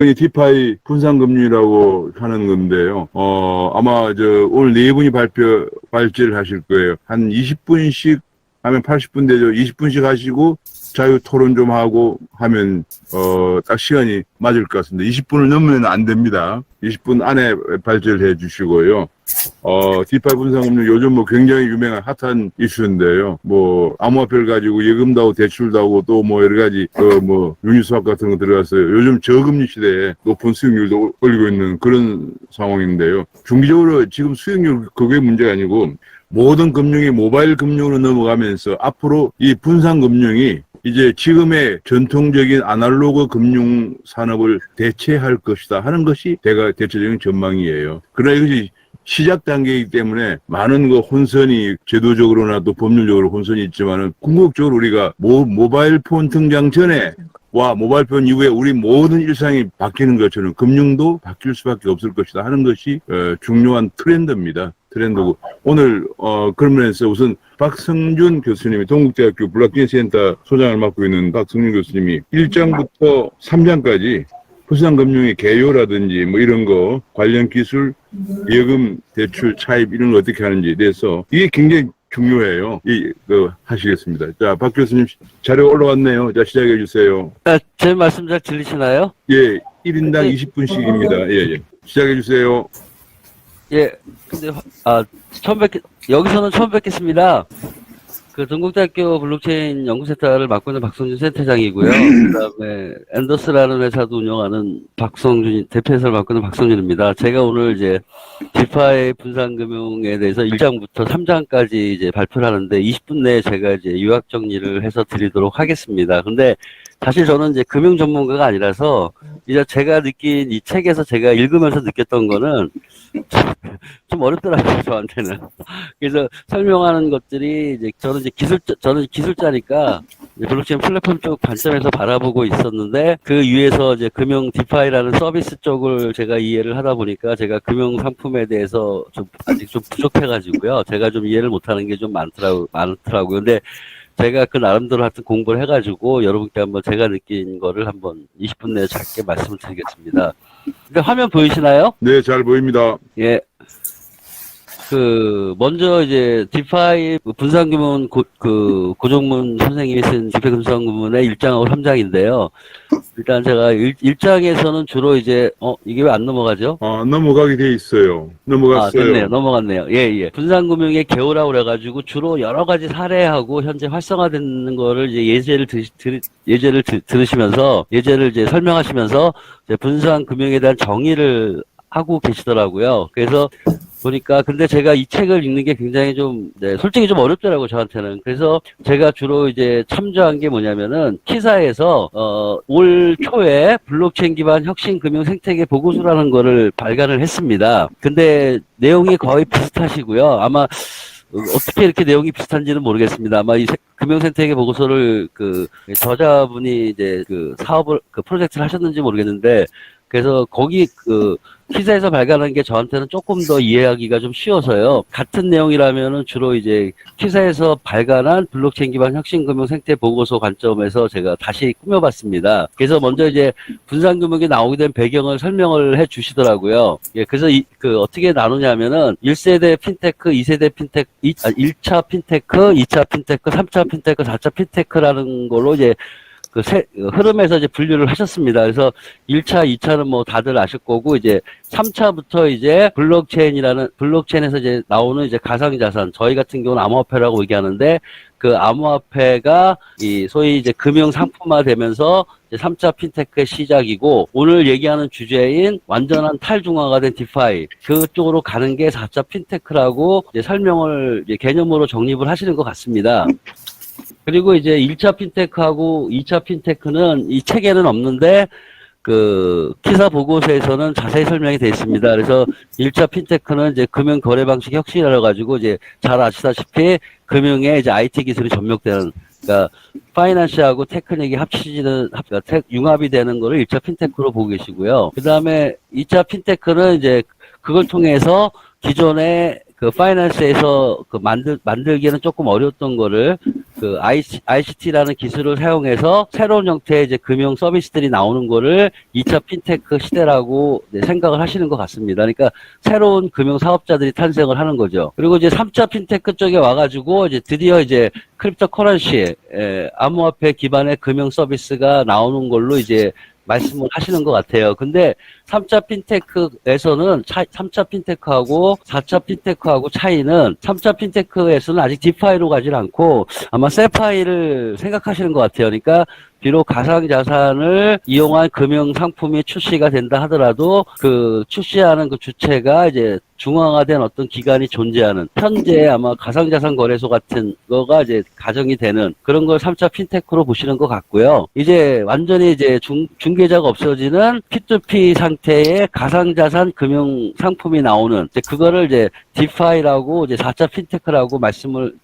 이 디파이 분산금융이라고 하는 건데요. 아마 오늘 네 분이 발제를 하실 거예요. 한 20분씩 하면 80분 되죠. 20분씩 하시고 자유 토론 좀 하고 하면 딱 시간이 맞을 것 같습니다. 20분을 넘으면 안 됩니다. 20분 안에 발제를 해 주시고요. 디파이 분산금융 요즘 뭐 굉장히 유명한 핫한 이슈인데요. 뭐 암호화폐를 가지고 예금도 하고 대출도 하고 또 뭐 여러 가지 유니스왑 같은 거 들어갔어요. 요즘 저금리 시대에 높은 수익률도 올리고 있는 그런 상황인데요. 중기적으로 지금 수익률 그게 문제가 아니고 모든 금융이 모바일 금융으로 넘어가면서 앞으로 이 분산금융이 이제 지금의 전통적인 아날로그 금융 산업을 대체할 것이다 하는 것이 대체적인 전망이에요. 그러나 이것이 시작 단계이기 때문에 많은 혼선이 제도적으로나 또 법률적으로 혼선이 있지만은 궁극적으로 우리가 모바일 폰 등장 전에 와 모바일 폰 이후에 우리 모든 일상이 바뀌는 것처럼 금융도 바뀔 수밖에 없을 것이다 하는 것이 중요한 트렌드입니다. 트렌드고 오늘 그런 면에서 우선 박성준 교수님이 동국대학교 블록체인 센터 소장을 맡고 있는 박성준 교수님이 1장부터 3장까지 분산금융의 개요라든지 뭐 이런 거 관련 기술, 예금, 대출, 차입 이런 거 어떻게 하는지에 대해서 이게 굉장히 중요해요. 하시겠습니다. 자, 박 교수님 자료 올라왔네요. 자, 시작해 주세요. 제 말씀 잘 들리시나요? 예, 1인당 20분씩입니다. 예, 예. 시작해 주세요. 예, 근데, 여기서는 처음 뵙겠습니다. 동국대학교 블록체인 연구센터를 맡고 있는 박성준 센터장이고요. 그 다음에 앤더스라는 회사도 운영하는 대표이사를 맡고 있는 박성준입니다. 제가 오늘 이제 디파이 분산금융에 대해서 1장부터 3장까지 이제 발표를 하는데 20분 내에 제가 이제 요약 정리를 해서 드리도록 하겠습니다. 근데 사실 저는 이제 금융 전문가가 아니라서 이제 제가 느낀 이 책에서 제가 읽으면서 느꼈던 거는 좀 어렵더라고요, 저한테는. 그래서 설명하는 것들이 이제 저는 기술자니까 블록체인 플랫폼 쪽 관점에서 바라보고 있었는데 그 위에서 이제 금융 디파이라는 서비스 쪽을 제가 이해를 하다 보니까 제가 금융 상품에 대해서 아직 좀 부족해가지고요. 제가 좀 이해를 못하는 게 좀 많더라고요. 근데 제가 그 나름대로 하여튼 공부를 해가지고 여러분께 한번 제가 느낀 거를 한번 20분 내에 짧게 말씀을 드리겠습니다. 근데 화면 보이시나요? 네, 잘 보입니다. 예. 먼저 이제 디파이 분산금융 고종문 선생님이 쓴 디파이 분산금융의 1장하고 3장인데요. 일단 제가 1장에서는 주로 이제, 이게 왜 안 넘어가죠? 넘어가게 돼 있어요. 넘어갔어요. 됐네요. 넘어갔네요. 예. 분산금융의 개요라고 그래가지고 주로 여러 가지 사례하고 현재 활성화되는 거를 이제 예제를 들으시면서, 예제를 이제 설명하시면서 이제 분산금융에 대한 정의를 하고 계시더라고요. 그래서 보니까 근데 제가 이 책을 읽는 게 굉장히 솔직히 좀 어렵더라고요, 저한테는. 그래서 제가 주로 이제 참조한 게 뭐냐면은 키사에서 올 초에 블록체인 기반 혁신 금융 생태계 보고서라는 거를 발간을 했습니다. 근데 내용이 거의 비슷하시고요. 아마 어떻게 이렇게 내용이 비슷한지는 모르겠습니다. 아마 이 금융 생태계 보고서를 저자분이 이제 사업을 프로젝트를 하셨는지 모르겠는데 그래서 거기 키사에서 발간한 게 저한테는 조금 더 이해하기가 좀 쉬워서요. 같은 내용이라면은 주로 이제 키사에서 발간한 블록체인 기반 혁신 금융 생태 보고서 관점에서 제가 다시 꾸며봤습니다. 그래서 먼저 이제 분산금융이 나오게 된 배경을 설명을 해 주시더라고요. 예, 그래서 어떻게 나누냐면은 1세대 핀테크, 2세대 핀테크, 1차 핀테크, 2차 핀테크, 3차 핀테크, 4차 핀테크라는 걸로 이제 흐름에서 이제 분류를 하셨습니다. 그래서 1차, 2차는 뭐 다들 아실 거고, 이제 3차부터 이제 블록체인에서 이제 나오는 이제 가상자산, 저희 같은 경우는 암호화폐라고 얘기하는데, 그 암호화폐가 소위 이제 금융 상품화 되면서 이제 3차 핀테크의 시작이고, 오늘 얘기하는 주제인 완전한 탈중화가 된 디파이, 그쪽으로 가는 게 4차 핀테크라고 이제 설명을 이제 개념으로 정립을 하시는 것 같습니다. 그리고 이제 1차 핀테크하고 2차 핀테크는 이 책에는 없는데 키사 보고서에서는 자세히 설명이 되어 있습니다. 그래서 1차 핀테크는 이제 금융 거래 방식 혁신이라 가지고 이제 잘 아시다시피 금융에 이제 IT 기술이 접목되는, 그러니까 파이낸스하고 테크닉이 융합이 되는 거를 1차 핀테크로 보고 계시고요. 그 다음에 2차 핀테크는 이제 그걸 통해서 기존의 그 파이낸스에서 그 만들기에는 조금 어려웠던 거를 그 ICT라는 기술을 사용해서 새로운 형태의 이제 금융 서비스들이 나오는 거를 2차 핀테크 시대라고 이제 생각을 하시는 것 같습니다. 그러니까 새로운 금융 사업자들이 탄생을 하는 거죠. 그리고 이제 3차 핀테크 쪽에 와가지고 이제 드디어 이제 크립토 커런시, 암호화폐 기반의 금융 서비스가 나오는 걸로 이제 말씀을 하시는 것 같아요. 근데 3차 핀테크에서는 3차 핀테크하고 4차 핀테크하고 차이는 3차 핀테크에서는 아직 디파이로 가지 않고 아마 세파이를 생각하시는 것 같아요. 그러니까 비록 가상자산을 이용한 금융 상품이 출시가 된다 하더라도 그 출시하는 그 주체가 이제 중앙화된 어떤 기관이 존재하는 현재 아마 가상자산 거래소 같은 거가 이제 가정이 되는 그런 걸 3차 핀테크로 보시는 것 같고요. 이제 완전히 이제 중개자가 없어지는 P2P 상태의 가상자산 금융 상품이 나오는 이제 그거를 이제 디파이라고 이제 4차 핀테크라고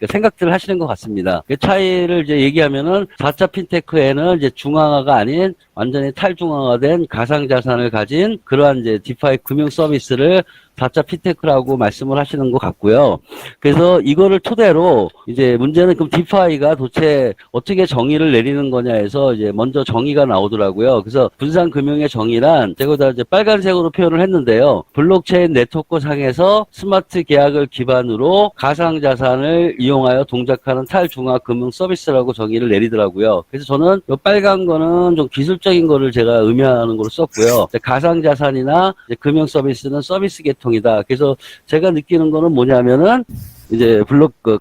생각들을 하시는 것 같습니다. 그 차이를 이제 얘기하면은 4차 핀테크에는 이제 중앙화가 아닌 완전히 탈중앙화된 가상자산을 가진 그러한 이제 디파이 금융 서비스를 4차 핀테크라고 말씀을 하시는 것 같고요. 그래서 이거를 토대로 이제 문제는 그럼 디파이가 도대체 어떻게 정의를 내리는 거냐 해서 이제 먼저 정의가 나오더라고요. 그래서 분산금융의 정의란 제가 다 이제 빨간색으로 표현을 했는데요. 블록체인 네트워크 상에서 스마트 계약을 기반으로 가상자산을 이용하여 동작하는 탈중앙 금융 서비스라고 정의를 내리더라고요. 그래서 저는 이 빨간 거는 좀 기술적인 거를 제가 의미하는 걸로 썼고요. 가상자산이나 금융 서비스는 서비스 계통이다. 그래서 제가 느끼는 거는 뭐냐면은 이제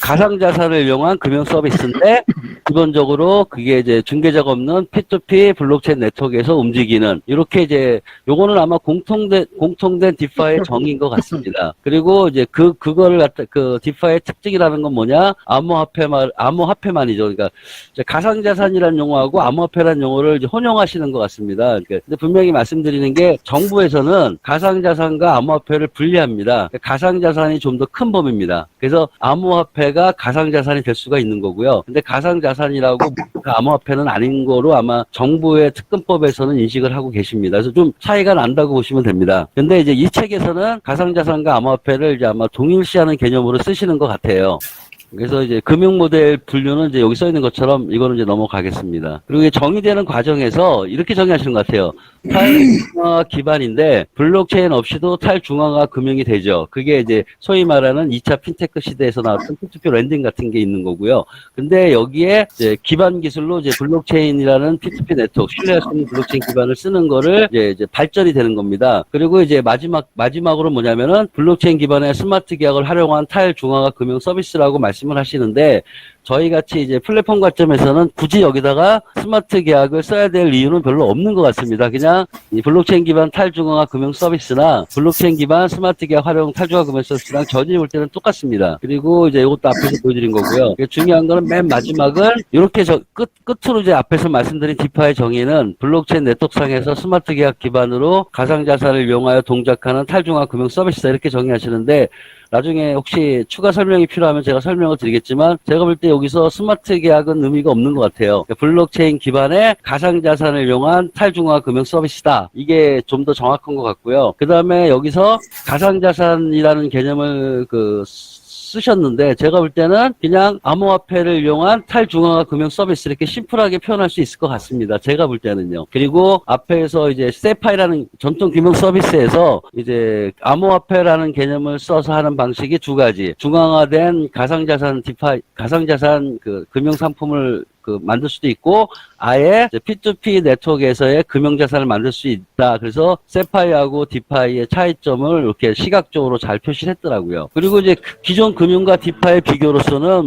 가상자산을 이용한 금융 서비스인데 기본적으로 그게 이제 중개자가 없는 P2P 블록체인 네트워크에서 움직이는 이렇게 이제 요거는 아마 공통된 디파이의 정의인 것 같습니다. 그리고 이제 그거를 갖다 그 디파이의 특징이라는 건 뭐냐? 암호화폐만이죠. 그러니까 이제 가상자산이라는 용어하고 암호화폐라는 용어를 이제 혼용하시는 것 같습니다. 그러니까 근데 분명히 말씀드리는 게 정부에서는 가상자산과 암호화폐를 분리합니다. 가상자산이 좀 더 큰 범위입니다. 그래서 암호화폐가 가상자산이 될 수가 있는 거고요. 근데 가상자산이라고 암호화폐는 아닌 거로 아마 정부의 특검법에서는 인식을 하고 계십니다. 그래서 좀 차이가 난다고 보시면 됩니다. 근데 이제 이 책에서는 가상자산과 암호화폐를 이제 아마 동일시하는 개념으로 쓰시는 것 같아요. 그래서 이제 금융 모델 분류는 이제 여기 써 있는 것처럼 이거는 이제 넘어가겠습니다. 그리고 정의되는 과정에서 이렇게 정의하시는 것 같아요. 탈중앙화 기반인데 블록체인 없이도 탈중앙화 금융이 되죠. 그게 이제 소위 말하는 2차 핀테크 시대에서 나왔던 P2P 랜딩 같은 게 있는 거고요. 근데 여기에 이제 기반 기술로 이제 블록체인이라는 P2P 네트워크, 신뢰할 수 있는 블록체인 기반을 쓰는 거를 이제 발전이 되는 겁니다. 그리고 이제 마지막으로 뭐냐면은 블록체인 기반의 스마트 계약을 활용한 탈중앙화 금융 서비스라고 말씀을 하시는데 저희 같이 이제 플랫폼 관점에서는 굳이 여기다가 스마트 계약을 써야 될 이유는 별로 없는 것 같습니다. 그냥 이 블록체인 기반 탈중앙화 금융 서비스나 블록체인 기반 스마트 계약 활용 탈중앙화 금융 서비스랑 전혀 볼 때는 똑같습니다. 그리고 이제 이것도 앞에서 보여드린 거고요. 중요한 거는 맨 마지막은 이렇게 끝으로 이제 앞에서 말씀드린 디파의 정의는 블록체인 네트워크상에서 스마트 계약 기반으로 가상자산을 이용하여 동작하는 탈중앙화 금융 서비스다 이렇게 정의하시는데 나중에 혹시 추가 설명이 필요하면 제가 설명을 드리겠지만 제가 볼 때 여기서 스마트 계약은 의미가 없는 것 같아요. 블록체인 기반의 가상자산을 이용한 탈중앙화 금융 서비스다. 이게 좀 더 정확한 것 같고요. 그 다음에 여기서 가상자산이라는 개념을 쓰셨는데 제가 볼 때는 그냥 암호화폐를 이용한 탈중앙화 금융 서비스 이렇게 심플하게 표현할 수 있을 것 같습니다. 제가 볼 때는요. 그리고 앞에서 이제 세파이라는 전통 금융 서비스에서 이제 암호화폐라는 개념을 써서 하는 방식이 두 가지. 중앙화된 가상자산 그 금융 상품을 만들 수도 있고 아예 P2P 네트워크에서의 금융자산을 만들 수 있다. 그래서 세파이하고 디파이의 차이점을 이렇게 시각적으로 잘 표시를 했더라고요. 그리고 이제 기존 금융과 디파이의 비교로서는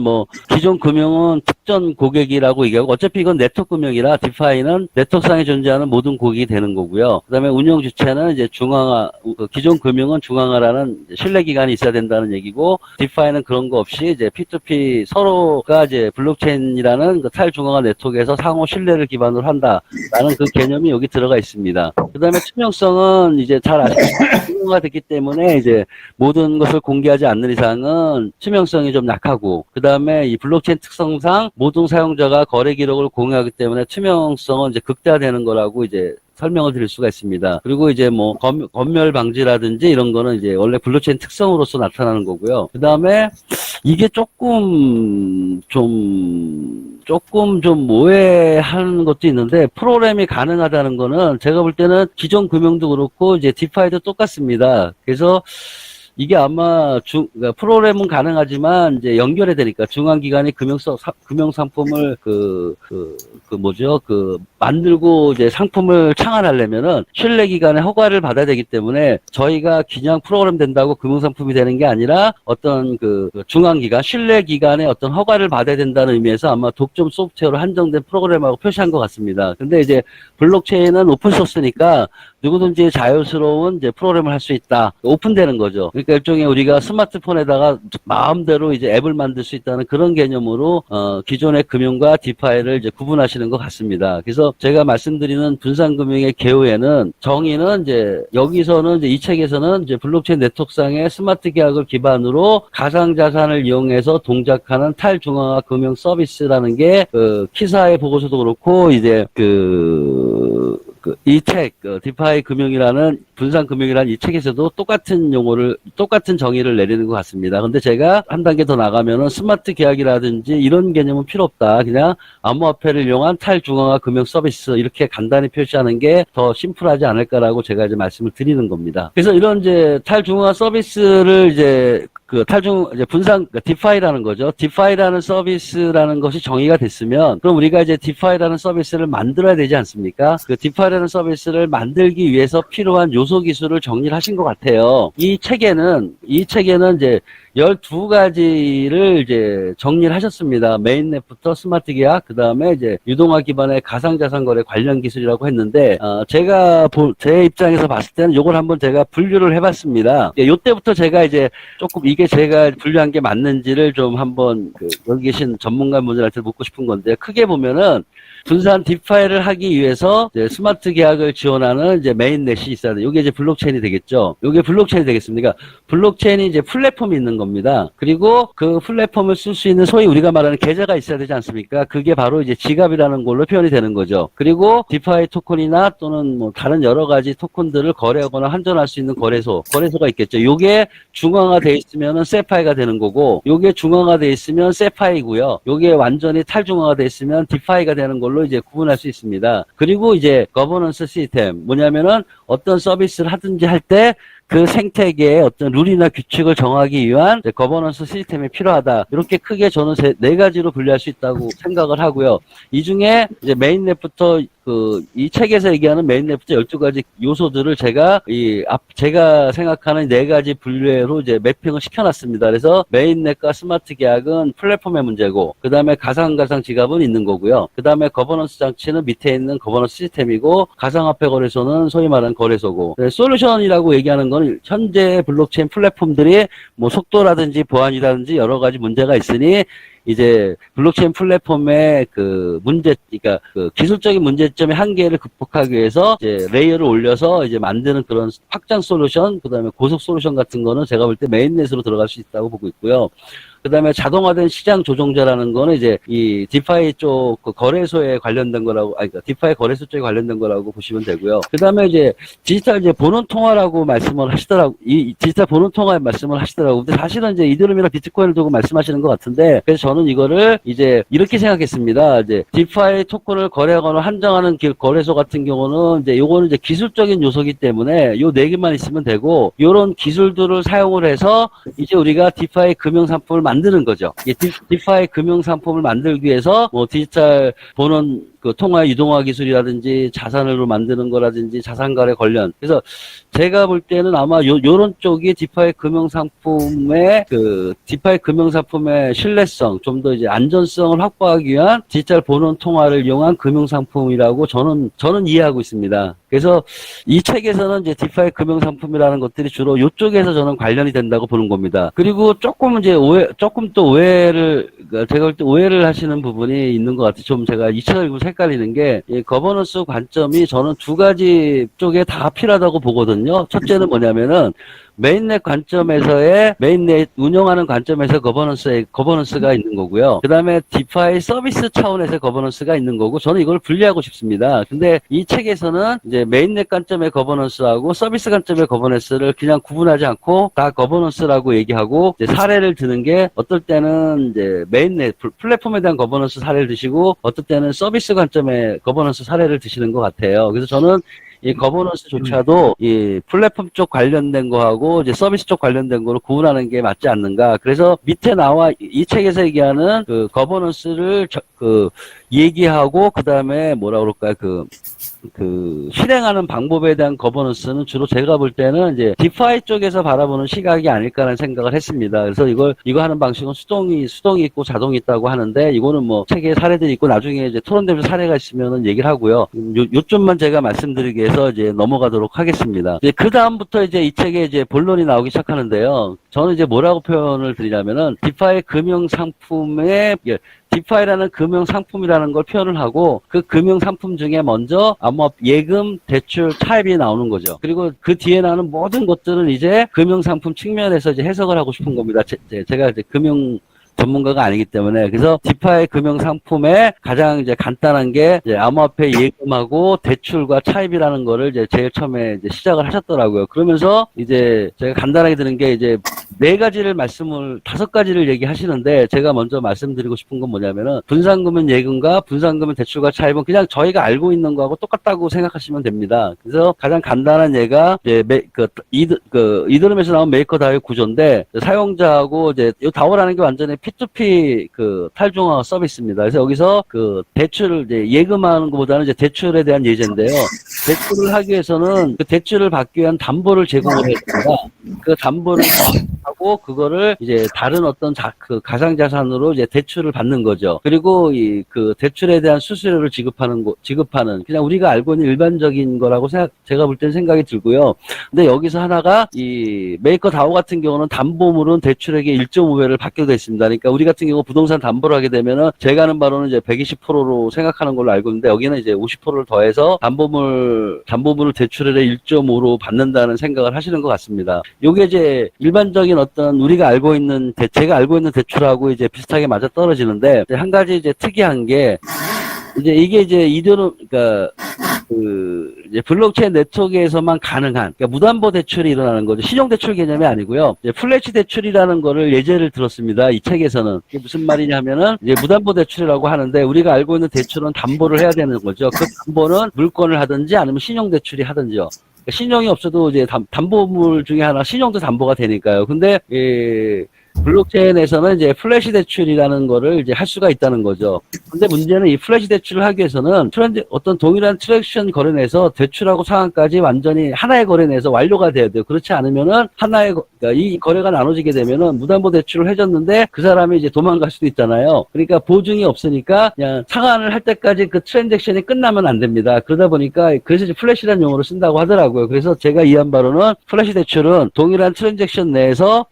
기존 금융은 특정 고객이라고 얘기하고 어차피 이건 네트워크 금융이라 디파이는 네트워크상에 존재하는 모든 고객이 되는 거고요. 그다음에 운영 주체는 이제 중앙화, 기존 금융은 중앙화라는 신뢰기관이 있어야 된다는 얘기고 디파이는 그런 거 없이 이제 P2P 서로가 이제 블록체인이라는 그 탈중앙화 네트워크에서 상호 신뢰를 기반으로 한다라는 그 개념이 여기 들어가 있습니다. 그다음에 투명성은 이제 잘 아시겠지만 투명화가 됐기 때문에 이제 모든 것을 공개하지 않는 이상은 투명성이 좀 약하고 그다음에 이 블록체인 특성상 모든 사용자가 거래 기록을 공유하기 때문에 투명성은 이제 극대화되는 거라고 이제 설명을 드릴 수가 있습니다. 그리고 이제 뭐 검열 방지라든지 이런 거는 이제 원래 블록체인 특성으로서 나타나는 거고요. 그 다음에 이게 조금 좀 오해하는 것도 있는데, 프로그램이 가능하다는 거는 제가 볼 때는 기존 금융도 그렇고 이제 디파이도 똑같습니다. 그래서 이게 아마 그러니까 프로그램은 가능하지만 이제 연결해야 되니까 중앙기관이 금융상품을 만들고 이제 상품을 창안하려면은 신뢰기관의 허가를 받아야 되기 때문에 저희가 그냥 프로그램 된다고 금융상품이 되는 게 아니라 어떤 중앙기관, 신뢰기관의 어떤 허가를 받아야 된다는 의미에서 아마 독점 소프트웨어로 한정된 프로그램하고 표시한 것 같습니다. 근데 이제 블록체인은 오픈소스니까 누구든지 자유스러운 이제 프로그램을 할 수 있다. 오픈되는 거죠. 그러니까 일종의 우리가 스마트폰에다가 마음대로 이제 앱을 만들 수 있다는 그런 개념으로 기존의 금융과 디파이를 이제 구분하시는 것 같습니다. 그래서 제가 말씀드리는 분산금융의 개요에는 정의는 이제 여기서는 이제 이 책에서는 이제 블록체인 네트워크상의 스마트 계약을 기반으로 가상자산을 이용해서 동작하는 탈중앙화 금융 서비스라는 게 키사의 보고서도 그렇고 이제 이 책, 디파이 금융이라는, 분산 금융이라는 이 책에서도 똑같은 정의를 내리는 것 같습니다. 근데 제가 한 단계 더 나가면은 스마트 계약이라든지 이런 개념은 필요 없다. 그냥 암호화폐를 이용한 탈중앙화 금융 서비스, 이렇게 간단히 표시하는 게 더 심플하지 않을까라고 제가 이제 말씀을 드리는 겁니다. 그래서 이런 이제 탈중앙화 서비스를 이제 분산, 디파이라는 거죠. 디파이라는 서비스라는 것이 정의가 됐으면, 그럼 우리가 이제 디파이라는 서비스를 만들어야 되지 않습니까? 그 디파이라는 서비스를 만들기 위해서 필요한 요소 기술을 정리를 하신 것 같아요. 이 책에는 이제 12가지를 이제 정리를 하셨습니다. 메인넷부터 스마트 계약, 그 다음에 이제 유동화 기반의 가상자산 거래 관련 기술이라고 했는데, 제 입장에서 봤을 때는 요걸 한번 제가 분류를 해봤습니다. 요때부터 제가 이제 조금 이게 제가 분류한 게 맞는지를 좀 한번 여기 계신 전문가분들한테 묻고 싶은 건데, 크게 보면은 분산 디파이를 하기 위해서 이제 스마트 계약을 지원하는 이제 메인넷이 있어야 돼요. 이게 이제 블록체인이 되겠죠. 이게 블록체인이 되겠습니다. 그러니까 블록체인이 이제 플랫폼이 있는 겁니다. 그리고 그 플랫폼을 쓸 수 있는 소위 우리가 말하는 계좌가 있어야 되지 않습니까? 그게 바로 이제 지갑이라는 걸로 표현이 되는 거죠. 그리고 디파이 토큰이나 또는 뭐 다른 여러 가지 토큰들을 거래하거나 환전할 수 있는 거래소가 있겠죠. 요게 중앙화돼 있으면은 세파이가 되는 거고, 요게 중앙화돼 있으면 세파이고요. 요게 완전히 탈중앙화돼 있으면 디파이가 되는 걸로 이제 구분할 수 있습니다. 그리고 이제 거버넌스 시스템, 뭐냐면은 어떤 서비스를 하든지 할 때 그 생태계의 어떤 룰이나 규칙을 정하기 위한 거버넌스 시스템이 필요하다. 이렇게 크게 저는 네 가지로 분류할 수 있다고 생각을 하고요. 이 중에 이제 메인넷부터 이 책에서 얘기하는 메인넷부터 12가지 요소들을 제가 생각하는 4가지 분류로 이제 매핑을 시켜놨습니다. 그래서 메인넷과 스마트 계약은 플랫폼의 문제고, 그 다음에 가상 지갑은 있는 거고요. 그 다음에 거버넌스 장치는 밑에 있는 거버넌스 시스템이고, 가상화폐 거래소는 소위 말하는 거래소고, 솔루션이라고 얘기하는 건 현재 블록체인 플랫폼들이 뭐 속도라든지 보안이라든지 여러 가지 문제가 있으니 이제 블록체인 플랫폼의 그러니까 기술적인 문제점의 한계를 극복하기 위해서 이제 레이어를 올려서 이제 만드는 그런 확장 솔루션, 그 다음에 고속 솔루션 같은 거는 제가 볼 때 메인넷으로 들어갈 수 있다고 보고 있고요. 그 다음에 자동화된 시장 조종자라는 거는 이제 이 디파이 쪽 거래소에 관련된 거라고, 그러니까 디파이 거래소 쪽에 관련된 거라고 보시면 되고요. 그 다음에 이제 디지털 이제 본원 통화라고 말씀을 하시더라고, 이 디지털 본원 통화 말씀을 하시더라고. 근데 사실은 이제 이더리움이나 비트코인을 두고 말씀하시는 것 같은데, 그래서 저는 이거를 이제 이렇게 생각했습니다. 이제 디파이 토큰을 거래하거나 한정하는 거래소 같은 경우는 이제 요거는 이제 기술적인 요소이기 때문에 요 4개만 있으면 되고, 요런 기술들을 사용을 해서 이제 우리가 디파이 금융 상품을 만드는 거죠. 디파이 금융 상품을 만들기 위해서 뭐 디지털 본원 통화 유동화 기술이라든지 자산으로 만드는 거라든지 자산 거래 관련. 그래서 제가 볼 때는 아마 요런 쪽이 디파이 금융 상품의 신뢰성, 좀 더 이제 안전성을 확보하기 위한 디지털 본원 통화를 이용한 금융 상품이라고 저는 이해하고 있습니다. 그래서 이 책에서는 이제 디파이 금융 상품이라는 것들이 주로 요쪽에서 저는 관련이 된다고 보는 겁니다. 그리고 조금 또 오해를, 제가 볼 때 오해를 하시는 부분이 있는 것 같아요. 좀 제가 이 책을 읽으면서 헷갈리는 게, 이 거버넌스 관점이 저는 2가지 쪽에 다 필요하다고 보거든요. 첫째는 뭐냐면은, 메인넷 관점에서의 메인넷 운영하는 관점에서 거버넌스가 있는 거고요. 그 다음에 디파이 서비스 차원에서 거버넌스가 있는 거고, 저는 이걸 분리하고 싶습니다. 근데 이 책에서는 이제 메인넷 관점의 거버넌스하고 서비스 관점의 거버넌스를 그냥 구분하지 않고 다 거버넌스라고 얘기하고, 이제 사례를 드는 게 어떨 때는 이제 메인넷 플랫폼에 대한 거버넌스 사례를 드시고, 어떨 때는 서비스 관점의 거버넌스 사례를 드시는 것 같아요. 그래서 저는 이 거버넌스조차도 이 플랫폼 쪽 관련된 거하고 이제 서비스 쪽 관련된 거로 구분하는 게 맞지 않는가. 그래서 밑에 나와 이 책에서 얘기하는 그 거버넌스를 얘기하고, 그 다음에 뭐라 그럴까요? 실행하는 방법에 대한 거버넌스는 주로 제가 볼 때는 이제 디파이 쪽에서 바라보는 시각이 아닐까라는 생각을 했습니다. 그래서 이거 하는 방식은 수동이 있고 자동이 있다고 하는데, 이거는 뭐 책에 사례들이 있고 나중에 이제 토론되면서 사례가 있으면은 얘기를 하고요. 요점만 제가 말씀드리기 위해서 이제 넘어가도록 하겠습니다. 이제 그 다음부터 이제 이 책에 이제 본론이 나오기 시작하는데요. 저는 이제 뭐라고 표현을 드리냐면은 디파이 금융 상품의 디파이라는 금융 상품이라는 걸 표현을 하고, 그 금융 상품 중에 먼저 암호화, 예금, 대출, 차입이 나오는 거죠. 그리고 그 뒤에 나오는 모든 것들은 이제 금융 상품 측면에서 이제 해석을 하고 싶은 겁니다. 제가 이제 금융 전문가가 아니기 때문에. 그래서 디파이 금융 상품의 가장 이제 간단한 게 이제 암호화폐 예금하고 대출과 차입이라는 거를 이제 제일 처음에 이제 시작을 하셨더라고요. 그러면서 이제 제가 간단하게 드는 게 이제 5가지를 얘기하시는데, 제가 먼저 말씀드리고 싶은 건 뭐냐면은 분산금융 예금과 분산금융 대출과 차입은 그냥 저희가 알고 있는 거하고 똑같다고 생각하시면 됩니다. 그래서 가장 간단한 예가 이제 이더럼에서 나온 메이커 다오의 구조인데, 사용자하고 이제 이 다오라는 게 완전히 P2P 탈중앙 서비스입니다. 그래서 여기서 대출을 이제 예금하는 것보다는 이제 대출에 대한 예제인데요. 대출을 하기 위해서는 그 대출을 받기 위한 담보를 제공을 해야 됩니다. 그 담보를 하고 그거를 이제 다른 어떤 가상자산으로 이제 대출을 받는 거죠. 그리고 그 대출에 대한 수수료를 지급하는 그냥 우리가 알고 있는 일반적인 거라고 제가 볼 때는 생각이 들고요. 근데 여기서 하나가 이 메이커 다오 같은 경우는 담보물은 대출액의 1.5배를 받게 돼 있습니다. 그러니까 우리 같은 경우 부동산 담보를 하게 되면은 제가 아는 바로는 이제 120%로 생각하는 걸로 알고 있는데, 여기는 이제 50%를 더해서 담보물을 대출액의 1.5로 받는다는 생각을 하시는 것 같습니다. 요게 이제 일반적인 어떤 우리가 알고 있는 제가 알고 있는 대출하고 이제 비슷하게 맞아 떨어지는데, 한 가지 이제 특이한 게 이제 이게 이제 그러니까 이제 블록체인 네트워크에서만 가능한, 그러니까 무담보 대출이 일어나는 거죠. 신용대출 개념이 아니고요. 이제 플래시 대출이라는 거를 예제를 들었습니다. 이 책에서는. 이게 무슨 말이냐면은 이제 무담보 대출이라고 하는데, 우리가 알고 있는 대출은 담보를 해야 되는 거죠. 그 담보는 물건을 하든지 아니면 신용대출이 하든지요. 신용이 없어도 이제 담보물 중에 하나 신용도 담보가 되니까요. 근데 블록체인에서는 이제 플래시 대출이라는 거를 이제 할 수가 있다는 거죠. 근데 문제는 이 플래시 대출을 하기 위해서는 어떤 동일한 트랜잭션 거래 내에서 대출하고 상환까지 완전히 하나의 거래 내에서 완료가 돼야 돼요. 그렇지 않으면은 그러니까 이 거래가 나눠지게 되면은 무담보 대출을 해줬는데 그 사람이 이제 도망갈 수도 있잖아요. 그러니까 보증이 없으니까 그냥 상환을 할 때까지 그 트랜잭션이 끝나면 안 됩니다. 그러다 보니까 그래서 이제 플래시라는 용어를 쓴다고 하더라고요. 그래서 제가 이해한 바로는 플래시 대출은 동일한 트랜잭션 내에서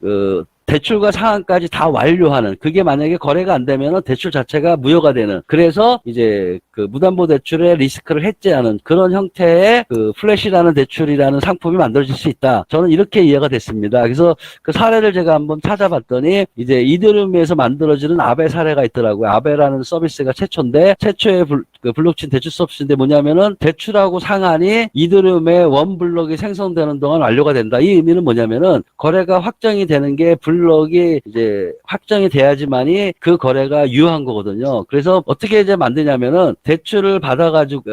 대출과 상환까지 다 완료하는, 그게 만약에 거래가 안 되면 대출 자체가 무효가 되는, 그래서 이제 그 무담보 대출의 리스크를 해제하는 그런 형태의 플래시라는 대출이라는 상품이 만들어질 수 있다. 저는 이렇게 이해가 됐습니다. 그래서 그 사례를 제가 한번 찾아봤더니 이제 이더리움에서 만들어지는 아베 사례가 있더라고요. 아베라는 서비스가 최초인데, 최초의 블록체인 대출 서비스인데 뭐냐면은 대출하고 상환이 이더리움의 원 블록이 생성되는 동안 완료가 된다. 이 의미는 뭐냐면은 거래가 확정이 되는 게 블록이 이제 확정이 돼야지만이 그 거래가 유효한 거거든요. 그래서 어떻게 이제 만드냐면은 대출을 받아가지고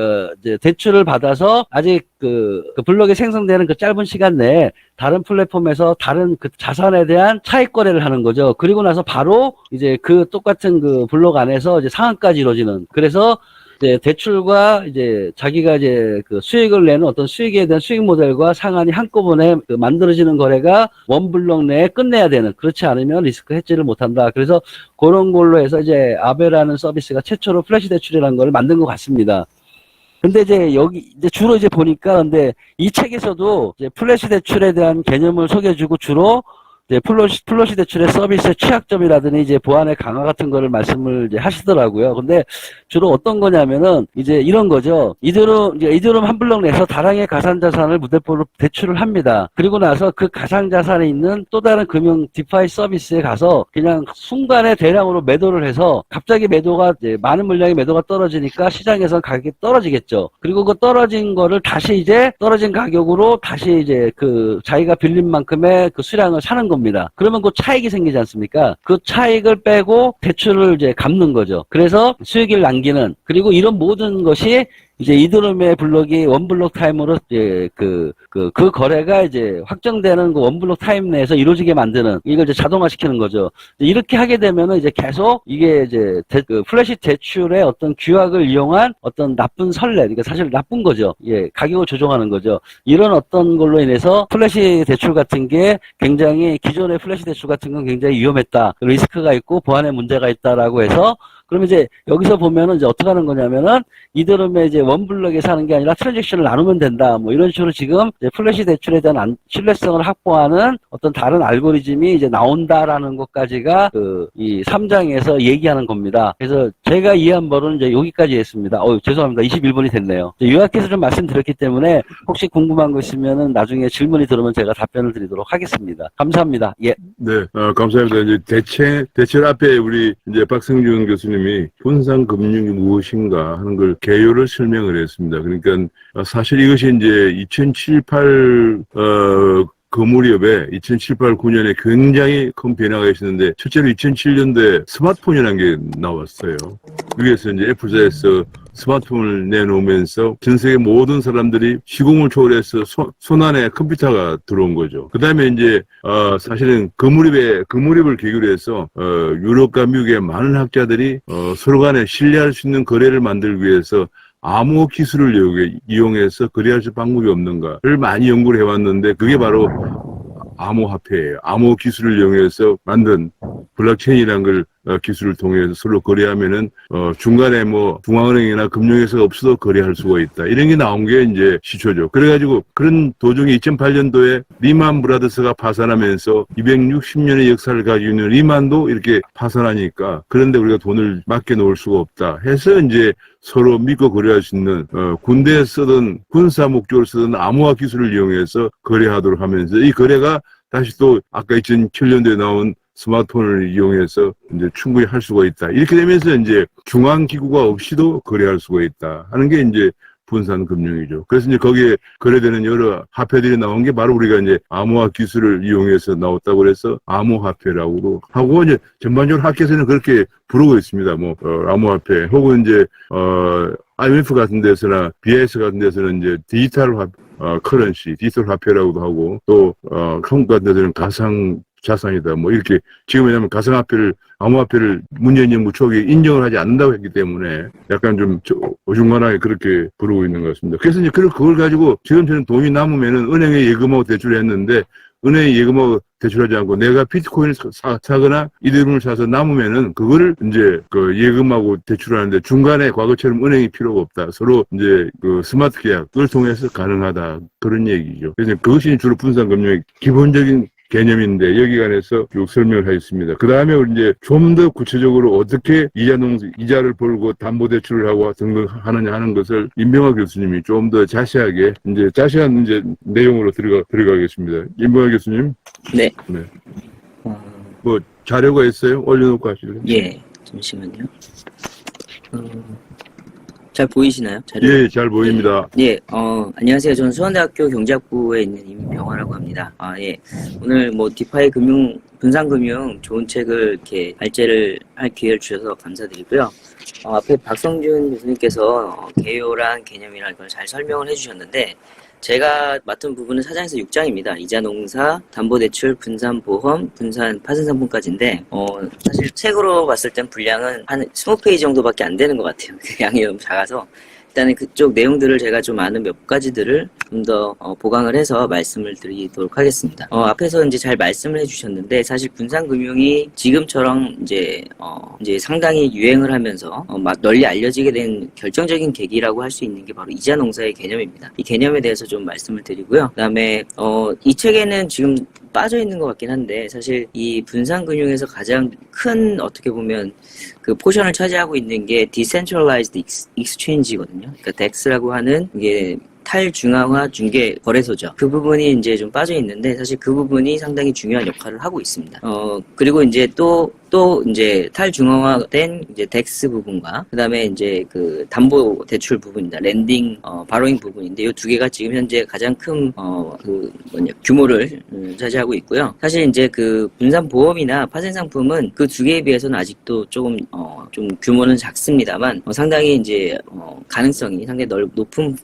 이제 대출을 받아서 아직 그 블록이 생성되는 그 짧은 시간 내에 다른 플랫폼에서 다른 그 자산에 대한 차익 거래를 하는 거죠. 그리고 나서 바로 이제 그 똑같은 그 블록 안에서 이제 상환까지 이루어지는. 그래서 이제 대출과 이제 자기가 이제 그 수익을 내는 어떤 수익에 대한 수익 모델과 상환이 한꺼번에 만들어지는 거래가 원 블록 내에 끝내야 되는, 그렇지 않으면 리스크 해지를 못한다. 그래서 그런 걸로 해서 이제 아베라는 서비스가 최초로 플래시 대출이라는 걸 만든 것 같습니다. 근데 이제 여기 이제 주로 이제 보니까 근데 이 책에서도 이제 플래시 대출에 대한 개념을 소개해주고 주로 이제 플러시 대출의 서비스 취약점이라든지 이제 보안의 강화 같은 거를 말씀을 이제 하시더라고요. 근데 주로 어떤 거냐면은 이제 이런 거죠. 이더럼 한 블럭 내서 다량의 가상자산을 무대포로 대출을 합니다. 그리고 나서 그 가상자산에 있는 또 다른 금융 디파이 서비스에 가서 그냥 순간에 대량으로 매도를 해서 갑자기 매도가 이제 많은 물량의 매도가 떨어지니까 시장에서 가격이 떨어지겠죠. 그리고 그 떨어진 거를 다시 이제 떨어진 가격으로 다시 이제 그 자기가 빌린 만큼의 그 수량을 사는 겁니다. 그러면 그 차익이 생기지 않습니까? 그 차익을 빼고 대출을 이제 갚는 거죠. 그래서 수익을 남기는, 그리고 이런 모든 것이 이제 이더럼의 블록이 원블록 타임으로 이제 그 거래가 이제 확정되는 그 원블록 타임 내에서 이루어지게 만드는, 이걸 이제 자동화시키는 거죠. 이렇게 하게 되면은 이제 계속 이게 이제 그 플래시 대출의 어떤 규약을 이용한 어떤 나쁜 선례, 그러니까 사실 나쁜 거죠. 예, 가격을 조정하는 거죠. 이런 어떤 걸로 인해서 플래시 대출 같은 게 굉장히, 기존의 플래시 대출 같은 건 굉장히 위험했다, 리스크가 있고 보안에 문제가 있다라고 해서, 그러면 이제 여기서 보면은 이제 어떻게 하는 거냐면은 이더럼에 이제 원블럭에 사는 게 아니라 트랜잭션을 나누면 된다, 뭐 이런 식으로 지금 이제 플래시 대출에 대한 신뢰성을 확보하는 어떤 다른 알고리즘이 이제 나온다라는 것까지가 이 3장에서 얘기하는 겁니다. 그래서 제가 이해한 바로는 이제 여기까지 했습니다. 죄송합니다. 21분이 됐네요. 요약해서 좀 말씀드렸기 때문에 혹시 궁금한 거 있으면은 나중에 질문이 들어오면 제가 답변을 드리도록 하겠습니다. 감사합니다. 예. 네, 감사합니다. 이제 대출 앞에 우리 이제 박성준 교수님이 분산 금융이 무엇인가 하는 걸 개요를 설명을 했습니다. 그러니까 사실 이것이 이제 2007-8 그 무렵에 2007-8, 9년에 굉장히 큰 변화가 있었는데, 실제로 2007년도에 스마트폰이라는 게 나왔어요. 여기에서 이제 애플사에서 스마트폰을 내놓으면서 전 세계 모든 사람들이 시공을 초월해서 손안에 컴퓨터가 들어온 거죠. 그 다음에 이제 사실은 그 무렵을 계기로 해서 유럽과 미국의 많은 학자들이 서로 간에 신뢰할 수 있는 거래를 만들기 위해서 암호화 기술을 이용해서 거래할 수 방법이 없는가를 많이 연구를 해왔는데, 그게 바로 암호화폐예요. 암호 기술을 이용해서 만든 블록체인이라는 걸 기술을 통해서 서로 거래하면은 중간에 뭐 중앙은행이나 금융회사가 없어도 거래할 수가 있다. 이런 게 나온 게 이제 시초죠. 그래가지고 그런 도중에 2008년도에 리만 브라더스가 파산하면서 260년의 역사를 가지고 있는 리만도 이렇게 파산하니까, 그런데 우리가 돈을 맡겨 놓을 수가 없다 해서 이제 서로 믿고 거래할 수 있는 군대에 쓰던 군사 목적으로 쓰던 암호화 기술을 이용해서 거래하도록 하면서, 이 거래가 다시 또 아까 2007년도에 나온 스마트폰을 이용해서 이제 충분히 할 수가 있다. 이렇게 되면서 이제 중앙기구가 없이도 거래할 수가 있다 하는 게 이제 분산 금융이죠. 그래서 이제 거기에 거래되는 여러 화폐들이 나온 게 바로 우리가 이제 암호화 기술을 이용해서 나왔다고 그래서 암호화폐라고 하고, 이제 전반적으로 학계에서는 그렇게 부르고 있습니다. 뭐 암호화폐 혹은 이제 IMF 같은 데서나 BIS 같은 데서는 이제 디지털 커런시, 디지털 화폐라고도 하고, 또 한국 같은 데서는 가상 자산이다. 뭐 이렇게, 지금 왜냐면 가상화폐를, 암호화폐를 문재인 정부 초기에 인정을 하지 않는다고 했기 때문에 약간 좀 어중간하게 그렇게 부르고 있는 것 같습니다. 그래서 이제 그걸 가지고 지금 저는 돈이 남으면은 은행에 예금하고 대출을 했는데, 은행에 예금하고 대출하지 않고 내가 비트코인을 사거나 이더리움을 사서 남으면은 그거를 이제 그 예금하고 대출하는데 중간에 과거처럼 은행이 필요가 없다. 서로 이제 그 스마트 계약을 통해서 가능하다. 그런 얘기죠. 그래서 그것이 주로 분산금융의 기본적인 개념인데, 여기 관해서 쭉 설명을 하겠습니다. 그 다음에 우리 이제 좀 더 구체적으로 어떻게 이자를 벌고 담보대출을 하고 등등 하느냐 하는 것을 임병학 교수님이 좀 더 자세하게, 이제 자세한 이제 내용으로 들어가겠습니다. 임병학 교수님. 네. 네. 뭐 자료가 있어요? 올려놓고 하실래요? 예. 잠시만요. 잘 보이시나요? 자료? 예, 잘 보입니다. 예. 안녕하세요. 저는 수원대학교 경제학부에 있는 임병화라고 합니다. 예. 오늘 뭐 디파이 분산금융 좋은 책을 이렇게 발제를 할 기회를 주셔서 감사드리고요. 앞에 박성준 교수님께서 개요란 개념이라는 걸 잘 설명을 해주셨는데, 제가 맡은 부분은 4장에서 6장입니다. 이자농사, 담보대출, 분산보험, 분산 파생상품까지인데, 사실 책으로 봤을 땐 분량은 한 20페이지 정도밖에 안 되는 것 같아요. 양이 너무 작아서. 일단은 그쪽 내용들을 제가 좀 아는 몇 가지들을 좀 더 보강을 해서 말씀을 드리도록 하겠습니다. 앞에서 이제 잘 말씀을 해주셨는데, 사실 분산금융이 지금처럼 이제 상당히 유행을 하면서 막 널리 알려지게 된 결정적인 계기라고 할 수 있는 게 바로 이자농사의 개념입니다. 이 개념에 대해서 좀 말씀을 드리고요. 그다음에 이 책에는 지금 빠져 있는 것 같긴 한데 사실 이 분산금융에서 가장 큰 어떻게 보면 그 포션을 차지하고 있는 게 Decentralized Exchange거든요. 그러니까 DEX라고 하는 이게 탈중앙화 중개 거래소죠. 그 부분이 이제 좀 빠져 있는데 사실 그 부분이 상당히 중요한 역할을 하고 있습니다. 그리고 이제 또 이제 탈중앙화된 이제 덱스 부분과 그다음에 이제 그 담보 대출 부분입니다. 랜딩 바로잉 부분인데 이 두 개가 지금 현재 가장 큰 규모를 차지하고 있고요. 사실 이제 그 분산 보험이나 파생 상품은 그 두 개에 비해서는 아직도 조금 좀 규모는 작습니다만 상당히 이제 가능성이 상당히 높은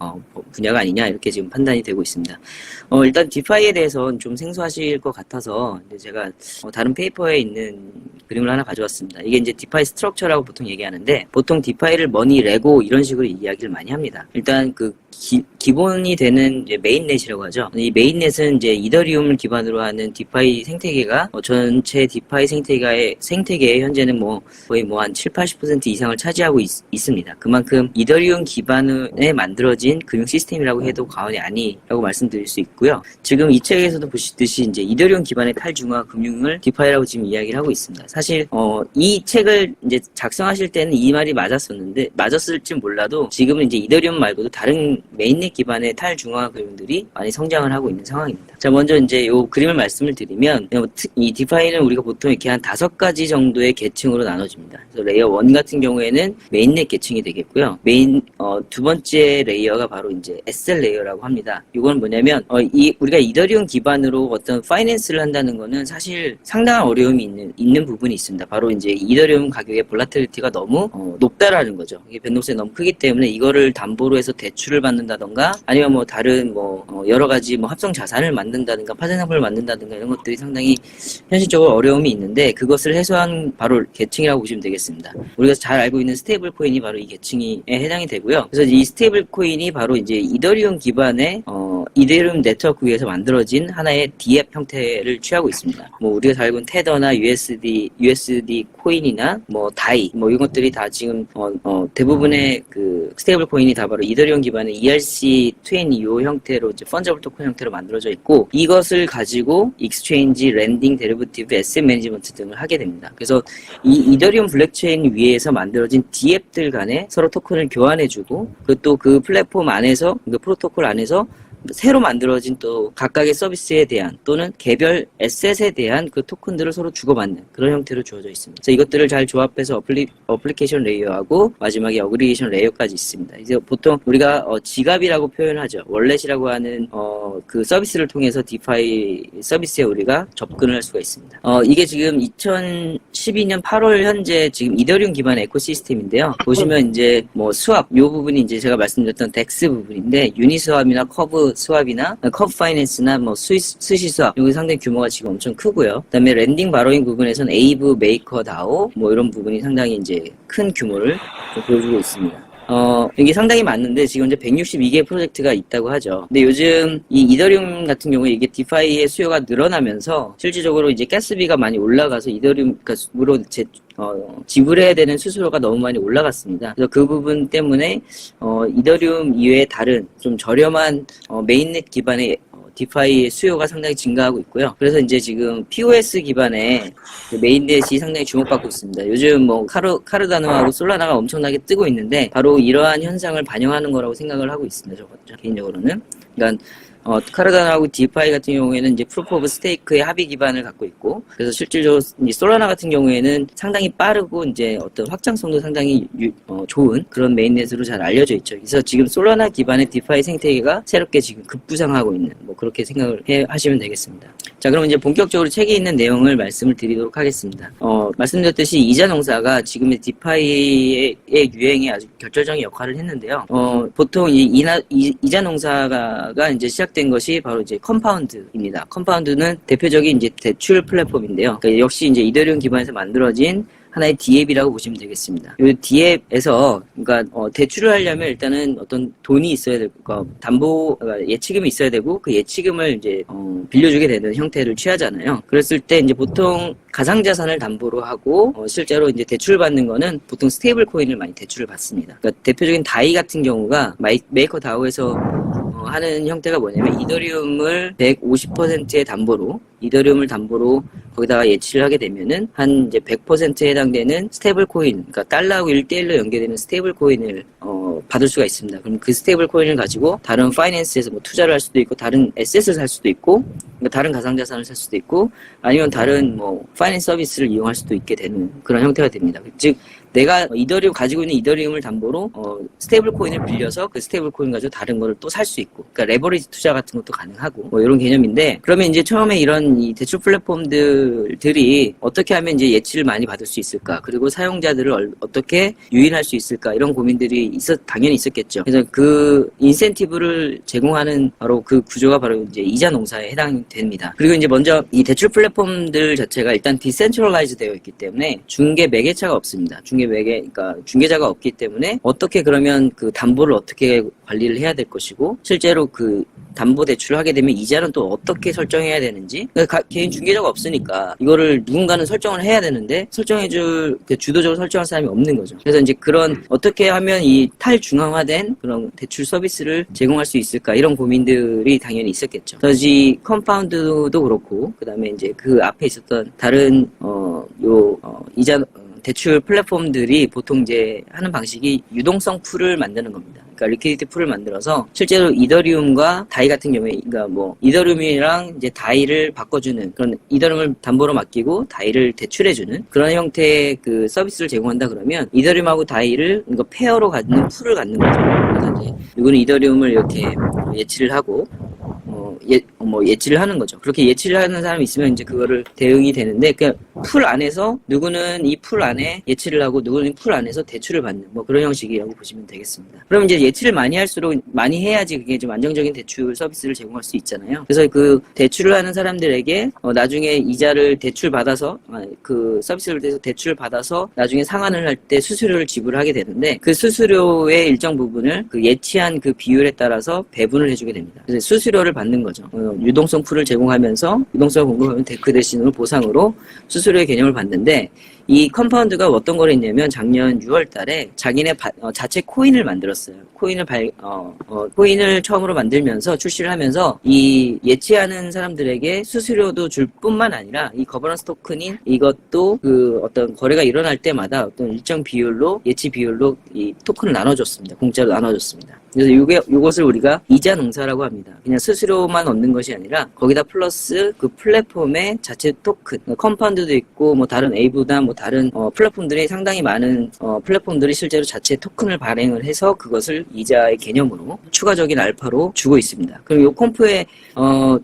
분야가 아니냐 이렇게 지금 판단이 되고 있습니다. 일단 디파이에 대해서는 좀 생소하실 것 같아서 이제 제가 다른 페이퍼에 있는 그림을 하나 가져왔습니다. 이게 이제 디파이 스트럭처라고 보통 얘기하는데 보통 디파이를 머니, 레고 이런 식으로 이야기를 많이 합니다. 일단 그 기본이 되는 이제 메인넷이라고 하죠. 이 메인넷은 이제 이더리움을 기반으로 하는 디파이 생태계가 전체 디파이 생태계의 현재는 거의 한 7-80% 이상을 차지하고 있습니다. 그만큼 이더리움 기반에 만들어진 금융 시스템이라고 해도 과언이 아니라고 말씀드릴 수 있고요. 지금 이 책에서도 보시듯이 이제 이더리움 기반의 탈중앙 금융을 디파이라고 지금 이야기를 하고 있습니다. 사실 이 책을 이제 작성하실 때는 이 말이 맞았을지 몰라도 지금은 이제 이더리움 말고도 다른 메인넷 기반의 탈중앙화 금융들이 많이 성장을 하고 있는 상황입니다. 자, 먼저 이제 이 그림을 말씀을 드리면 이 디파이는 우리가 보통 이렇게 한 5가지 정도의 계층으로 나눠집니다. 그래서 레이어 1 같은 경우에는 메인넷 계층이 되겠고요. 두 번째 레이어가 바로 이제 SL 레이어라고 합니다. 이건 뭐냐면 우리가 이더리움 기반으로 어떤 파이낸스를 한다는 거는 사실 상당한 어려움이 있는 부분이 있습니다. 바로 이제 이더리움 가격의 볼라틸리티가 너무 높다라는 거죠. 이게 변동성이 너무 크기 때문에 이거를 담보로 해서 대출을 받는다던가 아니면 다른 여러 가지 합성 자산을 만든다든가 파생 상품을 만든다든가 이런 것들이 상당히 현실적으로 어려움이 있는데 그것을 해소한 바로 계층이라고 보시면 되겠습니다. 우리가 잘 알고 있는 스테이블 코인이 바로 이 계층에 해당이 되고요. 그래서 이 스테이블 코인이 바로 이제 이더리움 기반의 이더리움 네트워크 위에서 만들어진 하나의 DApp 형태를 취하고 있습니다. 우리가 잘 알고 있는 테더나 USD 코인이나 다이 이런 것들이 다 지금 대부분의 그 스테이블 코인이 다 바로 이더리움 기반의 ERC20 형태로 이제 펀저블 토큰 형태로 만들어져 있고 이것을 가지고 익스체인지, 랜딩, 데리버티브, 에셋 매니지먼트 등을 하게 됩니다. 그래서 이 이더리움 블록체인 위에서 만들어진 DApp들 간에 서로 토큰을 교환해주고 그 플랫폼 안에서 그 프로토콜 안에서 새로 만들어진 또 각각의 서비스에 대한 또는 개별 에셋에 대한 그 토큰들을 서로 주고받는 그런 형태로 주어져 있습니다. 그래서 이것들을 잘 조합해서 어플리케이션 레이어하고 마지막에 어그리게이션 레이어까지 있습니다. 이제 보통 우리가 지갑이라고 표현하죠. 월렛이라고 하는 그 서비스를 통해서 디파이 서비스에 우리가 접근을 할 수가 있습니다. 이게 지금 2012년 8월 현재 지금 이더리움 기반의 에코시스템인데요. 보시면 이제 스왑 요 부분이 이제 제가 말씀드렸던 덱스 부분인데 유니스왑이나 커브 스왑이나 커브 파이낸스나 스시 스왑 여기 상당히 규모가 지금 엄청 크고요. 그다음에 랜딩 바로잉 부분에서는 에이브, 메이커, 다오 이런 부분이 상당히 이제 큰 규모를 좀 보여주고 있습니다. 이게 상당히 많은데 지금 이제 162개 프로젝트가 있다고 하죠. 근데 요즘 이 이더리움 같은 경우에 이게 디파이의 수요가 늘어나면서 실질적으로 이제 가스비가 많이 올라가서 이더리움으로 지불해야 되는 수수료가 너무 많이 올라갔습니다. 그래서 그 부분 때문에 이더리움 이외에 다른 좀 저렴한 메인넷 기반의 디파이의 수요가 상당히 증가하고 있고요. 그래서 이제 지금 POS 기반의 메인넷이 상당히 주목받고 있습니다. 요즘 카르다노하고 솔라나가 엄청나게 뜨고 있는데 바로 이러한 현상을 반영하는 거라고 생각을 하고 있습니다. 개인적으로는. 그러니까 카르다노하고 디파이 같은 경우에는 이제 프루프 오브 스테이크의 합의 기반을 갖고 있고, 그래서 실질적으로 솔라나 같은 경우에는 상당히 빠르고 이제 어떤 확장성도 상당히 좋은 그런 메인넷으로 잘 알려져 있죠. 그래서 지금 솔라나 기반의 디파이 생태계가 새롭게 지금 급부상하고 있는 그렇게 생각을 하시면 되겠습니다. 자, 그럼 이제 본격적으로 책에 있는 내용을 말씀을 드리도록 하겠습니다. 말씀드렸듯이 이자 농사가 지금의 디파이의 유행에 아주 결정적인 역할을 했는데요. 보통 이자 농사가 이제 시작된 것이 바로 이제 컴파운드입니다. 컴파운드는 대표적인 이제 대출 플랫폼인데요. 그러니까 역시 이제 이더리움 기반에서 만들어진 하나의 DApp이라고 보시면 되겠습니다. 이 DApp에서 그러니까 대출을 하려면 일단은 어떤 돈이 있어야 되고 담보 예치금이 있어야 되고 그 예치금을 이제 빌려주게 되는 형태를 취하잖아요. 그랬을 때 이제 보통 가상자산을 담보로 하고 실제로 이제 대출을 받는 거는 보통 스테이블 코인을 많이 대출을 받습니다. 그러니까 대표적인 다이 같은 경우가 메이커 다오에서 하는 형태가 뭐냐면 이더리움을 150%의 담보로 거기다가 예치를 하게 되면은 한 이제 100%에 해당되는 스테이블 코인, 그러니까 달러하고 1대1로 연계되는 스테이블 코인을 받을 수가 있습니다. 그럼 그 스테이블 코인을 가지고 다른 파이낸스에서 뭐 투자를 할 수도 있고, 다른 에셋을 살 수도 있고, 그러니까 다른 가상자산을 살 수도 있고, 아니면 다른 뭐 파이낸스 서비스를 이용할 수도 있게 되는 그런 형태가 됩니다. 즉 내가 가지고 있는 이더리움을 담보로 스테이블 코인을 빌려서 그 스테이블 코인 가지고 다른 거를 또 살 수 있고, 그러니까 레버리지 투자 같은 것도 가능하고 뭐 이런 개념인데, 그러면 이제 처음에 이런 이 대출 플랫폼들이 어떻게 하면 이제 예치를 많이 받을 수 있을까, 그리고 사용자들을 어떻게 유인할 수 있을까, 이런 고민들이 당연히 있었겠죠. 그래서 그 인센티브를 제공하는 바로 그 구조가 바로 이제 이자 농사에 해당됩니다. 그리고 이제 먼저 이 대출 플랫폼들 자체가 일단 디센트럴라이즈 되어 있기 때문에 중개 매개차가 없습니다. 그러니까 중개자가 없기 때문에 어떻게 그러면 그 담보를 어떻게 관리를 해야 될 것이고, 실제로 그 담보 대출을 하게 되면 이자는 또 어떻게 설정해야 되는지, 그러니까 개인 중개자가 없으니까 이거를 누군가는 설정을 해야 되는데 설정해줄 주도적으로 설정할 사람이 없는 거죠. 그래서 이제 그런 어떻게 하면 이 탈중앙화된 그런 대출 서비스를 제공할 수 있을까, 이런 고민들이 당연히 있었겠죠. 그래서 이 컴파운드도 그렇고, 그다음에 이제 그 앞에 있었던 다른 이자 대출 플랫폼들이 보통 이제 하는 방식이 유동성 풀을 만드는 겁니다. 그러니까 리퀴디티 풀을 만들어서 실제로 이더리움과 다이 같은 경우에, 그러니까 뭐 이더리움이랑 이제 다이를 바꿔주는, 그런 이더리움을 담보로 맡기고 다이를 대출해주는 그런 형태의 그 서비스를 제공한다 그러면 이더리움하고 다이를 그러니까 페어로 갖는 풀을 갖는 거죠. 그래서 이제 누구는 이더리움을 이렇게 예치를 하고 예치를 하는 거죠. 그렇게 예치를 하는 사람이 있으면 이제 그거를 대응이 되는데, 그 풀 안에서 누구는 이 풀 안에 예치를 하고 누구는 풀 안에서 대출을 받는 뭐 그런 형식이라고 보시면 되겠습니다. 그럼 이제 예치를 많이 할수록 많이 해야지 그게 좀 안정적인 대출 서비스를 제공할 수 있잖아요. 그래서 그 대출을 하는 사람들에게 나중에 이자를 대출 받아서 그 서비스를 대해서 대출을 받아서 나중에 상환을 할 때 수수료를 지불하게 되는데, 그 수수료의 일정 부분을 그 예치한 그 비율에 따라서 배분을 해주게 됩니다. 그래서 수수료를 받는 거죠. 유동성 풀을 제공하면서 유동성을 공급하면 그 대신으로 보상으로 수수료의 개념을 받는데, 이 컴파운드가 어떤 걸 했냐면 작년 6월 달에 자기네 자체 코인을 만들었어요. 코인을 처음으로 만들면서 출시를 하면서 이 예치하는 사람들에게 수수료도 줄 뿐만 아니라 이 거버넌스 토큰인 이것도 그 어떤 거래가 일어날 때마다 어떤 일정 비율로, 예치 비율로 이 토큰을 나눠줬습니다. 공짜로 나눠줬습니다. 그래서 이것을 우리가 이자 농사라고 합니다. 그냥 수수료만 얻는 것이 아니라 거기다 플러스 그 플랫폼의 자체 토큰, 컴파운드도 있고 뭐 다른 에이브나 뭐 다른 플랫폼들이 상당히 많은 플랫폼들이 실제로 자체 토큰을 발행을 해서 그것을 이자의 개념으로 추가적인 알파로 주고 있습니다. 그럼 이 컴프에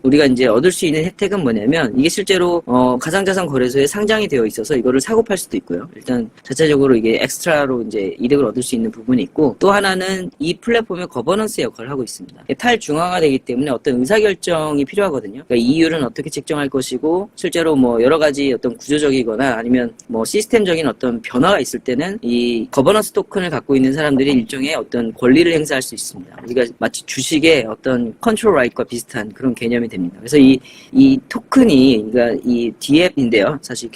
우리가 이제 얻을 수 있는 혜택은 뭐냐면, 이게 실제로 가상자산 거래소에 상장이 되어 있어서 이거를 사고 팔 수도 있고요. 일단 자체적으로 이게 엑스트라로 이제 이득을 얻을 수 있는 부분이 있고, 또 하나는 이 플랫폼의 거버넌스 역할을 하고 있습니다. 탈중앙화되기 때문에 어떤 의사결정이 필요하거든요. 그러니까 이율은 어떻게 책정할 것이고, 실제로 뭐 여러 가지 어떤 구조적이거나 아니면 뭐 시스템적인 어떤 변화가 있을 때는 이 거버넌스 토큰을 갖고 있는 사람들이 일종의 어떤 권리를 행사할 수 있습니다. 우리가 마치 주식의 어떤 컨트롤 라이트과 비슷한 그런 개념이 됩니다. 그래서 이 토큰이, 그러니까 이 디앱인데요. 사실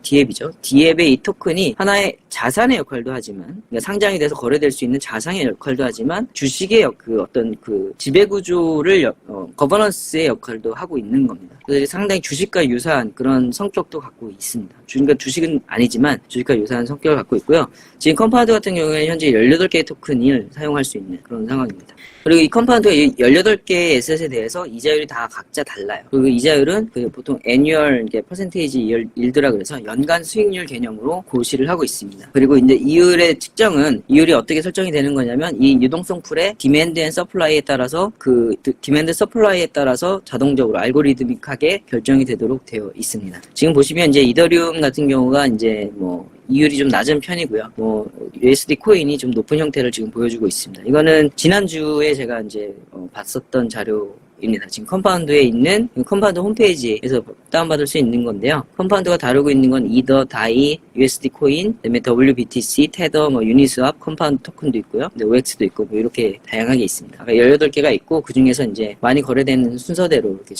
디앱이죠. 디앱의 이 토큰이 하나의 자산의 역할도 하지만, 그러니까 상장이 돼서 거래될 수 있는 자산의 역할도 하지만, 주식의 그 어떤 그 지배구조를 거버넌스의 역할도 하고 있는 겁니다. 그래서 상당히 주식과 유사한 그런 성격도 갖고 있습니다. 그러니까 주식은 아니지만 주식과 유사한 성격을 갖고 있고요. 지금 컴파운드 같은 경우에는 현재 18개의 토큰을 사용할 수 있는 그런 상황입니다. 그리고 이 컴파운드가 18개의 에셋에 대해서 이자율이 다 각자 달라요. 그리고 이자율은 그 보통 annual 퍼센테이지 일드라 그래서 연간 수익률 개념으로 고시를 하고 있습니다. 그리고 이제 이율의 측정은, 이율이 어떻게 설정이 되는 거냐면, 이 유동성 풀의 디맨드 앤 서플라이에 따라서 그 디맨드 서플라이에 따라서 자동적으로 알고리드믹하게 결정이 되도록 되어 있습니다. 지금 보시면 이제 이더리움 같은 경우가 이제 뭐 이율이 좀 낮은 편이고요. 뭐 USD 코인이 좀 높은 형태를 지금 보여주고 있습니다. 이거는 지난주에 제가 이제 봤었던 자료입니다. 지금 컴파운드에 있는 컴파운드 홈페이지에서 다운받을 수 있는 건데요. 컴파운드가 다루고 있는 건 이더, 다이, USD 코인, 그다음에 WBTC, 테더, 뭐 유니스왑, 컴파운드 토큰도 있고요. OX도 있고 뭐 이렇게 다양하게 있습니다. 18개가 있고 그 중에서 이제 많이 거래되는 순서대로 이렇게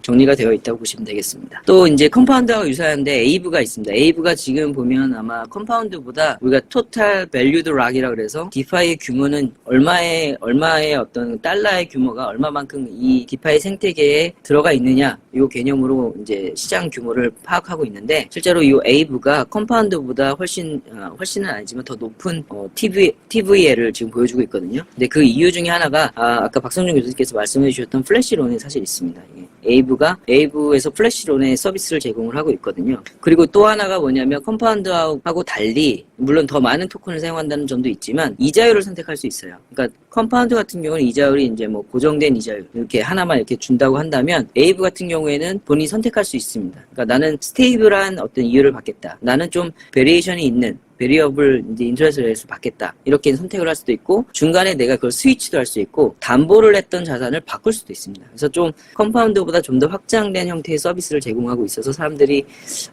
정리가 되어 있다고 보시면 되겠습니다. 또 이제 컴파운드와 유사한데 에이브가 있습니다. 에이브가 지금 보면 아마 컴파운드보다 우리가 토탈 밸류드 락이라고 그래서 디파이의 규모는 얼마의 어떤 달러의 규모가 얼마만큼 이 디파이 생태계에 들어가 있느냐 이 개념으로 이제 시장 규모를 파악하고 있는데 실제로 이 에이브가 컴파운드보다 훨씬은 아니지만 더 높은 TVL을 지금 보여주고 있거든요. 근데 그 이유 중에 하나가 아까 박성준 교수님께서 말씀해 주셨던 플래시론이 사실 있습니다. 에이브에서 플래시론의 서비스를 제공을 하고 있거든요. 그리고 또 하나가 뭐냐면 컴파운드하고 달리 물론 더 많은 토큰을 사용한다는 점도 있지만 이자율을 선택할 수 있어요. 그러니까 컴파운드 같은 경우는 이자율이 이제 뭐 고정된 이자율 이렇게 하나만 이렇게 준다고 한다면 에이브 같은 경우에는 본인이 선택할 수 있습니다. 그러니까 나는 스테이블한 어떤 이율을 받겠다. 나는 좀 베리에이션이 있는 베리어블 이제 인터레스트 레이트를 받겠다. 이렇게 선택을 할 수도 있고 중간에 내가 그걸 스위치도 할 수 있고 담보를 했던 자산을 바꿀 수도 있습니다. 그래서 좀 컴파운드보다 좀 더 확장된 형태의 서비스를 제공하고 있어서 사람들이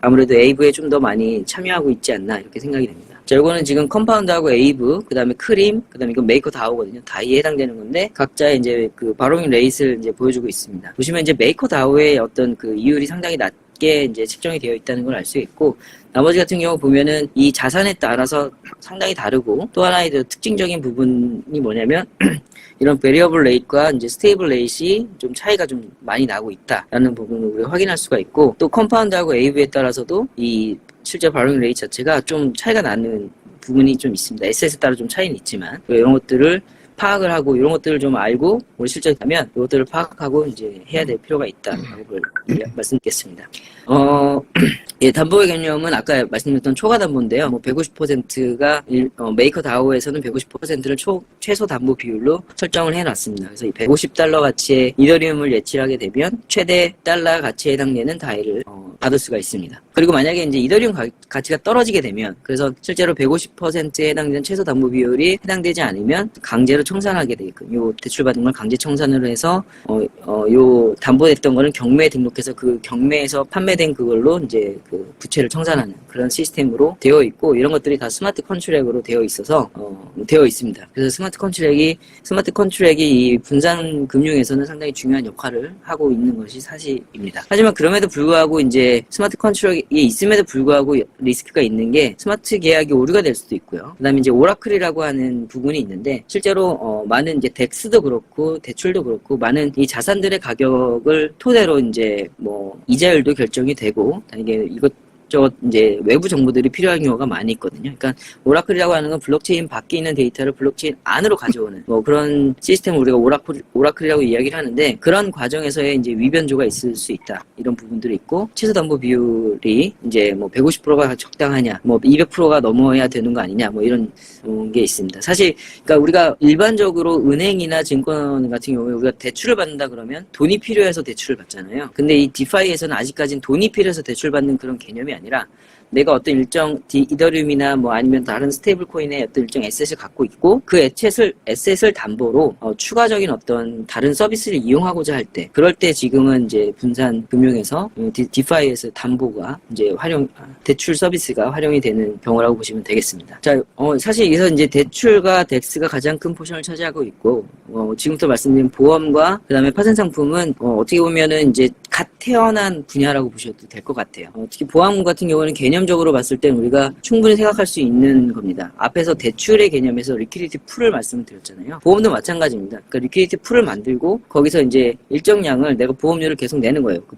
아무래도 에이브에 좀 더 많이 참여하고 있지 않나 이렇게 생각이 됩니다. 자, 이거는 지금 컴파운드하고 에이브, 그 다음에 크림, 그 다음에 이건 메이커 다오거든요. 다이에 해당되는 건데, 각자의 이제 그 바로밍 레이스를 이제 보여주고 있습니다. 보시면 이제 메이커 다오의 어떤 그 이율이 상당히 낮게 이제 책정이 되어 있다는 걸 알 수 있고, 나머지 같은 경우 보면은 이 자산에 따라서 상당히 다르고, 또 하나의 특징적인 부분이 뭐냐면, 이런 베리어블 레이트과 이제 스테이블 레이트이 좀 차이가 좀 많이 나고 있다라는 부분을 우리가 확인할 수가 있고, 또 컴파운드하고 에이브에 따라서도 이 실제 바로밍 레이트 자체가 좀 차이가 나는 부분이 좀 있습니다. SS에 따라 좀 차이는 있지만 이런 것들을 파악을 하고 이런 것들을 좀 알고 우리 실제 하면 이것들을 파악하고 이제 해야 될 필요가 있다라고 말씀드리겠습니다. 예, 담보의 개념은 아까 말씀드렸던 초과 담보인데요. 뭐 150%가 메이커 다오에서는 150%를 최소 담보 비율로 설정을 해놨습니다. 그래서 이 $150 가치의 이더리움을 예치하게 되면 최대 달러 가치에 해당되는 다이를 받을 수가 있습니다. 그리고 만약에 이제 이더리움 가치가 떨어지게 되면 그래서 실제로 150%에 해당되는 최소 담보 비율이 해당되지 않으면 강제로 청산하게 되게끔 요 대출받은 걸 강제 청산으로 해서 요 담보됐던 거는 경매에 등록해서 그 경매에서 판매된 그걸로 이제 그 부채를 청산하는 그런 시스템으로 되어 있고 이런 것들이 다 스마트 컨트랙으로 되어 있어서 되어 있습니다. 그래서 스마트 컨트랙이 이 분산 금융에서는 상당히 중요한 역할을 하고 있는 것이 사실입니다. 하지만 그럼에도 불구하고 이제 스마트 컨트랙이 있음에도 불구하고 리스크가 있는 게 스마트 계약이 오류가 될 수도 있고요. 그다음에 이제 오라클이라고 하는 부분이 있는데 실제로 많은 이제 덱스도 그렇고 대출도 그렇고 많은 이 자산들의 가격을 토대로 이제 뭐 이자율도 결정이 되고 이게 이것저것 이제 외부 정보들이 필요한 경우가 많이 있거든요. 그러니까 오라클이라고 하는 건 블록체인 밖에 있는 데이터를 블록체인 안으로 가져오는 뭐 그런 시스템을 우리가 오라클이라고 이야기를 하는데 그런 과정에서의 이제 위변조가 있을 수 있다. 이런 부분들이 있고 최소 담보 비율이 이제 뭐 150%가 적당하냐, 뭐 200%가 넘어야 되는 거 아니냐, 뭐 이런 게 있습니다. 사실 그러니까 우리가 일반적으로 은행이나 증권 같은 경우에 우리가 대출을 받는다 그러면 돈이 필요해서 대출을 받잖아요. 근데 이 디파이에서는 아직까지는 돈이 필요해서 대출받는 그런 개념이 아니라 내가 어떤 일정 이더리움이나 뭐 아니면 다른 스테이블 코인의 어떤 일정 에셋을 갖고 있고 그 에셋을 담보로 추가적인 어떤 다른 서비스를 이용하고자 할 때 그럴 때 지금은 이제 분산 금융에서 디파이에서 담보가 이제 대출 서비스가 활용이 되는 경우라고 보시면 되겠습니다. 자, 사실 여기서 이제 대출과 덱스가 가장 큰 포션을 차지하고 있고 지금부터 말씀드린 보험과 그다음에 파생 상품은 어떻게 보면은 이제 갓 태어난 분야라고 보셔도 될 것 같아요. 특히 보험 같은 경우는 개념적으로 봤을 때 우리가 충분히 생각할 수 있는 겁니다. 앞에서 대출의 개념에서 리퀴디티 풀을 말씀드렸잖아요. 보험도 마찬가지입니다. 그러니까 리퀴디티 풀을 만들고 거기서 이제 일정량을 내가 보험료를 계속 내는 거예요. 그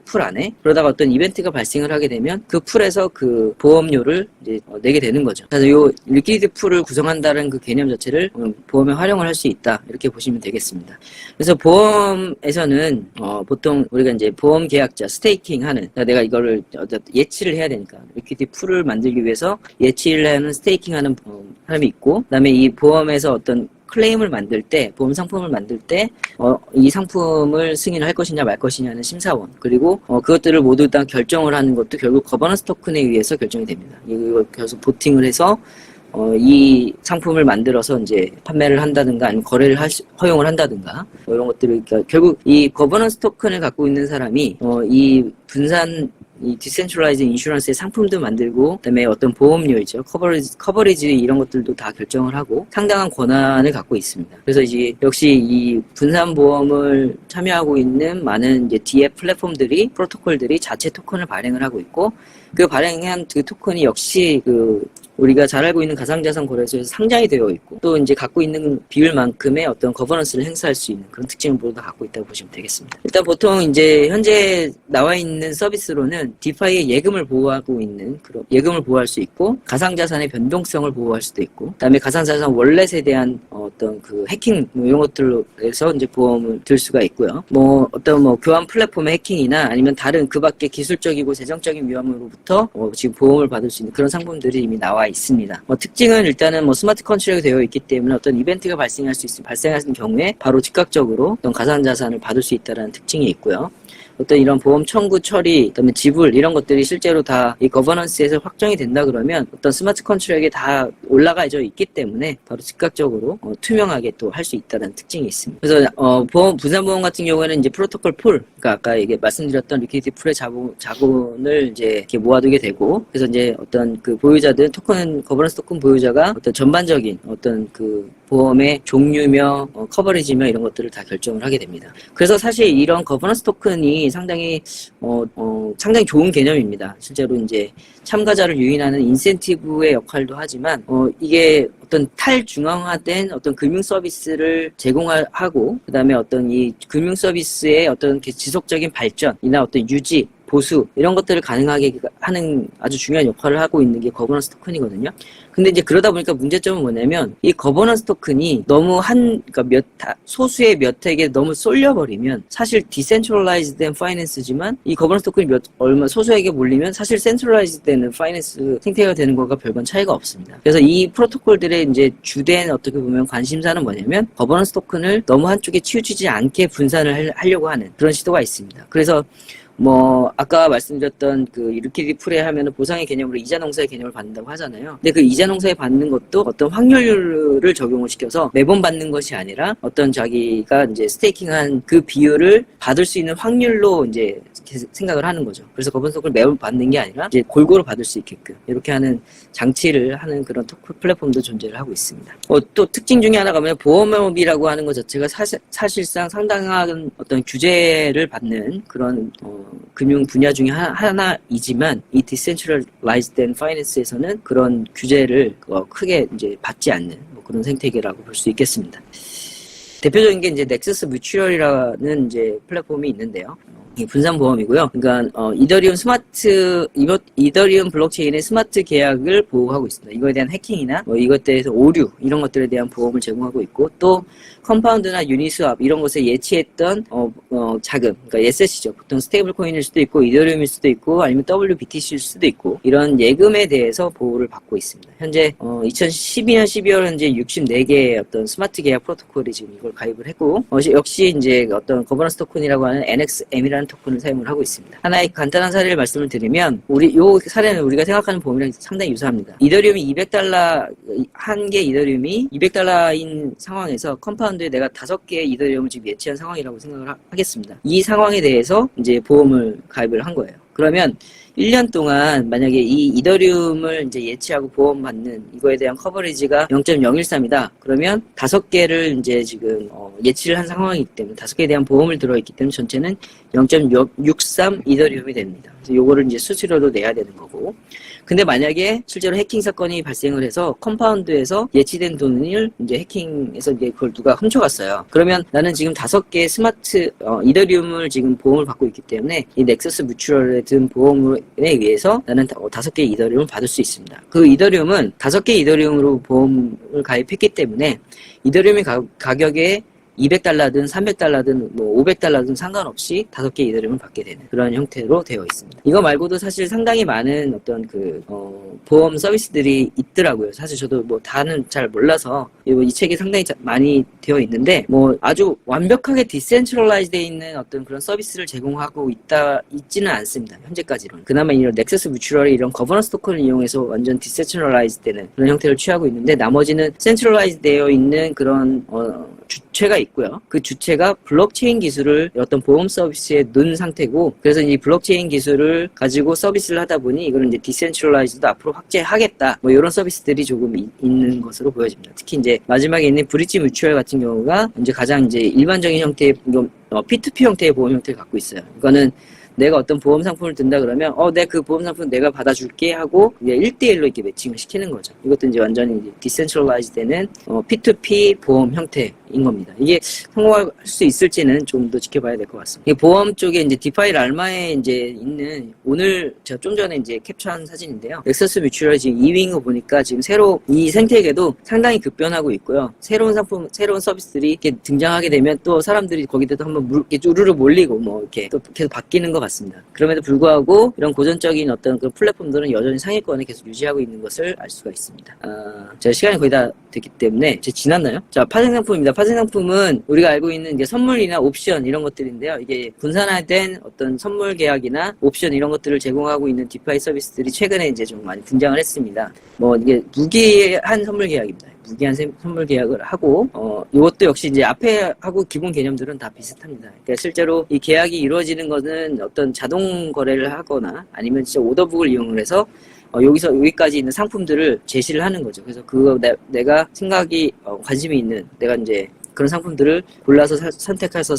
풀 안에. 그러다가 어떤 이벤트가 발생을 하게 되면 그 풀에서 그 보험료를 이제 내게 되는 거죠. 그래서 요 리퀴디티 풀을 구성한다는 그 개념 자체를 보험에 활용을 할 수 있다. 이렇게 보시면 되겠습니다. 그래서 보험에서는 보통 우리가 이제 보험 계약자 스테이킹하는 그러니까 내가 이거를 예치를 해야 되니까 리퀴디티 풀을 만들기 위해서 예치를 하는 스테이킹하는 사람이 있고 그다음에 이 보험에서 어떤 클레임을 만들 때 보험 상품을 만들 때 이 상품을 승인을 할 것이냐 말 것이냐는 심사원 그리고 그것들을 모두 다 결정을 하는 것도 결국 거버넌스 토큰에 의해서 결정이 됩니다. 이거 계속 보팅을 해서 이 상품을 만들어서 이제 판매를 한다든가 아니면 거래를 허용을 한다든가 뭐 이런 것들을 그러니까 결국 이 거버넌스 토큰을 갖고 있는 사람이 이 분산 이 디센트럴라이즈 인슈런스의 상품도 만들고 그다음에 어떤 보험료이죠 커버리지 이런 것들도 다 결정을 하고 상당한 권한을 갖고 있습니다. 그래서 이제 역시 이 분산 보험을 참여하고 있는 많은 이제 뒤에 플랫폼들이 프로토콜들이 자체 토큰을 발행을 하고 있고 그 발행한 그 토큰이 역시 우리가 잘 알고 있는 가상자산 거래소에서 상장이 되어 있고 또 이제 갖고 있는 비율만큼의 어떤 거버넌스를 행사할 수 있는 그런 특징을 모두 다 갖고 있다고 보시면 되겠습니다. 일단 보통 이제 현재 나와 있는 서비스로는 디파이의 예금을 보호하고 있는 그런 예금을 보호할 수 있고 가상자산의 변동성을 보호할 수도 있고 그다음에 가상자산 월렛에 대한 어떤 해킹 뭐 이런 것들에서 이제 보험을 들 수가 있고요. 뭐 어떤 교환 플랫폼의 해킹이나 아니면 다른 그 밖에 기술적이고 재정적인 위험으로부터 지금 보험을 받을 수 있는 그런 상품들이 이미 나와 있습니다. 특징은 일단은 스마트 컨트롤이 되어 있기 때문에 어떤 이벤트가 발생하는 경우에 바로 즉각적으로 어떤 가상자산을 받을 수 있다는 특징이 있고요. 어떤 이런 보험 청구 처리, 그다음에 지불 이런 것들이 실제로 다 이 거버넌스에서 확정이 된다 그러면 어떤 스마트 컨트롤에 다 올라가져 있기 때문에 바로 즉각적으로 투명하게 또 할 수 있다는 특징이 있습니다. 그래서 분산 보험 같은 경우에는 이제 프로토콜 풀, 그러니까 아까 말씀드렸던 리퀴디티 풀의 자본을 이제 이렇게 모아두게 되고 그래서 이제 어떤 보유자들 거버넌스 토큰 보유자가 어떤 전반적인 어떤 보험의 종류며 커버리지며 이런 것들을 다 결정을 하게 됩니다. 그래서 사실 이런 거버넌스 토큰이 상당히 좋은 개념입니다. 실제로 이제 참가자를 유인하는 인센티브의 역할도 하지만 이게 어떤 탈중앙화된 어떤 금융 서비스를 제공하고 그다음에 어떤 이 금융 서비스의 어떤 지속적인 발전이나 어떤 유지 보수 이런 것들을 가능하게 하는 아주 중요한 역할을 하고 있는 게 거버넌스 토큰이거든요. 근데 이제 그러다 보니까 문제점은 뭐냐면 이 거버넌스 토큰이 너무 소수의 몇 획에 너무 쏠려버리면 사실 디센트럴라이즈된 파이낸스지만 이 거버넌스 토큰이 얼마 소수에게 몰리면 사실 센트럴라이즈되는 파이낸스 생태계가 되는 것과 별반 차이가 없습니다. 그래서 이 프로토콜들의 이제 주된 어떻게 보면 관심사는 뭐냐면 거버넌스 토큰을 너무 한쪽에 치우치지 않게 분산을 하려고 하는 그런 시도가 있습니다. 그래서 아까 말씀드렸던 리퀴디티 풀에 하면은 보상의 개념으로 이자 농사의 개념을 받는다고 하잖아요. 근데 그 이자 농사에 받는 것도 어떤 확률을 적용을 시켜서 매번 받는 것이 아니라 어떤 자기가 이제 스테이킹한 그 비율을 받을 수 있는 확률로 이제 생각을 하는 거죠. 그래서 거버넌스 토큰을 매번 받는 게 아니라 이제 골고루 받을 수 있게끔 이렇게 하는 장치를 하는 그런 플랫폼도 존재를 하고 있습니다. 또 특징 중에 하나가 뭐냐면 보험업이라고 하는 것 자체가 사실상 상당한 어떤 규제를 받는 그런 금융 분야 중에 하나이지만 이 디센트럴라이즈된 파이낸스에서는 그런 규제를 크게 이제 받지 않는 그런 생태계라고 볼 수 있겠습니다. 대표적인 게 이제 넥서스 뮤추얼이라는 이제 플랫폼이 있는데요. 이 분산 보험이고요. 그러니까 이더리움 블록체인의 스마트 계약을 보호하고 있습니다. 이거에 대한 해킹이나 이것에 대해서 오류 이런 것들에 대한 보험을 제공하고 있고 또 컴파운드나 유니스왑 이런 곳에 예치했던 자금, 그러니까 에셋이죠. 보통 스테이블 코인일 수도 있고 이더리움일 수도 있고 아니면 WBTC일 수도 있고 이런 예금에 대해서 보호를 받고 있습니다. 현재 2012년 12월 현재 64개의 어떤 스마트 계약 프로토콜이 지금 이걸 가입을 했고 역시 이제 어떤 거버넌스 토큰이라고 하는 NXM이라는 토큰을 사용을 하고 있습니다. 하나의 간단한 사례를 말씀을 드리면 요 사례는 우리가 생각하는 보험이랑 상당히 유사합니다. 이더리움이 $200 한 개 이더리움이 $200인 상황에서 컴파운드에 내가 5개의 이더리움을 지금 예치한 상황이라고 생각을 하겠습니다. 이 상황에 대해서 이제 보험을 가입을 한 거예요. 그러면 1년 동안 만약에 이 이더리움을 이제 예치하고 보험받는 이거에 대한 커버리지가 0.013이다. 그러면 5개를 이제 지금 예치를 한 상황이기 때문에 5개에 대한 보험을 들어있기 때문에 전체는 0.63 이더리움이 됩니다. 그래서 요거를 이제 수수료로 내야 되는 거고. 근데 만약에 실제로 해킹 사건이 발생을 해서 컴파운드에서 예치된 돈을 이제 해킹해서 이제 그걸 누가 훔쳐갔어요. 그러면 나는 지금 5개 스마트 이더리움을 지금 보험을 받고 있기 때문에 이 넥서스 뮤추얼에 든 보험에 의해서 나는 5개 이더리움을 받을 수 있습니다. 그 이더리움은 5개 이더리움으로 보험을 가입했기 때문에 이더리움의 가격의 $200든 300달러든 뭐 500달러든 상관없이 5개 이더리움을 받게 되는 그런 형태로 되어 있습니다. 이거 말고도 사실 상당히 많은 어떤 보험 서비스들이 있더라고요. 사실 저도 뭐 다는 잘 몰라서 이 책이 상당히 많이 되어 있는데 뭐 아주 완벽하게 디센트럴라이즈 되어 있는 어떤 그런 서비스를 제공하고 있지는 않습니다. 현재까지는. 그나마 이런 넥서스 뮤추얼이 이런 거버넌스 토큰을 이용해서 완전 디센트럴라이즈 되는 그런 형태를 취하고 있는데 나머지는 센트럴라이즈 되어 있는 그런 주체가 있고요. 그 주체가 블록체인 기술을 어떤 보험 서비스에 넣은 상태고 그래서 이 블록체인 기술을 가지고 서비스를 하다 보니 이거는 이제 디센트럴라이즈도 앞으로 확대하겠다. 뭐 이런 서비스들이 조금 있는 것으로 보여집니다. 특히 이제 마지막에 있는 브릿지 뮤추얼 같은 경우가 이제 가장 이제 일반적인 형태의 P2P 형태의 보험 형태를 갖고 있어요. 이거는 내가 어떤 보험 상품을 든다 그러면 내 그 보험 상품 내가 받아줄게 하고 이제 1대1로 이렇게 매칭을 시키는 거죠. 이것도 이제 완전히 이제 디센트럴라이즈 되는 P2P 보험 형태인 겁니다. 이게 성공할 수 있을지는 좀 더 지켜봐야 될 것 같습니다. 이게 보험 쪽에 이제 디파이 랄마에 이제 있는 오늘 제가 좀 전에 이제 캡처한 사진인데요. 넥서스 뮤추얼 지금 2위인 거 보니까 지금 새로 이 생태계도 상당히 급변하고 있고요. 새로운 상품, 새로운 서비스들이 이렇게 등장하게 되면 또 사람들이 거기다도 한번 이렇게 우르르 몰리고 뭐 이렇게 또 계속 바뀌는 것 같습니다. 그럼에도 불구하고 이런 고전적인 어떤 그런 플랫폼들은 여전히 상위권에 계속 유지하고 있는 것을 알 수가 있습니다. 제가 시간이 거의 다 됐기 때문에 이제 지났나요? 자, 파생상품입니다. 파생상품은 우리가 알고 있는 이제 선물이나 옵션 이런 것들인데요. 이게 분산화된 어떤 선물 계약이나 옵션 이런 것들을 제공하고 있는 디파이 서비스들이 최근에 이제 좀 많이 등장을 했습니다. 뭐 이게 무기한 선물 계약입니다. 무기한 선물 계약을 하고 이것도 역시 이제 앞에 하고 기본 개념들은 다 비슷합니다. 그러니까 실제로 이 계약이 이루어지는 것은 어떤 자동 거래를 하거나 아니면 진짜 오더북을 이용을 해서 여기서 여기까지 있는 상품들을 제시를 하는 거죠. 그래서 그거 내가 생각이 관심이 있는 내가 이제 그런 상품들을 골라서 선택해서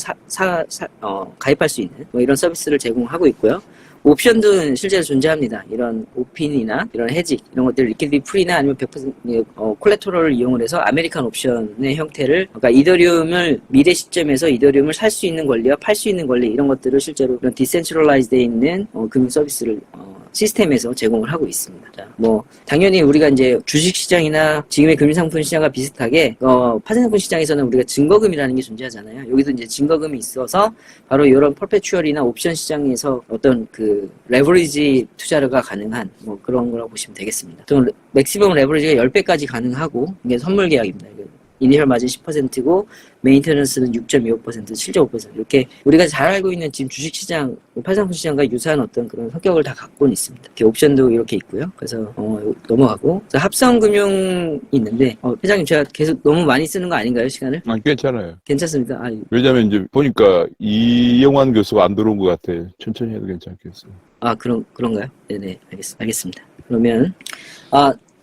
가입할 수 있는 뭐 이런 서비스를 제공하고 있고요. 옵션도 실제로 존재합니다. 이런 오핀이나 이런 해지 이런 것들 리퀴드 풀이나 아니면 100% 콜레토럴을 이용을 해서 아메리칸 옵션의 형태를 그러니까 이더리움을 미래 시점에서 이더리움을 살 수 있는 권리와 팔 수 있는 권리 이런 것들을 실제로 그런 디센트럴라이즈 되어 있는 금융 서비스를 시스템에서 제공을 하고 있습니다. 자, 뭐 당연히 우리가 이제 주식 시장이나 지금의 금융상품 시장과 비슷하게 파생상품 시장에서는 우리가 증거금이라는 게 존재하잖아요. 여기도 이제 증거금이 있어서 바로 이런 퍼페추얼이나 옵션 시장에서 어떤 그 레버리지 투자가 가능한 뭐 그런 거라고 보시면 되겠습니다. 또 맥시멈 레버리지가 10배까지 가능하고 이게 선물 계약입니다. 이니셜 마진 10%고 메인테넌스는 6.25%, 7.5% 이렇게 우리가 잘 알고 있는 지금 주식시장, 파생상품 시장과 유사한 어떤 그런 성격을 다 갖고는 있습니다. 이렇게 옵션도 이렇게 있고요. 그래서 넘어가고 합성금융이 있는데 회장님 제가 계속 너무 많이 쓰는 거 아닌가요 시간을? 괜찮아요. 괜찮습니다. 왜냐면 이제 보니까 이영환 교수가 안 들어온 것 같아요. 천천히 해도 괜찮겠어요. 그런가요? 네네 알겠습니다. 그러면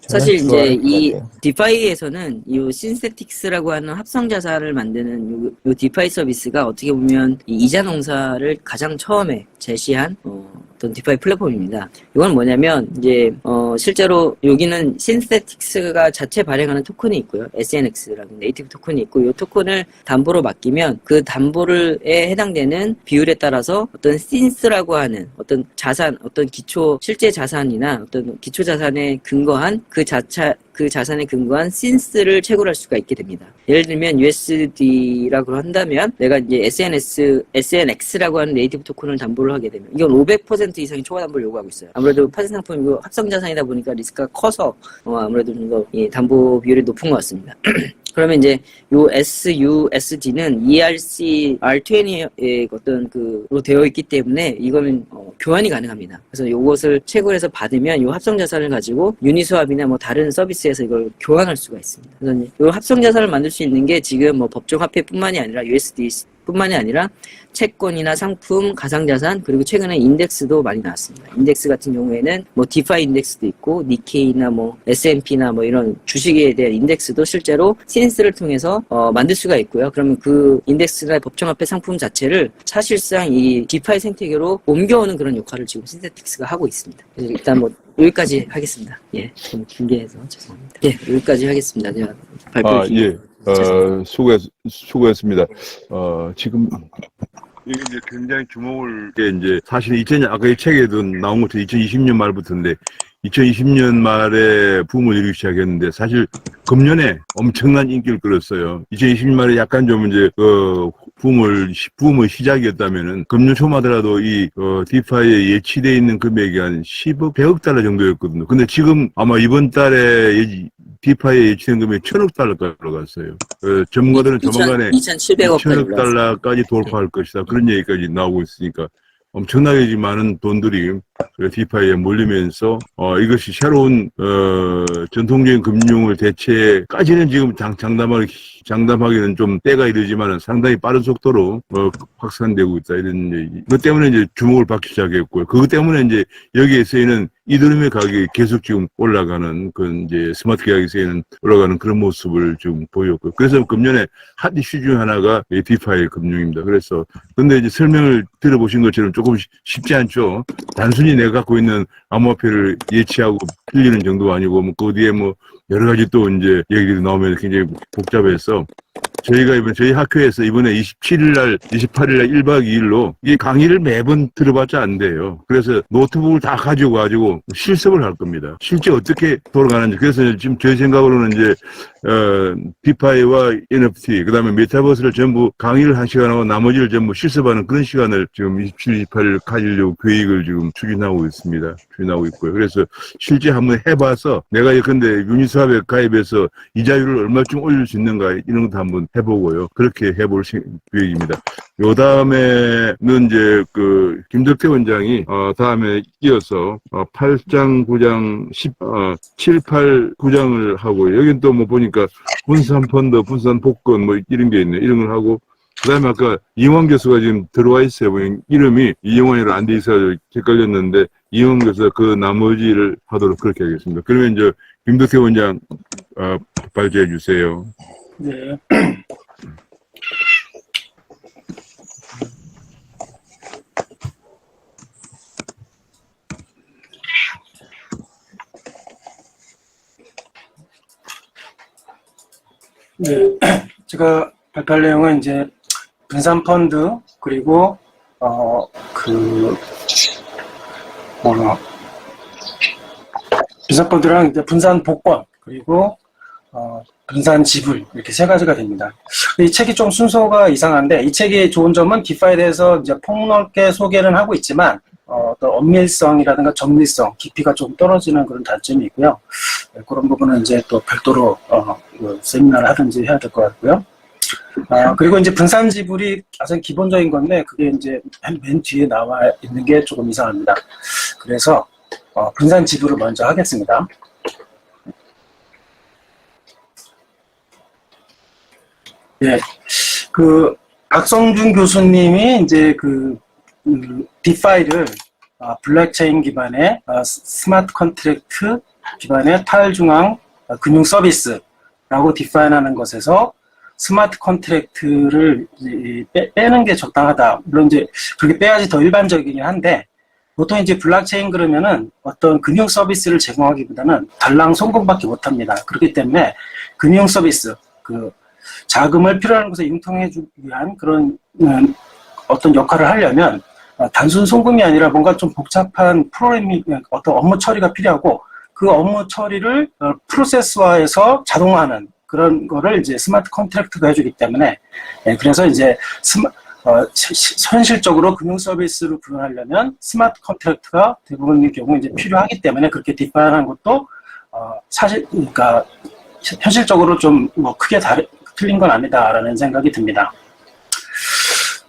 사실 이제 이 디파이에서는 이 신세틱스라고 하는 합성 자산을 만드는 요 디파이 서비스가 어떻게 보면 이 이자 농사를 가장 처음에 제시한 어떤 디파이 플랫폼입니다. 이건 뭐냐면 이제 실제로 여기는 신세틱스가 자체 발행하는 토큰이 있고요. SNX라는 네이티브 토큰이 있고 이 토큰을 담보로 맡기면 그 담보에 해당되는 비율에 따라서 어떤 신스라고 하는 어떤 자산, 어떤 실제 자산이나 어떤 기초 자산에 근거한 그 자산에 근거한 신스를 채굴할 수가 있게 됩니다. 예를 들면 USD라고 한다면 내가 이제 SNX라고 하는 네이티브 토큰을 담보를 하게 되면 이건 500% 이상의 초과 담보를 요구하고 있어요. 아무래도 파생상품이고 합성 자산이다 보니까 리스크가 커서 아무래도 좀 더 담보 비율이 높은 것 같습니다. 그러면 이제 요 SUSD는 ERC R20의 어떤 그로 되어 있기 때문에 이거는 교환이 가능합니다. 그래서 요것을 채굴해서 받으면 요 합성 자산을 가지고 유니스왑이나 뭐 다른 서비스에서 이걸 교환할 수가 있습니다. 그래서 요 합성 자산을 만들 수 있는 게 지금 뭐 법정 화폐뿐만이 아니라 USD 뿐만이 아니라 채권이나 상품, 가상자산, 그리고 최근에 인덱스도 많이 나왔습니다. 인덱스 같은 경우에는 뭐 디파이 인덱스도 있고 니케이나 뭐 S&P나 뭐 이런 주식에 대한 인덱스도 실제로 신스를 통해서 만들 수가 있고요. 그러면 그 인덱스나 법정화폐 상품 자체를 사실상 이 디파이 생태계로 옮겨오는 그런 역할을 지금 신세틱스가 하고 있습니다. 그래서 일단 뭐 여기까지 하겠습니다. 예, 좀 길게 해서 죄송합니다. 예, 여기까지 하겠습니다. 제가 발표 수고했습니다. 지금 이게 이제 굉장히 주목을 게 이제 사실 아까 이 책에도 나온 것처럼 2020년 말부터인데 2020년 말에 붐을 일으키기 시작했는데 사실 금년에 엄청난 인기를 끌었어요. 2020년 말에 약간 좀 이제 붐의 시작이었다면은 금년 초마더라도 이 디파이에 예치돼 있는 금액이 한 10억, 100억 달러 정도였거든요. 근데 지금 아마 이번 달에 디파이에 예치된 금액이 1000억 달러까지 올라갔어요. 전문가들은 조만간에 2,700억까지 1000억 달러까지 돌파할 것이다. 그런 얘기까지 나오고 있으니까 엄청나게 많은 돈들이 디파이에 몰리면서 이것이 새로운 전통적인 금융을 대체까지는 지금 장담하기는 좀 때가 이르지만 상당히 빠른 속도로 확산되고 있다 이런 얘기. 그것 때문에 이제 주목을 받기 시작했고요. 그것 때문에 이제 여기에 쓰이는 이더리움의 가격이 계속 지금 올라가는 그 이제 스마트 계약에 쓰이는 올라가는 그런 모습을 지금 보였고요. 그래서 금년에 핫 이슈 중 하나가 이 디파이 금융입니다. 그래서 근데 이제 설명을 들어보신 것처럼 조금 쉽지 않죠. 단순히 내가 갖고 있는 암호화폐를 예치하고 빌리는 정도가 아니고 뭐 그 뒤에 뭐 여러 가지 또 이제 얘기들이 나오면 굉장히 복잡해서 저희가 저희 학교에서 이번에 27일 날, 28일 날 1박 2일로 이 강의를 매번 들어봤자 안 돼요. 그래서 노트북을 다 가지고 실습을 할 겁니다. 실제 어떻게 돌아가는지. 그래서 지금 저희 생각으로는 이제, 디파이와 NFT, 그 다음에 메타버스를 전부 강의를 1시간 하고 나머지를 전부 실습하는 그런 시간을 지금 27일, 28일 가지려고 계획을 지금 추진하고 있습니다. 추진하고 있고요. 그래서 실제 한번 해봐서 내가 예컨대 유니스왑에 가입해서 이자율을 얼마쯤 올릴 수 있는가 이런 것도 한번 해보고요. 그렇게 해볼 계획입니다. 요 다음에는 이제 김덕태 원장이 다음에 이어서 8장, 9장, 7, 8, 9장을 하고 여긴 또 뭐 보니까 분산 펀드, 분산 복권 뭐 이런 게 있네. 이런 걸 하고 그다음에 아까 이영환 교수가 지금 들어와 있어요. 이름이 이영환이라 안 돼 있어서 헷갈렸는데 이영환 교수가 그 나머지를 하도록 그렇게 하겠습니다. 그러면 이제 김덕태 원장 발제해 주세요. 네. 네. 제가 발표할 내용은 이제 분산 펀드 그리고 분산 펀드랑 이제 분산 복권 그리고 분산 지불 이렇게 세 가지가 됩니다. 이 책이 좀 순서가 이상한데 이 책의 좋은 점은 디파이에 대해서 이제 폭넓게 소개는 하고 있지만 어떤 엄밀성이라든가 정밀성, 깊이가 좀 떨어지는 그런 단점이 있고요. 네, 그런 부분은 이제 또 별도로 세미나를 하든지 해야 될 것 같고요. 그리고 이제 분산 지불이 가장 기본적인 건데 그게 이제 맨 뒤에 나와 있는 게 조금 이상합니다. 그래서 분산 지불을 먼저 하겠습니다. 네, 박성준 교수님이 이제 디파이를 블록체인 기반의 스마트 컨트랙트 기반의 탈중앙 금융 서비스라고 디파인하는 것에서 스마트 컨트랙트를 빼는 게 적당하다. 물론 이제 그렇게 빼야지 더 일반적이긴 한데 보통 이제 블록체인 그러면은 어떤 금융 서비스를 제공하기보다는 달랑 송금밖에 못합니다. 그렇기 때문에 금융 서비스 자금을 필요한 곳에 융통해주기 위한 그런 어떤 역할을 하려면 단순 송금이 아니라 뭔가 좀 복잡한 프로그래밍, 어떤 업무 처리가 필요하고 그 업무 처리를 프로세스화해서 자동화하는 그런 거를 이제 스마트 컨트랙트가 해주기 때문에 그래서 이제 현실적으로 금융 서비스를 구현하려면 스마트 컨트랙트가 대부분의 경우 이제 필요하기 때문에 그렇게 디파인한 것도 사실 그러니까 현실적으로 좀 뭐 크게 틀린 건 아니다라는 생각이 듭니다.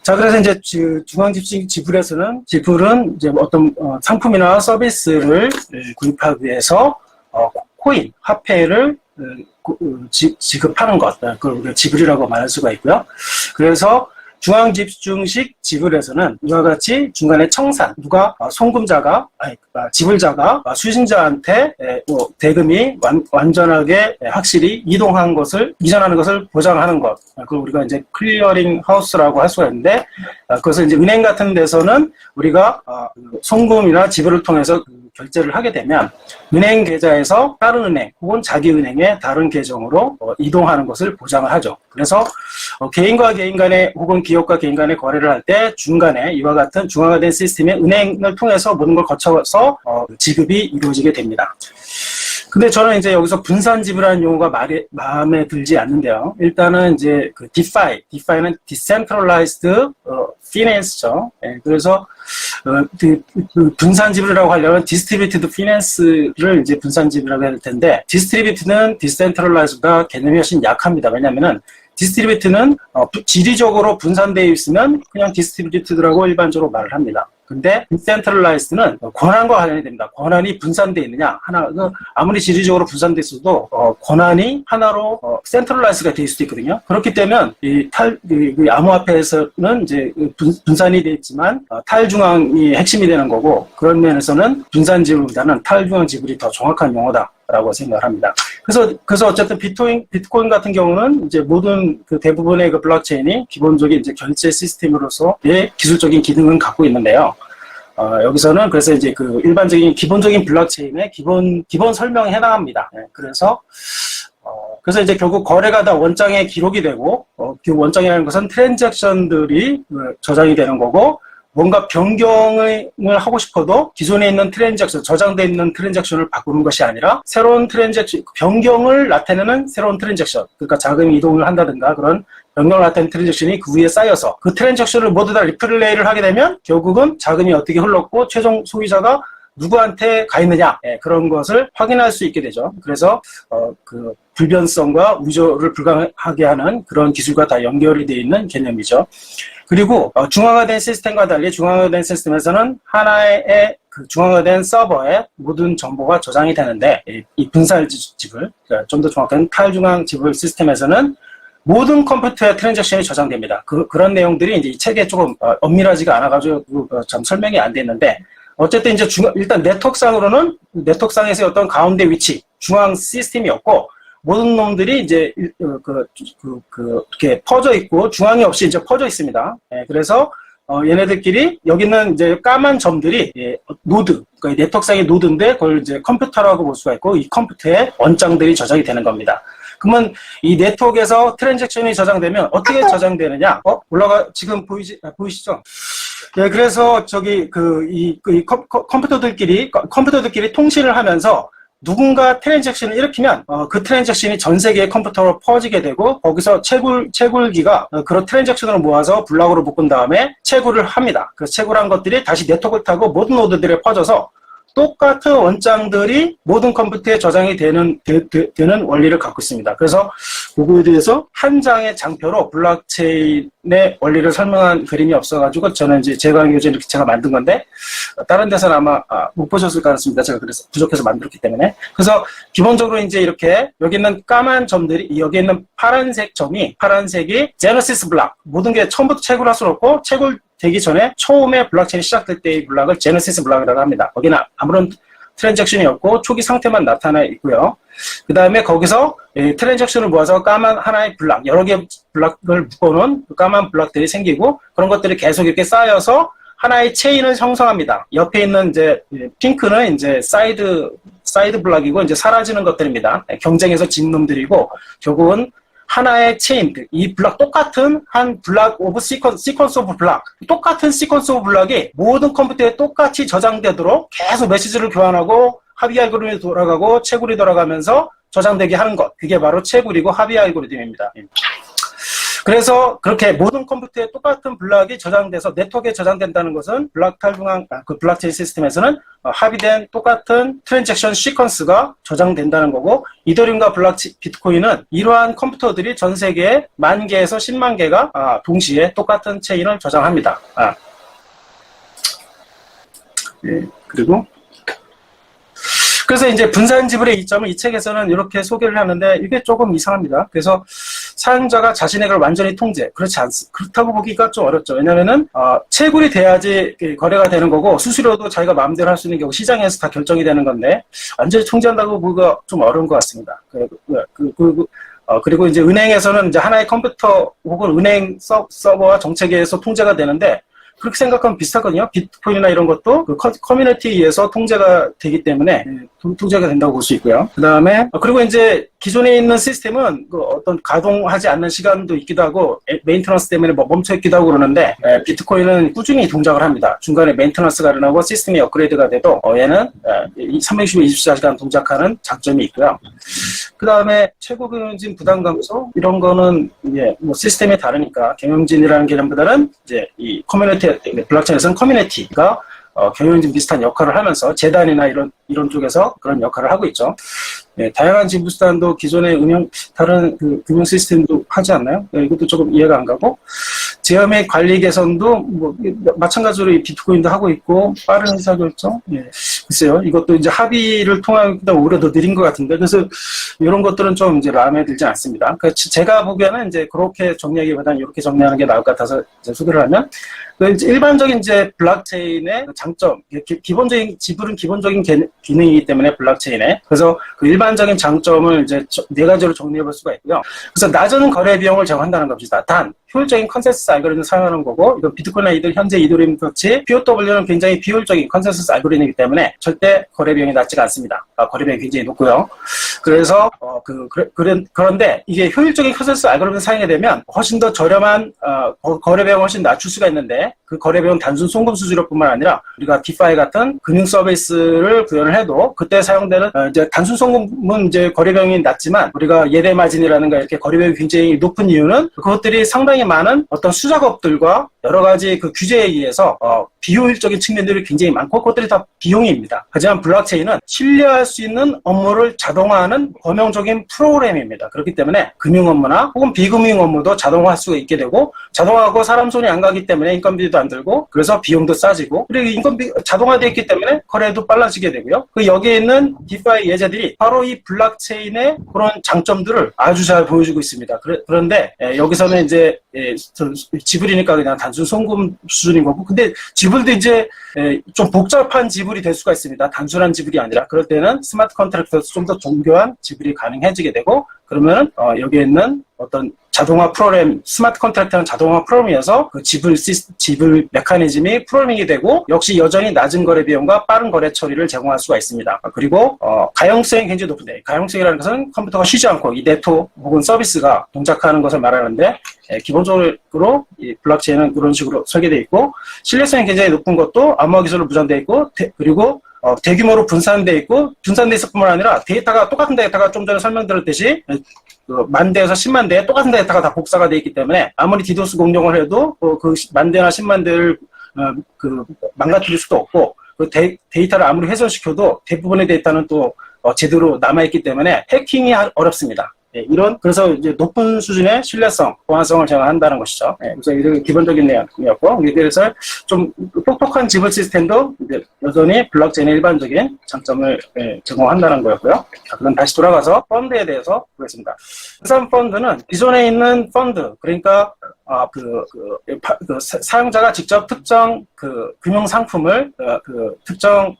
자, 그래서 이제 중앙집중 지불은 이제 어떤 상품이나 서비스를 구입하기 위해서 코인, 화폐를 지급하는 것, 그걸 지불이라고 말할 수가 있고요. 그래서 중앙집중식 지불에서는 이와 같이 중간에 청산, 지불자가 수신자한테 대금이 완전하게 확실히 이전하는 것을 보장하는 것. 그걸 우리가 이제 클리어링 하우스라고 할 수가 있는데, 그것을 이제 은행 같은 데서는 우리가 송금이나 지불을 통해서 결제를 하게 되면 은행 계좌에서 다른 은행 혹은 자기 은행의 다른 계정으로 이동하는 것을 보장을 하죠. 그래서 개인과 개인 간의 혹은 기업과 개인 간의 거래를 할 때 중간에 이와 같은 중앙화된 시스템의 은행을 통해서 모든 걸 거쳐서 지급이 이루어지게 됩니다. 근데 저는 이제 여기서 분산 지불이라는 용어가 마음에 들지 않는데요. 일단은 이제 그 DeFi는 Decentralized Finance죠. 예, 그래서 그 분산 지불이라고 하려면 Distributed Finance를 이제 분산 지불이라고 해야 될 텐데, Distributed는 Decentralized보다 개념이 훨씬 약합니다. 왜냐면은 디스트리뷰트는 지리적으로 분산되어 있으면 그냥 디스트리뷰트라고 일반적으로 말을 합니다. 근데 디센트럴라이즈드는 권한과 관련이 됩니다. 권한이 분산되어 있느냐, 아무리 지리적으로 분산되어 있어도 권한이 하나로 센트럴라이즈가 될 수도 있거든요. 그렇기 때문에 이 암호화폐에서는 이제 분산이 되어 있지만 탈중앙이 핵심이 되는 거고, 그런 면에서는 분산 지불보다는 탈중앙 지불이 더 정확한 용어다라고 생각을 합니다. 그래서 어쨌든 비트코인 같은 경우는 이제 모든 그 대부분의 그 블록체인이 기본적인 이제 결제 시스템으로서의 기술적인 기능은 갖고 있는데요. 여기서는 그래서 이제 그 일반적인 기본적인 블록체인의 기본 설명에 해당합니다. 네, 그래서 이제 결국 거래가 다 원장에 기록이 되고, 그 원장이라는 것은 트랜잭션들이 저장이 되는 거고, 뭔가 변경을 하고 싶어도 기존에 있는 트랜잭션, 저장되어 있는 트랜잭션을 바꾸는 것이 아니라 새로운 트랜잭션, 변경을 나타내는 새로운 트랜잭션, 그러니까 자금 이동을 한다든가 그런 변경을 나타내는 트랜잭션이 그 위에 쌓여서 그 트랜잭션을 모두 다 리플레이를 하게 되면 결국은 자금이 어떻게 흘렀고 최종 소비자가 누구한테 가 있느냐, 그런 것을 확인할 수 있게 되죠. 그래서 그 불변성과 위조를 불가하게 하는 그런 기술과 다 연결이 되어 있는 개념이죠. 그리고 중앙화된 시스템과 달리 중앙화된 시스템에서는 하나의 그 중앙화된 서버에 모든 정보가 저장이 되는데, 이 분산 지불, 그러니까 좀 더 정확한 탈중앙 지불 시스템에서는 모든 컴퓨터에 트랜잭션이 저장됩니다. 그런 내용들이 이제 이 책에 조금 엄밀하지가 않아가지고 참 설명이 안 됐는데, 어쨌든 이제 일단 네트워크상으로는 네트워크상에서의 어떤 가운데 위치, 중앙 시스템이 없고, 모든 놈들이 이제 이렇게 퍼져 있고 중앙이 없이 이제 퍼져 있습니다. 그래서 얘네들끼리 여기는 이제 까만 점들이 노드, 그러니까 네트워크상의 노드인데 그걸 이제 컴퓨터라고 볼 수가 있고, 이 컴퓨터에 원장들이 저장이 되는 겁니다. 그러면 이 네트워크에서 트랜잭션이 저장되면 어떻게 저장되느냐? 지금 보이시죠? 예, 그래서 저기 컴퓨터들끼리 통신을 하면서 누군가 트랜잭션을 일으키면 그 트랜잭션이 전 세계의 컴퓨터로 퍼지게 되고, 거기서 채굴기가 그런 트랜잭션을 모아서 블록으로 묶은 다음에 채굴을 합니다. 그 채굴한 것들이 다시 네트워크를 타고 모든 노드들에 퍼져서 똑같은 원장들이 모든 컴퓨터에 저장이 되는 원리를 갖고 있습니다. 그래서 그거에 대해서 한 장의 장표로 블록체인의 원리를 설명한 그림이 없어가지고 저는 이제 제 강의 이렇게 제가 만든 건데, 다른 데서는 아마 못 보셨을 것 같습니다. 제가 그래서 부족해서 만들었기 때문에. 그래서 기본적으로 이제 이렇게 여기 있는 까만 점들이, 여기 있는 파란색이 제너시스 블록, 모든 게 처음부터 채굴할 수는 없고, 되기 전에 처음에 블록체인이 시작될 때의 블록을 제너시스 블록이라고 합니다. 거기는 아무런 트랜잭션이 없고 초기 상태만 나타나 있고요. 그 다음에 거기서 트랜잭션을 모아서 까만 하나의 블록, 여러 개의 블록을 묶어놓은 까만 블록들이 생기고, 그런 것들이 계속 이렇게 쌓여서 하나의 체인을 형성합니다. 옆에 있는 이제 핑크는 이제 사이드 블록이고 이제 사라지는 것들입니다. 경쟁에서 진 놈들이고, 결국은 하나의 체인, 이 블록 똑같은 한 블록 오브 시퀀스 오브 블록, 똑같은 시퀀스 오브 블록이 모든 컴퓨터에 똑같이 저장되도록 계속 메시지를 교환하고 합의 알고리즘이 돌아가고 채굴이 돌아가면서 저장되게 하는 것, 그게 바로 채굴이고 합의 알고리즘입니다. 그래서 그렇게 모든 컴퓨터에 똑같은 블록이 저장돼서 네트워크에 저장된다는 것은 블록체인 시스템에서는 합의된 똑같은 트랜잭션 시퀀스가 저장된다는 거고, 이더리움과 비트코인은 이러한 컴퓨터들이 전 세계에 10,000개에서 10만 개가 동시에 똑같은 체인을 저장합니다. 그래서 이제 분산 지불의 이점을 이 책에서는 이렇게 소개를 하는데, 이게 조금 이상합니다. 그래서 사용자가 자신의 걸 완전히 통제, 그렇다고 보기가 좀 어렵죠. 왜냐면은 채굴이 돼야지 거래가 되는 거고, 수수료도 자기가 마음대로 할 수 있는 경우 시장에서 다 결정이 되는 건데, 완전히 통제한다고 보기가 좀 어려운 것 같습니다. 그리고 이제 은행에서는 이제 하나의 컴퓨터 혹은 은행 서버와 정책에서 통제가 되는데, 그렇게 생각하면 비슷하거든요. 비트코인이나 이런 것도 그 커뮤니티에 의해서 통제가 되기 때문에 통제가 된다고 볼 수 있고요. 그 다음에 그리고 이제 기존에 있는 시스템은 그 어떤 가동하지 않는 시간도 있기도 하고 메인테너ን스 때문에 뭐 멈춰 있기도 하고 그러는데 비트코인은 꾸준히 동작을 합니다. 중간에 메인테너ን스가 일어나고 시스템이 업그레이드가 돼도 얘는 365, 24시간 동작하는 장점이 있고요. 그 다음에 최고 경영진 부담 감소 이런 거는 이제 뭐 시스템이 다르니까 경영진이라는 개념보다는 이제 이 커뮤니티 블록체인에서는 커뮤니티가 경영진 비슷한 역할을 하면서 재단이나 이런 쪽에서 그런 역할을 하고 있죠. 네, 다양한 지부 수단도 기존의 다른 그 금융 시스템도 하지 않나요? 네, 이것도 조금 이해가 안 가고 제어맥 관리 개선도 뭐 마찬가지로 이 비트코인도 하고 있고 빠른 의사결정. 예, 글쎄요, 이것도 이제 합의를 통하다 오히려 더 느린 것 같은데 그래서 이런 것들은 좀 이제 마음에 들지 않습니다. 그러니까 제가 보기에는 이제 그렇게 정리하기보다는 이렇게 정리하는 게 나을 것 같아서 이제 소개를 하면 이제 일반적인 이제 블록체인의 장점, 기본적인 지불은 기본적인 기능이기 때문에 블록체인에 그래서 그 일반적인 장점을 이제 네 가지로 정리해 볼 수가 있고요. 그래서 낮은 거래 비용을 제공한다는 겁니다. 단 효율적인 컨센서스 알고리즘을 사용하는 거고 이건 비트코인이나 현재 이더리움 같이 POW는 굉장히 비효율적인 컨센서스 알고리즘이기 때문에 절대 거래 비용이 낮지가 않습니다. 거래 비용이 굉장히 높고요. 그래서 그런데 이게 효율적인 컨센서스 알고리즘을 사용하게 되면 훨씬 더 저렴한 거래 비용을 훨씬 낮출 수가 있는데 그 거래 비용 단순 송금 수수료뿐만 아니라 우리가 디파이 같은 금융 서비스를 구현을 해도 그때 사용되는 이제 단순 송금은 이제 거래 비용이 낮지만 우리가 예대 마진이라든가 이렇게 거래 비용이 굉장히 높은 이유는 그것들이 상당히 많은 어떤 수작업들과 여러 가지 그 규제에 의해서 비효율적인 측면들이 굉장히 많고 그것들이 다 비용입니다. 하지만 블록체인은 신뢰할 수 있는 업무를 자동화하는 범용적인 프로그램입니다. 그렇기 때문에 금융 업무나 혹은 비금융 업무도 자동화할 수가 있게 되고 자동화하고 사람 손이 안 가기 때문에 인건비도 안 들고 그래서 비용도 싸지고 그리고 인건비 자동화되어 있기 때문에 거래도 빨라지게 되고요. 그 여기에 있는 디파이 예제들이 바로 이 블록체인의 그런 장점들을 아주 잘 보여주고 있습니다. 그런데 여기서는 이제 지불이니까 그냥 단순 송금 수준인 거고 근데 지불도 이제 좀 복잡한 지불이 될 수가 있습니다. 단순한 지불이 아니라 그럴 때는 스마트 컨트랙트에서 좀 더 정교한 지불이 가능해지게 되고 그러면 여기에 있는 어떤 자동화 프로그램, 스마트 컨트랙트는 자동화 프로그램이어서 그 지불 메커니즘이 프로그래밍이 되고 역시 여전히 낮은 거래 비용과 빠른 거래 처리를 제공할 수가 있습니다. 그리고 가용성이 굉장히 높은데 가용성이라는 것은 컴퓨터가 쉬지 않고 이 네트워크 혹은 서비스가 동작하는 것을 말하는데 기본적으로 이 블록체인은 그런 식으로 설계되어 있고 신뢰성이 굉장히 높은 것도 암호화 기술로 무장되어 있고 그리고 대규모로 분산되어 있고 분산되어 있을 뿐만 아니라 데이터가 똑같은 데이터가 좀 전에 설명드렸듯이 만 대에서 10만 대 똑같은 데이터가 다 복사가 되어 있기 때문에 아무리 디도스 공격을 해도 그 만 대나 10만 대를 망가뜨릴 수도 없고 그 데이터를 아무리 훼손시켜도 대부분의 데이터는 또 제대로 남아있기 때문에 해킹이 어렵습니다. 그래서 이제 높은 수준의 신뢰성, 보안성을 제공한다는 것이죠. 그래서 이런 기본적인 내용이었고, 그래서 좀 똑똑한 지불 시스템도 이제 여전히 블록체인의 일반적인 장점을 제공한다는 거였고요. 그럼 다시 돌아가서 펀드에 대해서 보겠습니다. 회산 펀드는 기존에 있는 펀드, 그러니까 사용자가 직접 특정 금융 상품을 특정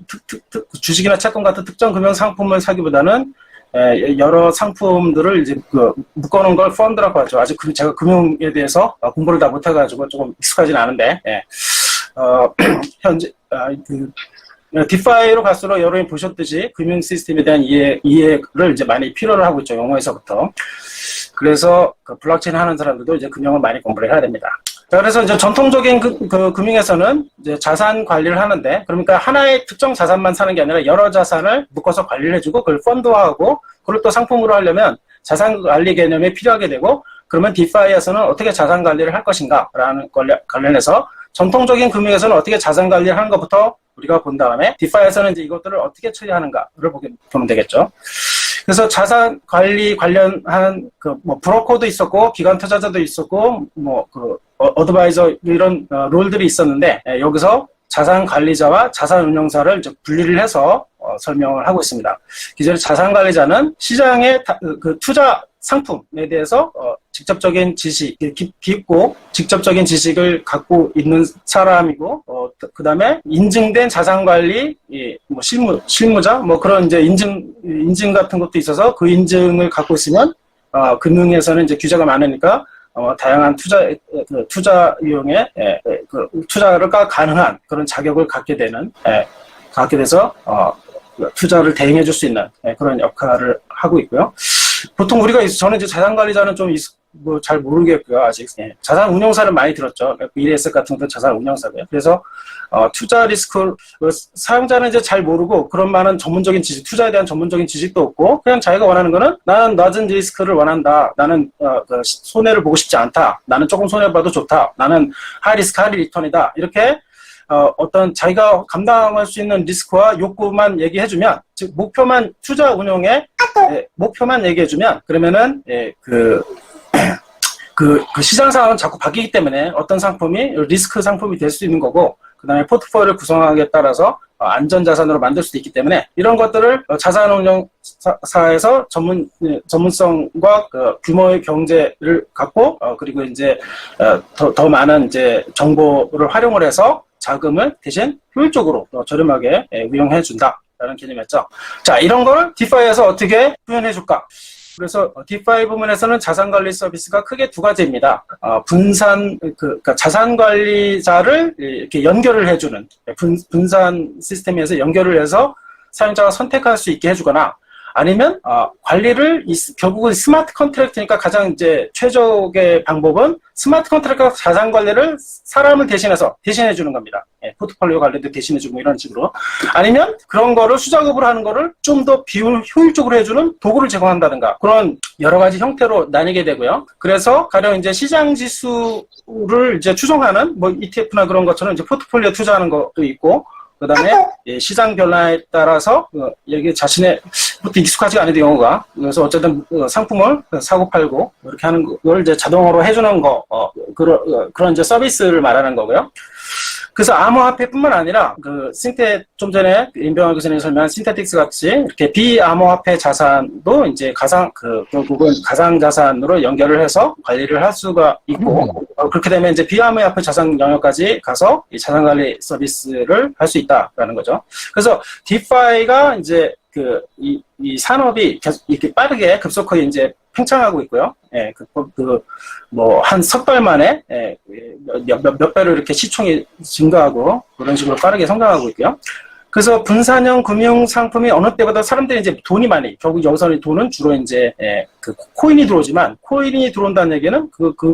주식이나 채권 같은 특정 금융 상품을 사기보다는 여러 상품들을 이제 묶어놓은 걸 펀드라고 하죠. 아직 제가 금융에 대해서 공부를 다 못해가지고 조금 익숙하진 않은데, 현재 디파이로 갈수록 여러분이 보셨듯이 금융 시스템에 대한 이해를 이제 많이 필요로 하고 있죠. 용어에서부터. 그래서 블록체인 하는 사람들도 이제 금융을 많이 공부를 해야 됩니다. 자, 그래서 이제 전통적인 금융에서는 이제 자산 관리를 하는데, 그러니까 하나의 특정 자산만 사는 게 아니라 여러 자산을 묶어서 관리를 해주고, 그걸 펀드화하고, 그걸 또 상품으로 하려면 자산 관리 개념이 필요하게 되고, 그러면 디파이에서는 어떻게 자산 관리를 할 것인가라는 관련해서 전통적인 금융에서는 어떻게 자산 관리를 하는 것부터 우리가 본 다음에 디파이에서는 이제 이것들을 어떻게 처리하는가를 보면 되겠죠. 그래서 자산 관리 관련한 브로커도 있었고 기관 투자자도 있었고 어드바이저 이런 롤들이 있었는데 여기서 자산 관리자와 자산 운용사를 이제 분리를 해서 설명을 하고 있습니다. 기존의 자산 관리자는 시장의 투자 상품에 대해서 직접적인 지식, 깊고 직접적인 지식을 갖고 있는 사람이고, 그 다음에 인증된 자산관리, 실무자, 그런 이제 인증 같은 것도 있어서 그 인증을 갖고 있으면, 금융에서는 이제 규제가 많으니까 다양한 투자 유형의 투자가 가능한 그런 자격을 갖게 돼서 투자를 대행해 줄 수 있는 그런 역할을 하고 있고요. 보통 저는 이제 자산관리자는 좀 잘 모르겠고요, 아직. 자산 운용사는 많이 들었죠. 미래에셋 같은 것도 자산 운용사고요. 그래서, 투자 리스크, 사용자는 이제 잘 모르고 그런 많은 전문적인 지식, 투자에 대한 전문적인 지식도 없고, 그냥 자기가 원하는 거는 나는 낮은 리스크를 원한다. 나는, 손해를 보고 싶지 않다. 나는 조금 손해봐도 좋다. 나는 하이 리스크, 하이 리턴이다. 이렇게, 어떤 자기가 감당할 수 있는 리스크와 욕구만 얘기해주면, 즉, 투자 운용의 목표만 얘기해주면, 그러면은, 그 시장 상황은 자꾸 바뀌기 때문에 어떤 상품이 리스크 상품이 될 수 있는 거고, 그 다음에 포트폴리오를 구성하기에 따라서 안전자산으로 만들 수도 있기 때문에 이런 것들을 자산운용사에서 전문성과 규모의 경제를 갖고, 그리고 이제 더 많은 이제 정보를 활용을 해서 자금을 대신 효율적으로 저렴하게 운용해 준다라는 개념이었죠. 자, 이런 걸 디파이에서 어떻게 표현해 줄까? 그래서 디파이 부문에서는 자산관리 서비스가 크게 두 가지입니다. 그러니까 자산관리자를 이렇게 연결을 해주는, 분산 시스템에서 연결을 해서 사용자가 선택할 수 있게 해주거나, 아니면 관리를 결국은 스마트 컨트랙트니까 가장 이제 최적의 방법은 스마트 컨트랙트가 자산 관리를 사람을 대신해 주는 겁니다. 포트폴리오 관리도 대신해 주고 이런 식으로. 아니면 그런 거를 수작업으로 하는 거를 좀 더 효율적으로 해주는 도구를 제공한다든가, 그런 여러 가지 형태로 나뉘게 되고요. 그래서 가령 이제 시장 지수를 이제 추종하는 뭐 ETF나 그런 것처럼 이제 포트폴리오 투자하는 것도 있고, 그 다음에 시장 변화에 따라서 여기 자신의 부터 익숙하지가 않은 영어가, 그래서 어쨌든 상품을 사고 팔고 이렇게 하는 걸 이제 자동으로 해주는 거, 그런 이제 서비스를 말하는 거고요. 그래서 암호화폐뿐만 아니라 좀 전에 임병환 교수님이 설명한 신테틱스 같이 이렇게 비암호화폐 자산도 이제 결국은 가상자산으로 연결을 해서 관리를 할 수가 있고, 그렇게 되면 이제 비암호화폐 자산 영역까지 가서 이 자산관리 서비스를 할 수 있다라는 거죠. 그래서 디파이가 이제 이 산업이 계속 이렇게 빠르게 급속하게 이제 팽창하고 있고요. 한 석 달 만에, 몇 배로 이렇게 시총이 증가하고, 그런 식으로 빠르게 성장하고 있고요. 그래서 분산형 금융 상품이 어느 때보다 사람들이 이제 돈이 많이, 결국 여기서는 돈은 주로 이제, 코인이 들어오지만, 코인이 들어온다는 얘기는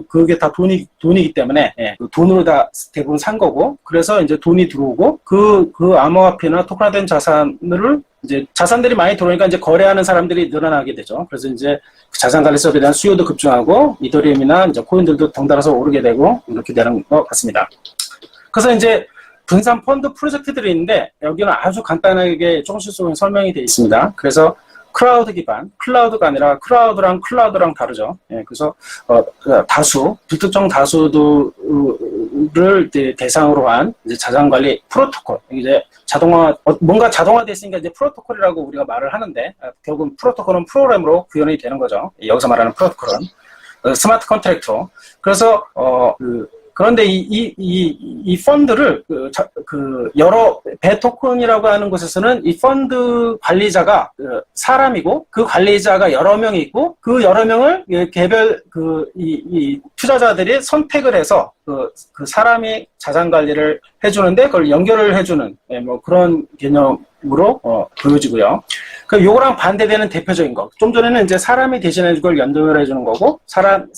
그게 다 돈이기 때문에, 돈으로 다 대부분 산 거고, 그래서 이제 돈이 들어오고, 그 암호화폐나 토큰화된 이제 자산들이 많이 들어오니까 이제 거래하는 사람들이 늘어나게 되죠. 그래서 이제 자산관리 서비스에 대한 수요도 급증하고, 이더리움이나 이제 코인들도 덩달아서 오르게 되고, 이렇게 되는 것 같습니다. 그래서 이제 분산 펀드 프로젝트들이 있는데, 여기는 아주 간단하게 조금씩 설명이 되어 있습니다. 그래서 클라우드 기반, 클라우드가 아니라 클라우드랑 다르죠. 그래서 불특정 다수들을 대상으로 한 이제 자산관리 프로토콜, 이제 뭔가 자동화됐으니까 이제 프로토콜이라고 우리가 말을 하는데, 결국은 프로토콜은 프로그램으로 구현이 되는 거죠. 여기서 말하는 프로토콜은 스마트 컨트랙터. 그래서 그런데 이 펀드를 여러 배토큰이라고 하는 곳에서는 이 펀드 관리자가 사람이고, 그 관리자가 여러 명이 있고, 그 여러 명을 개별 이 투자자들이 선택을 해서 그 사람이 자산 관리를 해주는데 그걸 연결을 해주는 뭐 그런 개념으로 보여지고요. 요거랑 반대되는 대표적인 거. 좀 전에는 이제 사람이 대신해 줄 걸 연결해 주는 거고, 사람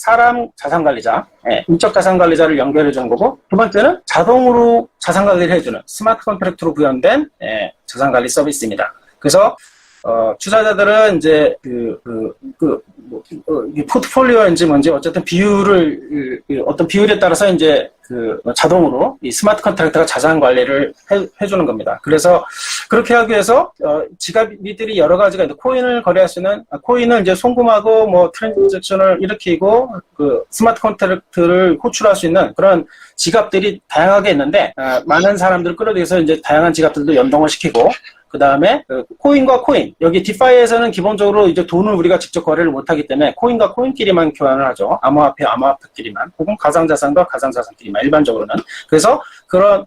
자산 관리자, 인적 자산 관리자를 연결해 주는 거고, 두 번째는 자동으로 자산 관리를 해주는 스마트 컨트랙트로 구현된 자산 관리 서비스입니다. 그래서 투자자들은 이제 이 포트폴리오인지 뭔지 어쨌든 어떤 비율에 따라서 이제 자동으로 이 스마트 컨트랙트가 자산 관리를 해주는 겁니다. 그래서 그렇게 하기 위해서 지갑들이 여러 가지가 있는데, 코인을 거래할 수 있는, 코인을 이제 송금하고 뭐 트랜잭션을 일으키고 스마트 컨트랙트를 호출할 수 있는 그런 지갑들이 다양하게 있는데, 많은 사람들을 끌어들여서 이제 다양한 지갑들도 연동을 시키고, 그 다음에 코인과 코인, 여기 디파이에서는 기본적으로 이제 돈을 우리가 직접 거래를 못하기 때문에 코인과 코인끼리만 교환을 하죠. 암호화폐끼리만, 혹은 가상자산과 가상자산끼리만, 일반적으로는. 그래서 그런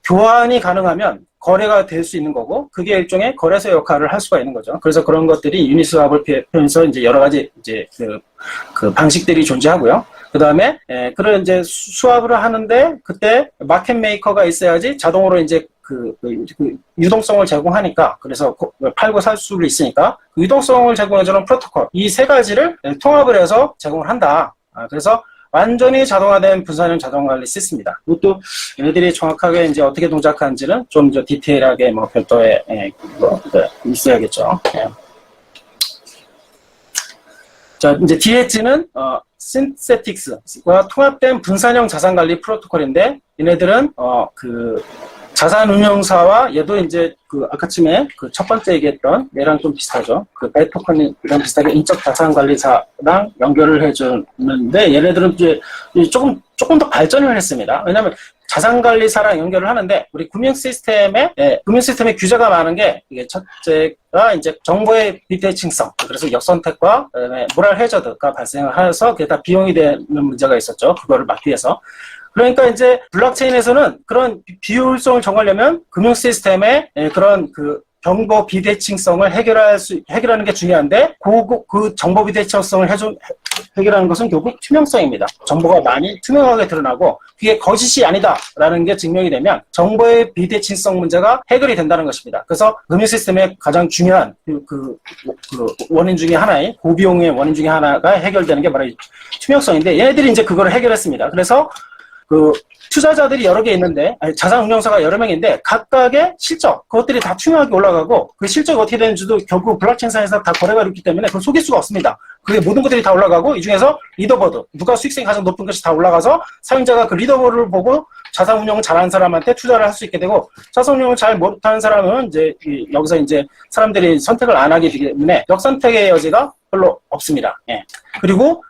교환이 가능하면 거래가 될 수 있는 거고, 그게 일종의 거래소 역할을 할 수가 있는 거죠. 그래서 그런 것들이 유니스왑을 표현해서 이제 여러 가지 이제 그 방식들이 존재하고요. 그 다음에, 그런 이제 수합을 하는데, 그때 마켓 메이커가 있어야지 자동으로 이제 그 유동성을 제공하니까, 그래서 팔고 살 수 있으니까, 그 유동성을 제공해주는 프로토콜, 이 세 가지를 통합을 해서 제공을 한다. 그래서 완전히 자동화된 분산형 자동관리 시스템입니다. 이것도 얘네들이 정확하게 이제 어떻게 동작하는지는 좀 더 디테일하게 뭐 별도의 있어야겠죠. 자, 이제 DH는 신세틱스와 통합된 분산형 자산관리 프로토콜인데, 얘네들은 그 자산운용사와 얘도 이제 그 아까쯤에 그 첫 번째 얘기했던 얘랑 좀 비슷하죠. 그 베토컨이랑 비슷하게 인적 자산관리사랑 연결을 해주는데, 얘네들은 이제 조금 더 발전을 했습니다. 왜냐하면 자산관리사랑 연결을 하는데, 우리 금융 시스템에 규제가 많은 게, 이게 첫째가 이제 정보의 비대칭성, 그래서 역선택과 그다음에 모랄 해저드가 발생을 해서 그게 다 비용이 되는 문제가 있었죠. 그거를 막기 위해서. 그러니까 이제 블록체인에서는 그런 비효율성을 정하려면 금융 시스템의 그런 그 정보 비대칭성을 해결하는 게 중요한데, 그 정보 비대칭성을 해결하는 것은 결국 투명성입니다. 정보가 많이 투명하게 드러나고 그게 거짓이 아니다라는 게 증명이 되면 정보의 비대칭성 문제가 해결이 된다는 것입니다. 그래서 금융 시스템의 가장 중요한 그 원인 중에 하나인 고비용의 원인 중에 하나가 해결되는 게 바로 투명성인데, 얘네들이 이제 그걸 해결했습니다. 그래서 그 투자자들이 여러 개 있는데, 자산운용사가 여러 명인데 각각의 실적, 그것들이 다 투명하게 올라가고, 그 실적이 어떻게 되는지도 결국 블록체인상에서 다 거래가 있기 때문에 그걸 속일 수가 없습니다. 그게 모든 것들이 다 올라가고, 이 중에서 리더보드, 누가 수익성이 가장 높은 것이 다 올라가서 사용자가 그 리더보드를 보고 자산운용을 잘하는 사람한테 투자를 할 수 있게 되고, 자산운용을 잘 못하는 사람은 이제 여기서 이제 사람들이 선택을 안 하기 때문에 역선택의 여지가 별로 없습니다. 예. 그리고요.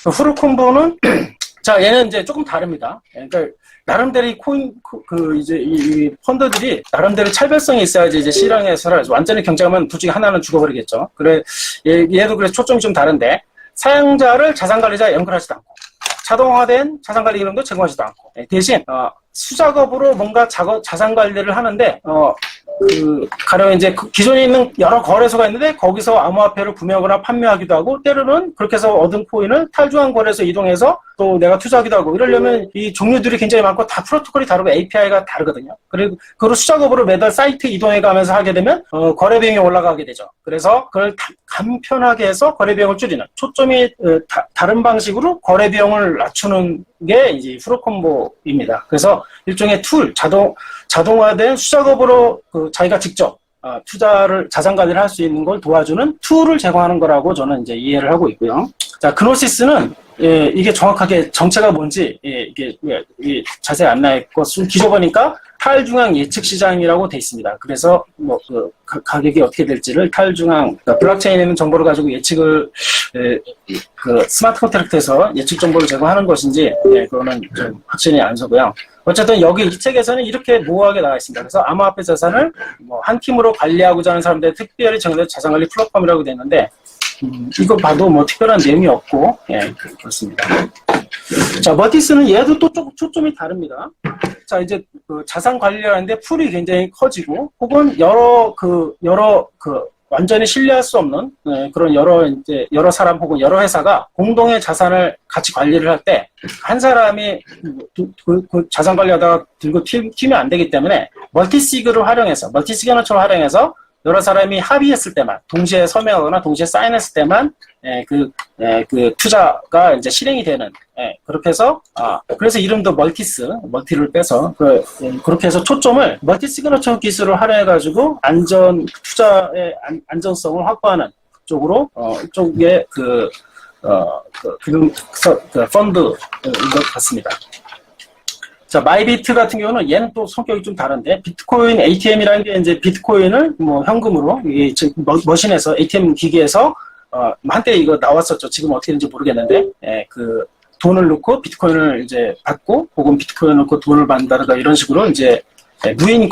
후르콤보는 자, 얘는 이제 조금 다릅니다. 그러니까 나름대로 이 이 펀드들이 나름대로 차별성이 있어야지 이제 시장에서 완전히 경쟁하면 둘 중에 하나는 죽어버리겠죠. 그래, 얘도 그래서 초점이 좀 다른데, 사용자를 자산관리자에 연결하지도 않고, 자동화된 자산관리 기능도 제공하지도 않고, 대신 수작업으로 뭔가 자산관리를 하는데, 가령 이제 기존에 있는 여러 거래소가 있는데 거기서 암호화폐를 구매하거나 판매하기도 하고, 때로는 그렇게 해서 얻은 코인을 탈중앙 거래소 이동해서 또 내가 투자하기도 하고, 이러려면 이 종류들이 굉장히 많고 다 프로토콜이 다르고 API가 다르거든요. 그리고 그걸 수작업으로 매달 사이트 이동해 가면서 하게 되면 거래 비용이 올라가게 되죠. 그래서 그걸 간편하게 해서 거래 비용을 줄이는, 초점이 다른 방식으로 거래 비용을 낮추는 게 이제 후르콤보입니다. 그래서 일종의 툴, 자동화된 수작업으로 자기가 직접 자산관리를 할 수 있는 걸 도와주는 툴을 제공하는 거라고 저는 이제 이해를 하고 있고요. 자, 그노시스는 이게 정확하게 정체가 뭔지 이게 자세히 안 나와 있고, 기조보니까 탈중앙 예측 시장이라고 돼 있습니다. 그래서 뭐 가격이 어떻게 될지를 그러니까 블록체인에는 정보를 가지고 예측을 그 스마트 컨트랙트에서 예측 정보를 제공하는 것인지 그거는 좀 확신이 안 서고요. 어쨌든 여기 이 책에서는 이렇게 모호하게 나와 있습니다. 그래서 암호화폐 자산을 뭐 한 팀으로 관리하고자 하는 사람들의 특별히 정해진 자산관리 플랫폼이라고 되어 있는데, 이거 봐도 뭐 특별한 내용이 없고, 그렇습니다. 자, 머티스는 얘도 또 조금 초점이 다릅니다. 자, 이제 그 자산 관리를 하는데 풀이 굉장히 커지고, 혹은 여러 완전히 신뢰할 수 없는 그런 여러 사람 혹은 여러 회사가 공동의 자산을 같이 관리를 할 때, 한 사람이 그 자산 관리하다가 들고 튀면 안 되기 때문에 멀티시그너처럼 활용해서 여러 사람이 합의했을 때만, 동시에 서명하거나 동시에 사인했을 때만 그 투자가 이제 실행이 되는, 그렇게 해서 그래서 이름도 멀티를 빼서 그렇게 해서 초점을 멀티시그너처 기술을 활용해 가지고 투자의 안전성을 확보하는 쪽으로 쪽에 펀드인 것 같습니다. 자, 마이비트 같은 경우는 얘는 또 성격이 좀 다른데, 비트코인 ATM이라는 게 이제 비트코인을 뭐 현금으로 머신에서 ATM 기기에서 한때 이거 나왔었죠. 지금 어떻게 되는지 모르겠는데, 그 돈을 넣고 비트코인을 이제 받고, 혹은 비트코인을 넣고 돈을 받는다든가 이런 식으로 이제 무인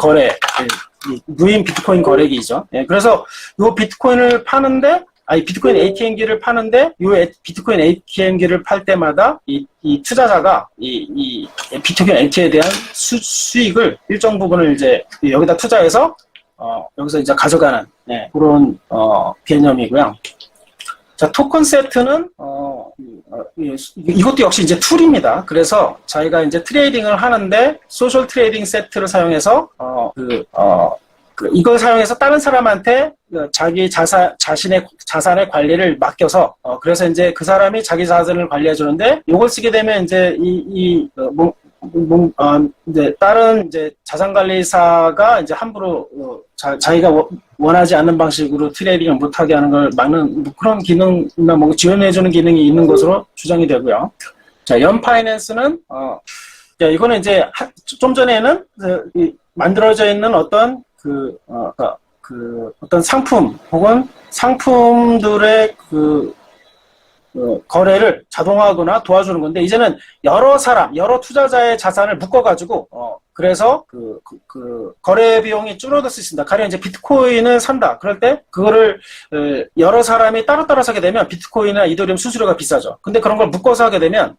비트코인 거래기죠. 그래서 이 비트코인을 파는데 이 비트코인 ATM기를 파는데 비트코인 ATM기를 팔 때마다 이 투자자가 이 비트코인 ATM에 대한 수익을 일정 부분을 이제 여기다 투자해서 여기서 이제 가져가는 그런 개념이고요. 자, 토큰 세트는 이것도 역시 이제 툴입니다. 그래서 저희가 이제 트레이딩을 하는데 소셜 트레이딩 세트를 사용해서 이걸 사용해서 다른 사람한테 자기 자신의 자산의 관리를 맡겨서 그래서 이제 그 사람이 자기 자산을 관리해 주는데 이걸 쓰게 되면 이제 이제 다른 이제 자산관리사가 이제 함부로 자기가 원하지 않는 방식으로 트레이딩을 못하게 하는 걸 막는 그런 기능이나 지원해주는 기능이 있는 것으로 주장이 되고요. 자, 연파이낸스는 이거는 이제 좀 전에는 만들어져 있는 어떤 어떤 상품 혹은 상품들의 거래를 자동화하거나 도와주는 건데 이제는 여러 투자자의 자산을 묶어가지고 그래서 거래 비용이 줄어들 수 있습니다. 가령 이제 비트코인을 산다. 그럴 때 그거를 여러 사람이 따로따로 사게 되면 비트코인이나 이더리움 수수료가 비싸죠. 근데 그런 걸 묶어서 하게 되면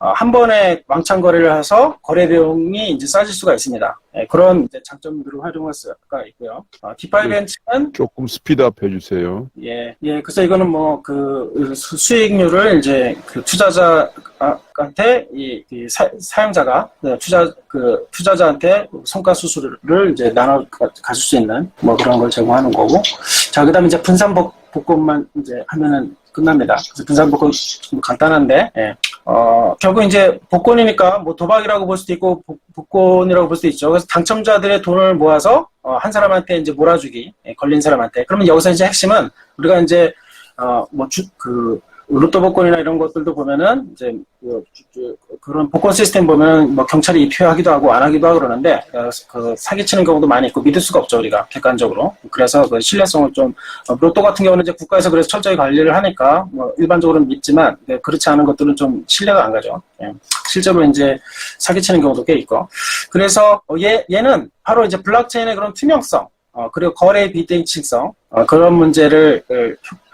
한 번에 왕창 거래를 해서 거래 비용이 이제 싸질 수가 있습니다. 그런 이제 장점들을 활용할 수가 있고요. 디파이 벤치는 조금 스피드업 해주세요. 그래서 이거는 수익률을 이제 투자자한테 사용자가 투자자한테 성과 수수료를 이제 나눠 가질 수 있는 그런 걸 제공하는 거고. 자, 그다음에 이제 분산 복권만 이제 하면은 끝납니다. 그래서 분산 복권 좀 간단한데, 결국 이제 복권이니까 도박이라고 볼 수도 있고 복권이라고 볼 수도 있죠. 그래서 당첨자들의 돈을 모아서 한 사람한테 이제 몰아주기, 걸린 사람한테. 그러면 여기서 이제 핵심은 우리가 이제 로또 복권이나 이런 것들도 보면은 이제 그런 복권 시스템 보면 경찰이 입회하기도 하고 안 하기도 하고 그러는데 사기치는 경우도 많이 있고 믿을 수가 없죠, 우리가 객관적으로. 그래서 신뢰성을 좀 로또 같은 경우는 이제 국가에서 그래서 철저히 관리를 하니까 일반적으로는 믿지만 그렇지 않은 것들은 좀 신뢰가 안 가죠. 실제로 이제 사기치는 경우도 꽤 있고. 그래서 얘는 바로 이제 블록체인의 그런 투명성 그리고 거래 비대칭성 그런 문제를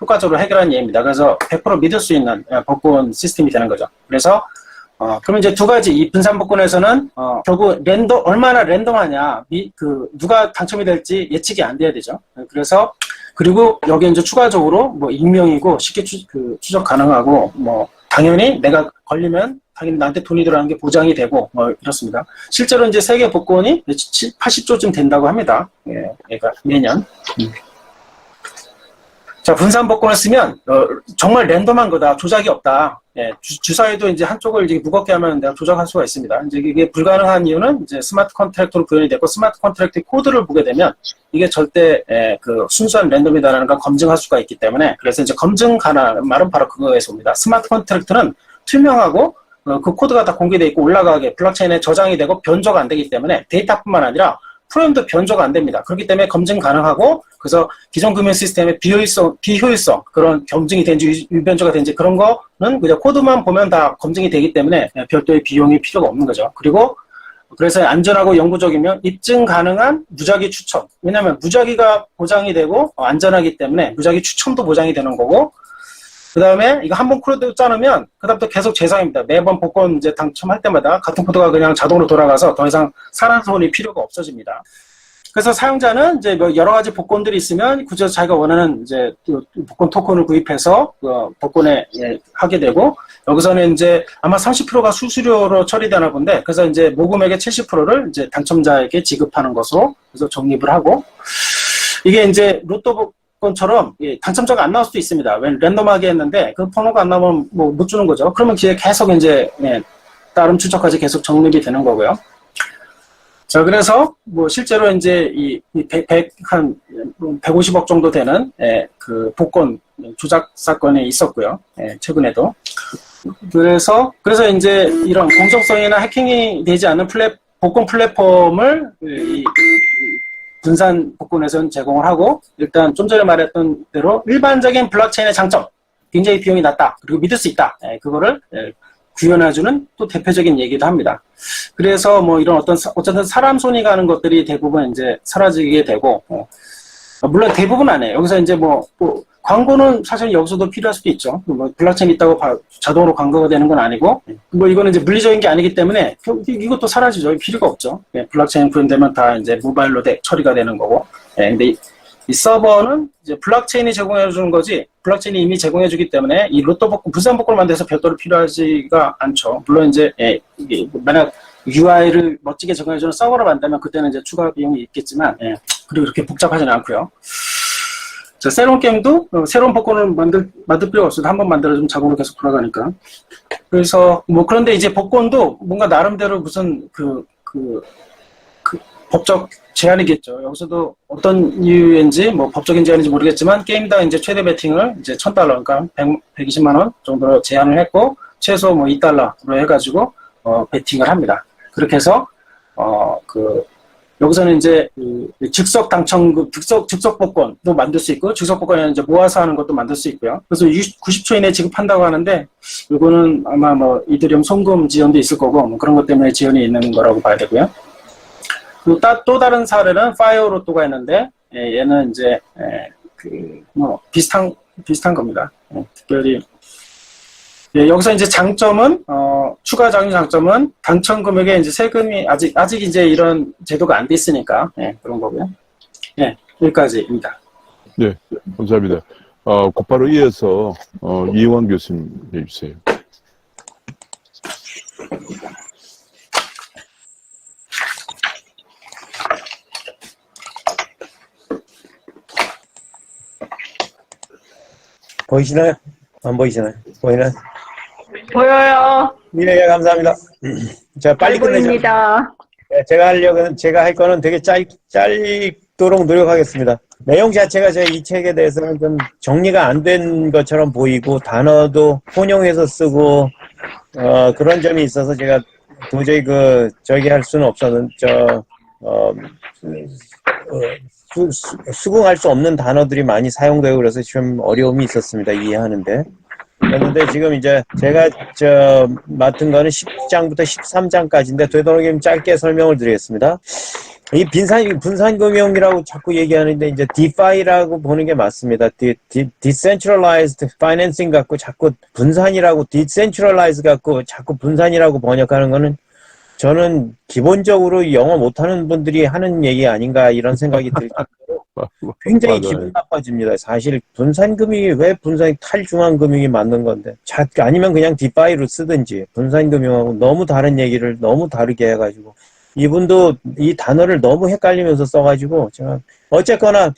효과적으로 해결한 예입니다. 그래서 100% 믿을 수 있는 복권 시스템이 되는 거죠. 그래서 그러면 이제 두 가지 이 분산 복권에서는 결국 얼마나 랜덤하냐, 누가 당첨이 될지 예측이 안 돼야 되죠. 그래서 그리고 여기 이제 추가적으로 익명이고 쉽게 추적 가능하고 당연히 내가 걸리면 당연히 나한테 돈이 들어가는 게 보장이 되고 이렇습니다. 실제로 이제 세계 복권이 80조쯤 된다고 합니다. 얘가 매년. 자, 분산 복권을 쓰면 정말 랜덤한 거다, 조작이 없다. 주사위도 이제 한쪽을 이제 무겁게 하면 내가 조작할 수가 있습니다. 이제 이게 불가능한 이유는 이제 스마트 컨트랙터로 구현이 됐고 스마트 컨트랙트 코드를 보게 되면 이게 절대 순수한 랜덤이다라는 걸 검증할 수가 있기 때문에 그래서 이제 검증 가능한 말은 바로 그거에서 옵니다. 스마트 컨트랙트는 투명하고 그 코드가 다 공개되어 있고 올라가게 블록체인에 저장이 되고 변조가 안 되기 때문에 데이터뿐만 아니라 프로그램도 변조가 안 됩니다. 그렇기 때문에 검증 가능하고 그래서 기존 금융 시스템의 비효율성 그런 검증이 된지 유변조가 된지 그런 거는 그냥 코드만 보면 다 검증이 되기 때문에 별도의 비용이 필요가 없는 거죠. 그리고 그래서 안전하고 영구적이면 입증 가능한 무작위 추첨. 왜냐하면 무작위가 보장이 되고 안전하기 때문에 무작위 추첨도 보장이 되는 거고 그 다음에 이거 한번 코드 짜놓으면 그다음부터 계속 재사입니다. 매번 복권 이제 당첨할 때마다 같은 코드가 그냥 자동으로 돌아가서 더 이상 사람 손이 필요가 없어집니다. 그래서 사용자는 이제 여러 가지 복권들이 있으면 굳이 자기가 원하는 이제 복권 토큰을 구입해서 복권에 하게 되고 여기서는 이제 아마 30%가 수수료로 처리되나 본데 그래서 이제 모금액의 70%를 이제 당첨자에게 지급하는 것으로 그래서 적립을 하고 이게 이제 로또 것처럼 당첨자가 안 나올 수도 있습니다. 왜 랜덤하게 했는데 그 번호가 안 나오면 못 주는 거죠. 그러면 계속 이제 다른 추적까지 계속 적립이 되는 거고요. 자, 그래서 실제로 이제 한 150억 정도 되는 그 복권 조작 사건이 있었고요. 최근에도. 그래서 이제 이런 공정성이나 해킹이 되지 않는 복권 플랫폼을 분산 복권에서는 제공을 하고 일단 좀 전에 말했던 대로 일반적인 블록체인의 장점 굉장히 비용이 낮다 그리고 믿을 수 있다 그거를 구현해주는 또 대표적인 얘기도 합니다. 그래서 이런 어쨌든 사람 손이 가는 것들이 대부분 이제 사라지게 되고 물론 대부분 아니에요. 여기서 이제 광고는 사실 여기서도 필요할 수도 있죠. 뭐 블록체인 있다고 자동으로 광고가 되는 건 아니고, 뭐 이거는 이제 물리적인 게 아니기 때문에 이것도 사라지죠. 필요가 없죠. 블록체인 구현되면 다 이제 모바일로 처리가 되는 거고. 근데 이 서버는 이제 블록체인이 제공해 주는 거지, 블록체인이 이미 제공해 주기 때문에 이 로또 복권, 분산 복권을 만들어서 별도로 필요하지가 않죠. 물론 이제 이게 만약 UI를 멋지게 제공해 주는 서버를 만들면 그때는 이제 추가 비용이 있겠지만, 그리고 이렇게 복잡하지는 않고요. 자, 새로운 게임도 새로운 복권을 만들 필요가 없어요. 한번 만들어주면 자동으로 계속 돌아가니까. 그래서 뭐 그런데 이제 복권도 뭔가 나름대로 무슨 그 법적 제한이겠죠. 여기서도 어떤 이유인지 뭐 법적인 제한인지 모르겠지만 게임당 이제 최대 베팅을 이제 $1,000, 그러니까 120만 원 정도로 제한을 했고 최소 뭐 $2로 해가지고 베팅을 합니다. 그렇게 해서 여기서는 이제 즉석 당첨금, 즉석 복권도 만들 수 있고, 즉석 복권은 이제 모아서 하는 것도 만들 수 있고요. 그래서 90초 이내에 지급한다고 하는데, 이거는 아마 뭐 이더리움 송금 지원도 있을 거고, 뭐 그런 것 때문에 지원이 있는 거라고 봐야 되고요. 그리고 또 다른 사례는 파이어 로또가 있는데, 얘는 이제 비슷한 겁니다. 특별히. 여기서 이제 장점은, 추가적인 장점은 당첨 금액에 이제 세금이 아직 이제 이런 제도가 안 돼 있으니까, 그런 거고요. 여기까지입니다. 네, 감사합니다. 곧바로 이어서, 이영환 교수님 해주세요. 보이시나요? 안 보이시나요? 보이나요? 보여요. 예, 감사합니다. 제가 빨리 끝내죠. 보입니다. 제가 할 거는 되게 짧도록 노력하겠습니다. 내용 자체가 제가 이 책에 대해서는 좀 정리가 안 된 것처럼 보이고, 단어도 혼용해서 쓰고, 그런 점이 있어서 제가 도저히 저기 할 수는 없었는, 수긍할 수 없는 단어들이 많이 사용되고 그래서 좀 어려움이 있었습니다. 이해하는데. 그런데 지금 이제 제가 맡은 거는 10장부터 13장까지인데 되도록이면 짧게 설명을 드리겠습니다. 이 분산금융이라고 자꾸 얘기하는데 이제 DeFi라고 보는 게 맞습니다. Decentralized Financing 갖고 자꾸 분산이라고 Decentralized 갖고 자꾸 분산이라고 번역하는 거는 저는 기본적으로 영어 못하는 분들이 하는 얘기 아닌가 이런 생각이 들 정도로 굉장히 기분 나빠집니다. 사실 분산금융이 왜 탈중앙금융이 맞는 건데 아니면 그냥 디파이로 쓰든지 분산금융하고 너무 다른 얘기를 너무 다르게 해가지고 이분도 이 단어를 너무 헷갈리면서 써가지고 제가 어쨌거나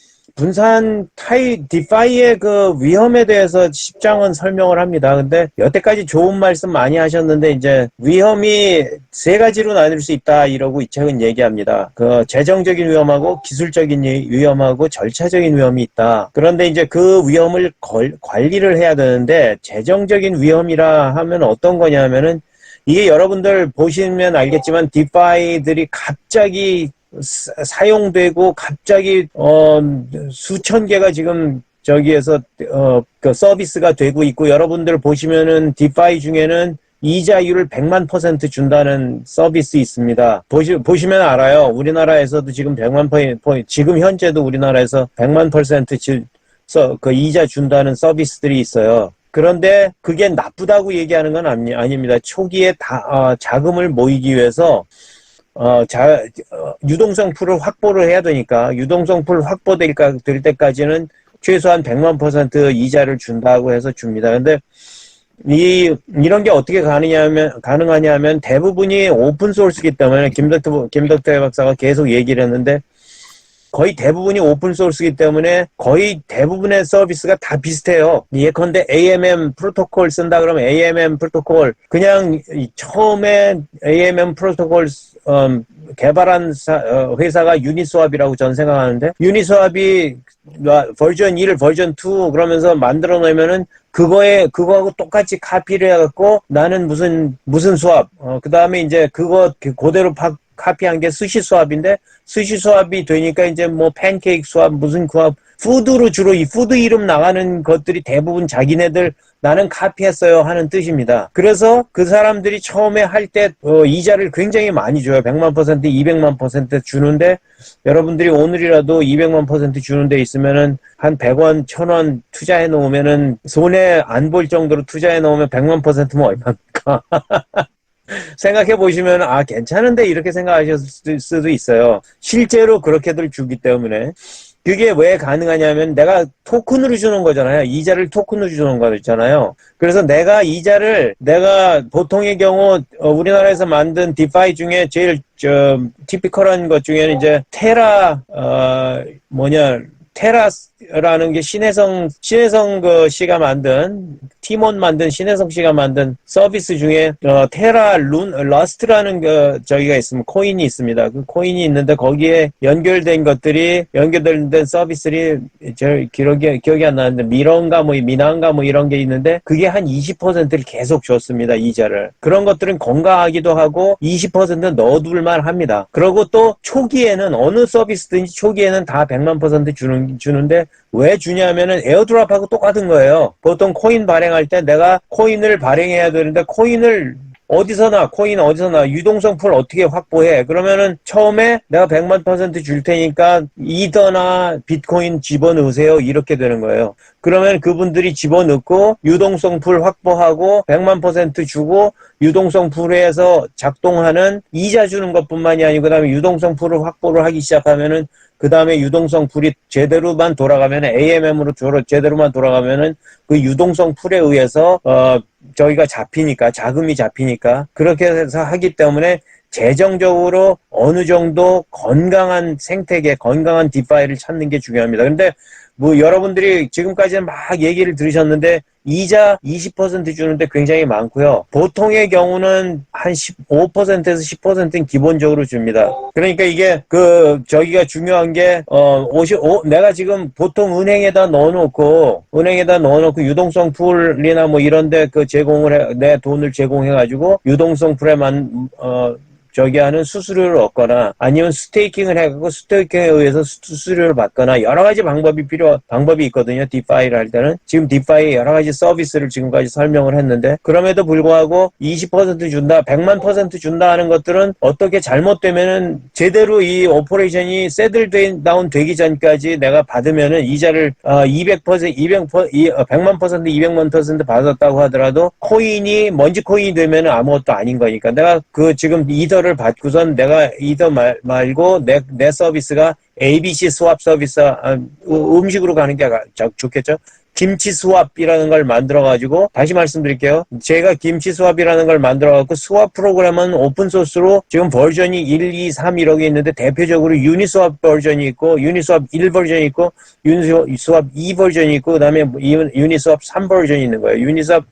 디파이의 위험에 대해서 10장은 설명을 합니다. 근데 여태까지 좋은 말씀 많이 하셨는데 이제 위험이 세 가지로 나눌 수 있다 이러고 이 책은 얘기합니다. 재정적인 위험하고 기술적인 위험하고 절차적인 위험이 있다. 그런데 이제 그 위험을 관리를 해야 되는데 재정적인 위험이라 하면 어떤 거냐면은 이게 여러분들 보시면 알겠지만 디파이들이 갑자기 사용되고 갑자기 수천 개가 지금 저기에서 서비스가 되고 있고 여러분들 보시면은 디파이 중에는 이자율을 100만% 준다는 서비스 있습니다. 보시면 알아요. 우리나라에서도 지금 100만 지금 현재도 우리나라에서 100만% 이자 준다는 서비스들이 있어요. 그런데 그게 나쁘다고 얘기하는 건 아닙니다. 초기에 자금을 모이기 위해서 유동성 풀을 확보를 해야 되니까 유동성 풀 확보될 때까지는 최소한 100만% 이자를 준다고 해서 줍니다. 근데 이런 게 어떻게 가능하냐면 대부분이 오픈 소스이기 때문에 김덕태 박사가 계속 얘기를 했는데 거의 대부분이 오픈 소스이기 때문에 거의 대부분의 서비스가 다 비슷해요. 예컨대 AMM 프로토콜 쓴다 그러면 AMM 프로토콜 그냥 처음에 AMM 프로토콜 개발한 회사가 유니스왑이라고 저는 생각하는데 유니스왑이 버전 1, 버전 2 그러면서 만들어 놓으면은 그거하고 똑같이 카피를 해갖고 나는 무슨 수압 그 다음에 이제 그대로 카피한 게 스시 수압인데 스시 수압이 되니까 이제 뭐 팬케이크 수압 무슨 푸드로 주로 이 푸드 이름 나가는 것들이 대부분 자기네들 나는 카피했어요 하는 뜻입니다. 그래서 그 사람들이 처음에 할 때 이자를 굉장히 많이 줘요. 100만 %, 200만 % 주는데 여러분들이 오늘이라도 200만 % 주는 데 있으면은 한 100원, 1000원 투자해 놓으면은 손해 안 볼 정도로 투자해 놓으면 100만 %면 얼마입니까? 생각해 보시면 아 괜찮은데 이렇게 생각하셨을 수도 있어요. 실제로 그렇게들 주기 때문에 그게 왜 가능하냐면 내가 토큰으로 주는 거잖아요. 이자를 토큰으로 주는 거잖아요. 그래서 내가 보통의 경우 우리나라에서 만든 디파이 중에 제일 티피컬한 것 중에는 이제 테라라는 게 신혜성 그 씨가 만든 티몬 만든 신혜성 씨가 만든 서비스 중에 러스트라는 그 저기가 있으면 코인이 있습니다. 그 코인이 있는데 거기에 연결된 서비스들이 저 기억이 안 나는데 미나인가 이런 게 있는데 그게 한 20%를 계속 줬습니다. 이자를. 그런 것들은 건강하기도 하고 20% 넣어둘만 합니다. 그리고 또 초기에는 어느 서비스든지 초기에는 다 100만 % 주는데 왜 주냐면은 에어드랍하고 똑같은 거예요. 보통 코인 발행할 때 내가 코인을 발행해야 되는데 코인 어디서나 유동성 풀 어떻게 확보해? 그러면은 처음에 내가 100만 % 줄 테니까 이더나 비트코인 집어넣으세요. 이렇게 되는 거예요. 그러면 그분들이 집어넣고 유동성 풀 확보하고 100만 % 주고 유동성 풀에서 작동하는 이자 주는 것뿐만이 아니고 그다음에 유동성 풀을 확보를 하기 시작하면은 그 다음에 유동성 풀이 제대로만 돌아가면 AMM으로 제대로만 돌아가면은 그 유동성 풀에 의해서 저희가 자금이 잡히니까 그렇게 해서 하기 때문에 재정적으로 어느 정도 건강한 생태계, 건강한 디파이를 찾는 게 중요합니다. 근데 뭐 여러분들이 지금까지는 막 얘기를 들으셨는데 이자 20% 주는데 굉장히 많고요. 보통의 경우는 한 15%에서 10%는 기본적으로 줍니다. 그러니까 이게 저기가 중요한 게 내가 지금 보통 은행에다 넣어놓고 유동성 풀이나 뭐 이런데 내 돈을 제공해가지고 유동성 풀에만 하는 수수료를 얻거나 아니면 스테이킹을 해갖고 스테이킹에 의해서 수수료를 받거나 여러 가지 방법이 있거든요. 디파이를 할 때는. 지금 디파이 여러 가지 서비스를 지금까지 설명을 했는데 그럼에도 불구하고 20% 준다, 100만 % 준다 하는 것들은 어떻게 잘못되면은 제대로 이 오퍼레이션이 세틀다운 되기 전까지 내가 받으면은 이자를 100만 %, 200만 % 받았다고 하더라도 먼지 코인이 되면은 아무것도 아닌 거니까 내가 지금 이더를 받고선 내가 이더 말고 내 서비스가 ABC 스왑 서비스 음식으로 가는 게 좋겠죠. 김치 스왑이라는 걸 만들어가지고 다시 말씀드릴게요. 제가 김치 스왑이라는 걸 만들어갖고 스왑 프로그램은 오픈소스로 지금 버전이 1, 2, 3 이렇게 있는데 대표적으로 유니스왑 버전이 있고 유니스왑 1 버전이 있고 유니스왑 2 버전이 있고 그 다음에 유니스왑 3 버전이 있는 거예요. 유니스왑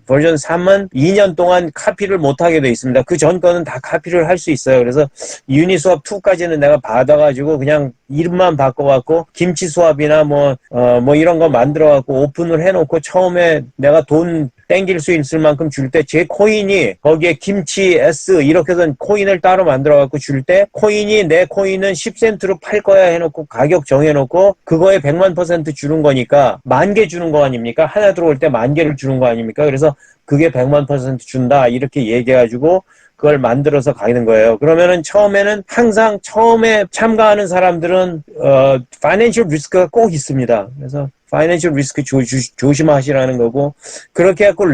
버전 3은 2년 동안 카피를 못하게 돼 있습니다. 그 전 거는 다 카피를 할 수 있어요. 그래서 유니스왑 2까지는 내가 받아가지고 그냥 이름만 바꿔갖고 김치 수압이나 뭐 이런 거 만들어갖고 오픈을 해놓고 처음에 내가 돈 땡길 수 있을 만큼 줄 때 제 코인이 거기에 김치 S 이렇게 해서 코인을 따로 만들어갖고 줄 때 내 코인은 10센트로 팔 거야 해놓고 가격 정해놓고 그거에 100만 % 주는 거니까 10,000개 주는 거 아닙니까? 하나 들어올 때 10,000개를 주는 거 아닙니까? 그래서 그게 100만 % 준다 이렇게 얘기해가지고 그걸 만들어서 가는 거예요. 그러면은 항상 처음에 참가하는 사람들은 파이낸셜 리스크가 꼭 있습니다. 그래서 파이낸셜 리스크 조심하시라는 거고 그렇게 해갖고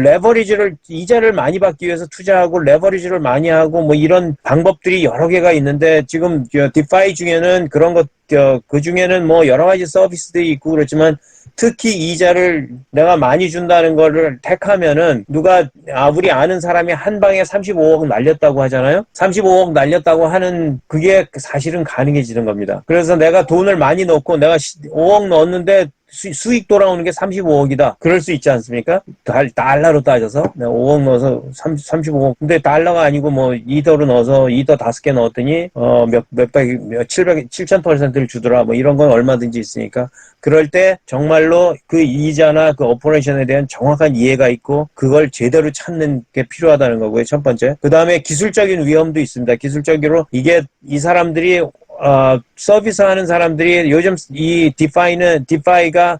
이자를 많이 받기 위해서 투자하고 레버리지를 많이 하고 뭐 이런 방법들이 여러 개가 있는데 지금 디파이 중에는 그 중에는 뭐 여러 가지 서비스들이 있고 그렇지만 특히 이자를 내가 많이 준다는 거를 택하면은 우리 아는 사람이 한 방에 35억 날렸다고 하잖아요. 35억 날렸다고 하는 그게 사실은 가능해지는 겁니다. 그래서 내가 돈을 많이 넣고 내가 5억 넣었는데 수익 돌아오는 게 35억이다. 그럴 수 있지 않습니까? 달러로 따져서 내가 5억 넣어서 35억. 근데 달러가 아니고 뭐 이더로 넣어서 이더 5개 넣었더니 7,000%를 주더라. 뭐 이런 건 얼마든지 있으니까. 그럴 때 정말로 그 이자나 그 오퍼레이션에 대한 정확한 이해가 있고 그걸 제대로 찾는 게 필요하다는 거고요. 첫 번째. 그 다음에 기술적인 위험도 있습니다. 기술적으로 이 사람들이 서비스 하는 사람들이 요즘 이 디파이가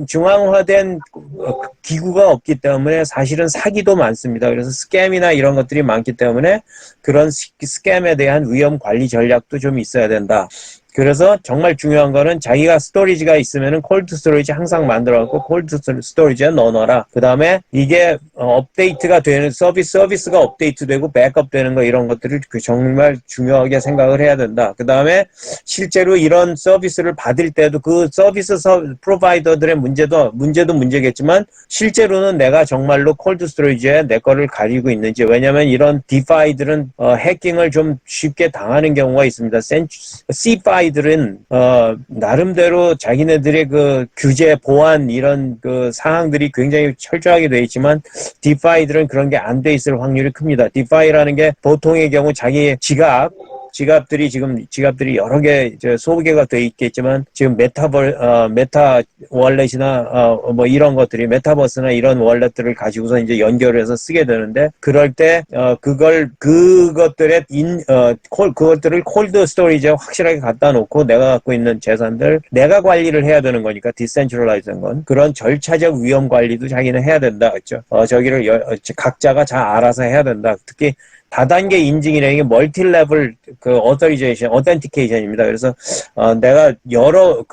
중앙화된 기구가 없기 때문에 사실은 사기도 많습니다. 그래서 스캠이나 이런 것들이 많기 때문에 그런 스캠에 대한 위험 관리 전략도 좀 있어야 된다. 그래서 정말 중요한 거는 자기가 스토리지가 있으면은 콜드 스토리지 항상 만들어갖고 콜드 스토리지에 넣어놔라. 그 다음에 이게 업데이트가 되는 서비스가 업데이트되고 백업되는 거 이런 것들을 정말 중요하게 생각을 해야 된다. 그 다음에 실제로 이런 서비스를 받을 때도 그 서비스 프로바이더들의 문제도 문제겠지만 실제로는 내가 정말로 콜드 스토리지에 내 거를 가지고 있는지. 왜냐하면 이런 디파이들은 해킹을 좀 쉽게 당하는 경우가 있습니다. C파이들은 나름대로 자기네들의 그 규제 보안 이런 그 사항들이 굉장히 철저하게 되어 있지만 디파이들은 그런 게 안 돼 있을 확률이 큽니다. 디파이라는 게 보통의 경우 자기 지갑들이 여러 개 소개가 돼 있겠지만 지금 메타 월렛이나 뭐 이런 것들이 메타버스나 이런 월렛들을 가지고서 이제 연결해서 쓰게 되는데 그럴 때 그것들의 그것들을 콜드 스토리지에 확실하게 갖다 놓고 내가 갖고 있는 재산들 내가 관리를 해야 되는 거니까 디센트럴라이즈한 건 그런 절차적 위험 관리도 자기는 해야 된다. 그렇죠? 저기를 각자가 잘 알아서 해야 된다. 특히 다단계 인증이라는 게 멀티 레벨 어센티케이션입니다. 그래서 내가 여러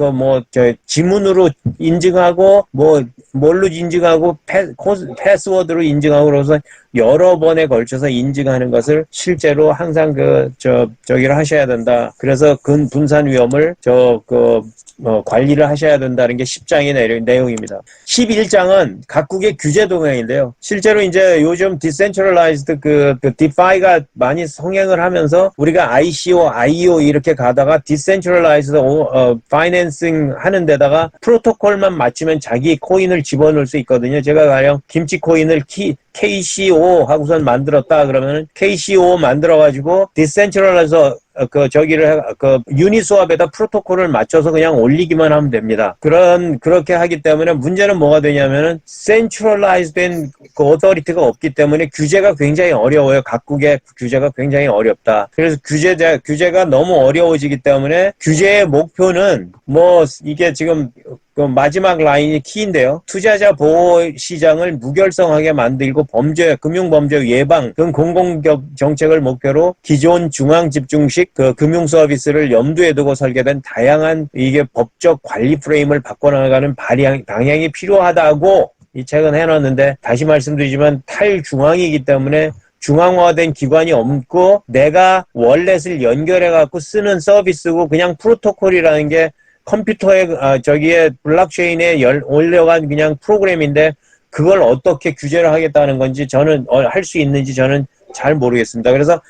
지문으로 인증하고 뭘로 인증하고 패스워드로 인증하고 그래서 여러 번에 걸쳐서 인증하는 것을 실제로 항상 저기를 하셔야 된다. 그래서 분산 위험을 관리를 하셔야 된다는 게 10장의 내용입니다. 11장은 각국의 규제 동향인데요. 실제로 이제 요즘 디센트럴라이즈드 디파이가 많이 성행을 하면서 우리가 ICO, IEO 이렇게 가다가 디센트럴라이즈드 파이낸싱 하는 데다가 프로토콜만 맞추면 자기 코인을 집어넣을 수 있거든요. 제가 가령 김치 코인을 KCO 하고선 만들었다 그러면은 KCO 만들어가지고 디센트럴라이즈 유니스왑에다 프로토콜을 맞춰서 그냥 올리기만 하면 됩니다. 그렇게 하기 때문에 문제는 뭐가 되냐면은 센트럴라이즈된 어서리티가 없기 때문에 규제가 굉장히 어려워요. 각국의 규제가 굉장히 어렵다. 그래서 규제가 너무 어려워지기 때문에 규제의 목표는 이게 지금 마지막 라인이 키인데요. 투자자 보호 시장을 무결성하게 만들고 금융범죄 예방 등 공공 정책을 목표로 기존 중앙 집중식 금융 서비스를 염두에 두고 설계된 다양한 이게 법적 관리 프레임을 바꿔나가는 방향이 필요하다고 이 책은 해놨는데 다시 말씀드리지만 탈중앙이기 때문에 중앙화된 기관이 없고 내가 월렛을 연결해갖고 쓰는 서비스고 그냥 프로토콜이라는 게 컴퓨터에 저기에 블록체인에 올려간 그냥 프로그램인데 그걸 어떻게 규제를 하겠다는 건지 저는 할 수 있는지 저는 잘 모르겠습니다. 그래서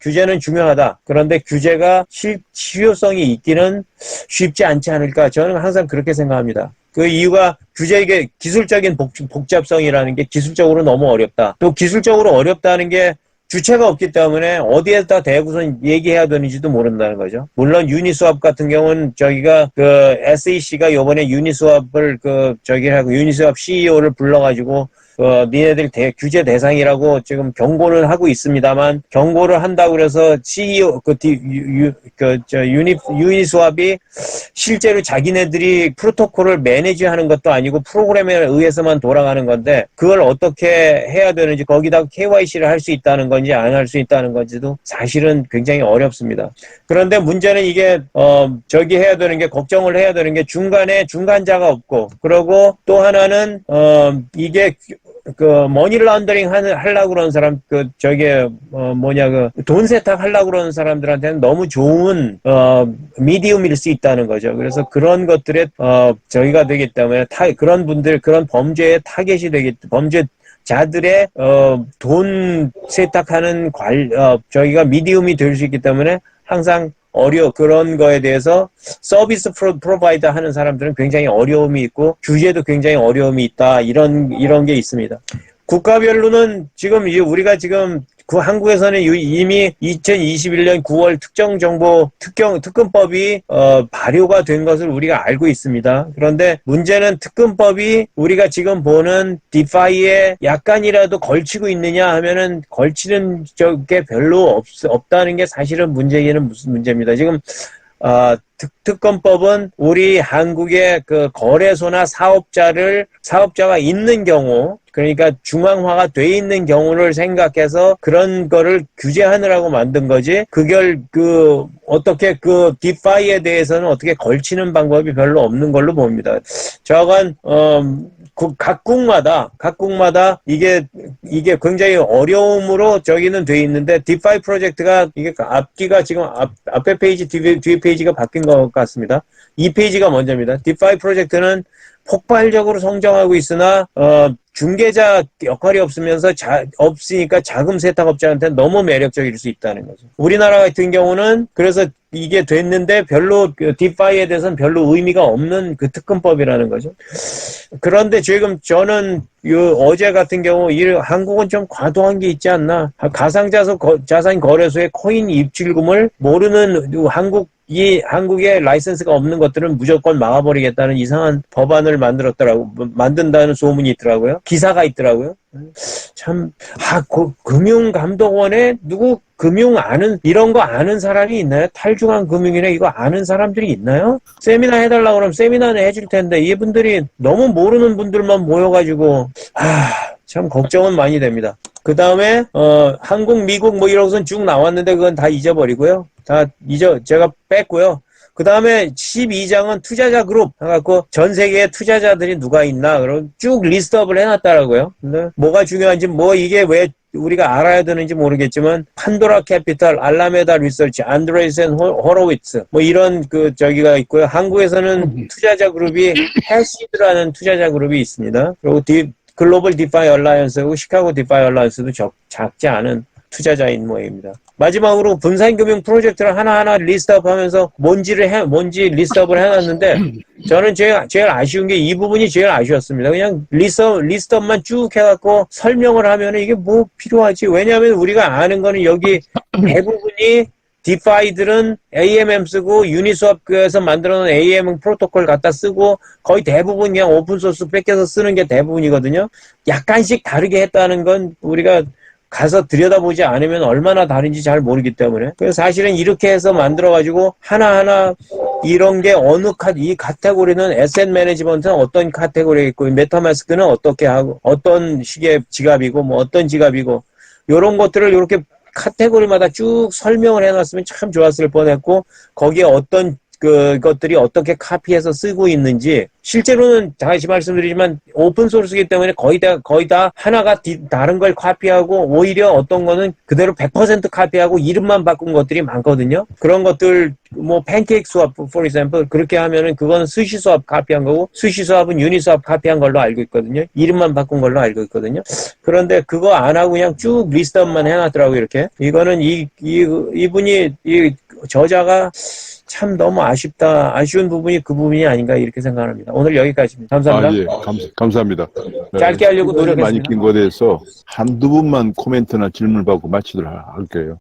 규제는 중요하다. 그런데 규제가 실효성이 있기는 쉽지 않지 않을까 저는 항상 그렇게 생각합니다. 그 이유가 규제의 기술적인 복잡성이라는 게 기술적으로 너무 어렵다. 또 기술적으로 어렵다는 게 주체가 없기 때문에 어디에다 대고선 얘기해야 되는지도 모른다는 거죠. 물론 유니스왑 같은 경우는 저기가 SEC가 요번에 유니스왑을 유니스왑 CEO를 불러가지고 니네들 규제 대상이라고 지금 경고를 하고 있습니다만 경고를 한다고 그래서 CEO 유니스왑이 실제로 자기네들이 프로토콜을 매니지하는 것도 아니고 프로그램에 의해서만 돌아가는 건데 그걸 어떻게 해야 되는지 거기다가 KYC를 할 수 있다는 건지 안 할 수 있다는 건지도 사실은 굉장히 어렵습니다. 그런데 문제는 이게 해야 되는 게 걱정을 해야 되는 게 중간에 중간자가 없고 그리고 또 하나는 이게 머니 런더링 하려고 그러는 사람, 돈 세탁 하려고 그러는 사람들한테는 너무 좋은, 미디움일 수 있다는 거죠. 그래서 그런 것들에, 저희가 되기 때문에, 그런 범죄의 타겟이 범죄자들의, 돈 세탁하는 저희가 미디움이 될 수 있기 때문에 항상 그런 거에 대해서 서비스 프로바이더 하는 사람들은 굉장히 어려움이 있고 규제도 굉장히 어려움이 있다. 이런 게 있습니다. 국가별로는 우리가 지금 한국에서는 이미 2021년 9월 특검법이 발효가 된 것을 우리가 알고 있습니다. 그런데 문제는 특검법이 우리가 지금 보는 디파이에 약간이라도 걸치고 있느냐 하면은 걸치는 게 별로 없다는 게 사실은 문제는 무슨 문제입니다. 지금 특검법은 우리 한국의 그 거래소나 사업자가 있는 경우, 그러니까 중앙화가 돼 있는 경우를 생각해서 그런 거를 규제하느라고 만든 거지, 어떻게 디파이에 대해서는 어떻게 걸치는 방법이 별로 없는 걸로 봅니다. 저건, 각국마다 이게 굉장히 어려움으로 저기는 돼 있는데, 디파이 프로젝트가 이게 앞뒤가 지금 앞에 페이지, 뒤에 페이지가 바뀐 것 같습니다. 이 페이지가 먼저입니다. 디파이 프로젝트는 폭발적으로 성장하고 있으나 중개자 역할이 없으니까 자금 세탁업자한테 너무 매력적일 수 있다는 거죠. 우리나라 같은 경우는 그래서 이게 됐는데 별로 디파이에 대해서는 별로 의미가 없는 그 특검법이라는 거죠. 그런데 지금 저는 어제 같은 경우 한국은 좀 과도한 게 있지 않나. 가상자산 거래소의 코인 입출금을 모르는 한국에 라이센스가 없는 것들은 무조건 막아버리겠다는 이상한 법안을 만든다는 소문이 있더라고요. 기사가 있더라고요. 참, 금융감독원에 이런 거 아는 사람이 있나요? 탈중앙 금융이나 이거 아는 사람들이 있나요? 세미나 해달라고 그러면 세미나는 해줄 텐데, 이분들이 너무 모르는 분들만 모여가지고, 참 걱정은 많이 됩니다. 그 다음에, 한국, 미국 이런 쭉 나왔는데 그건 다 잊어버리고요. 제가 뺐고요. 그 다음에 12장은 투자자 그룹 해갖고 전 세계에 투자자들이 누가 있나 그럼 쭉 리스트업을 해놨더라고요. 근데 뭐가 중요한지 이게 왜 우리가 알아야 되는지 모르겠지만 판도라 캐피탈, 알라메다 리서치, 안드레이센 호로위츠 이런 저기가 있고요. 한국에서는 투자자 그룹이 해시드라는 투자자 그룹이 있습니다. 그리고 글로벌 디파이 얼라이언스하고 시카고 디파이 얼라이언스도 작지 않은 투자자인 모양입니다. 마지막으로 분산금융 프로젝트를 하나하나 리스트업하면서 뭔지 리스트업을 해놨는데 저는 제일 아쉬운 게 이 부분이 제일 아쉬웠습니다. 그냥 리스트업만 쭉 해갖고 설명을 하면 이게 뭐 필요하지? 왜냐하면 우리가 아는 거는 여기 대부분이 디파이들은 AMM 쓰고 유니스왑에서 만들어놓은 AMM 프로토콜 갖다 쓰고 거의 대부분 그냥 오픈소스 뺏겨서 쓰는 게 대부분이거든요. 약간씩 다르게 했다는 건 우리가 가서 들여다보지 않으면 얼마나 다른지 잘 모르기 때문에. 그래서 사실은 이렇게 해서 만들어가지고 하나하나 이런 게 이 카테고리는 에셋 매니지먼트는 어떤 카테고리에 있고, 메타마스크는 어떻게 하고, 어떤 식의 지갑이고, 어떤 지갑이고, 요런 것들을 이렇게 카테고리마다 쭉 설명을 해놨으면 참 좋았을 뻔했고, 거기에 어떤 것들이 어떻게 카피해서 쓰고 있는지, 실제로는 다시 말씀드리지만 오픈소스이기 때문에 거의 다 하나가 다른 걸 카피하고 오히려 어떤 거는 그대로 100% 카피하고 이름만 바꾼 것들이 많거든요. 그런 것들 팬케이크 수업 for example 그렇게 하면은 그거는 스시 수업 카피한 거고 스시 수업은 유니 수업 카피한 걸로 알고 있거든요. 이름만 바꾼 걸로 알고 있거든요. 그런데 그거 안 하고 그냥 쭉 리스트업만 해놨더라고요. 이렇게. 이거는 이분이 저자가 참 너무 아쉬운 부분이 그 부분이 아닌가 이렇게 생각합니다. 오늘 여기까지입니다. 감사합니다. 감사합니다. 짧게 하려고 노력했습니다. 많이 낀 것에 대해서 한두 분만 코멘트나 질문을 받고 마치도록 할게요.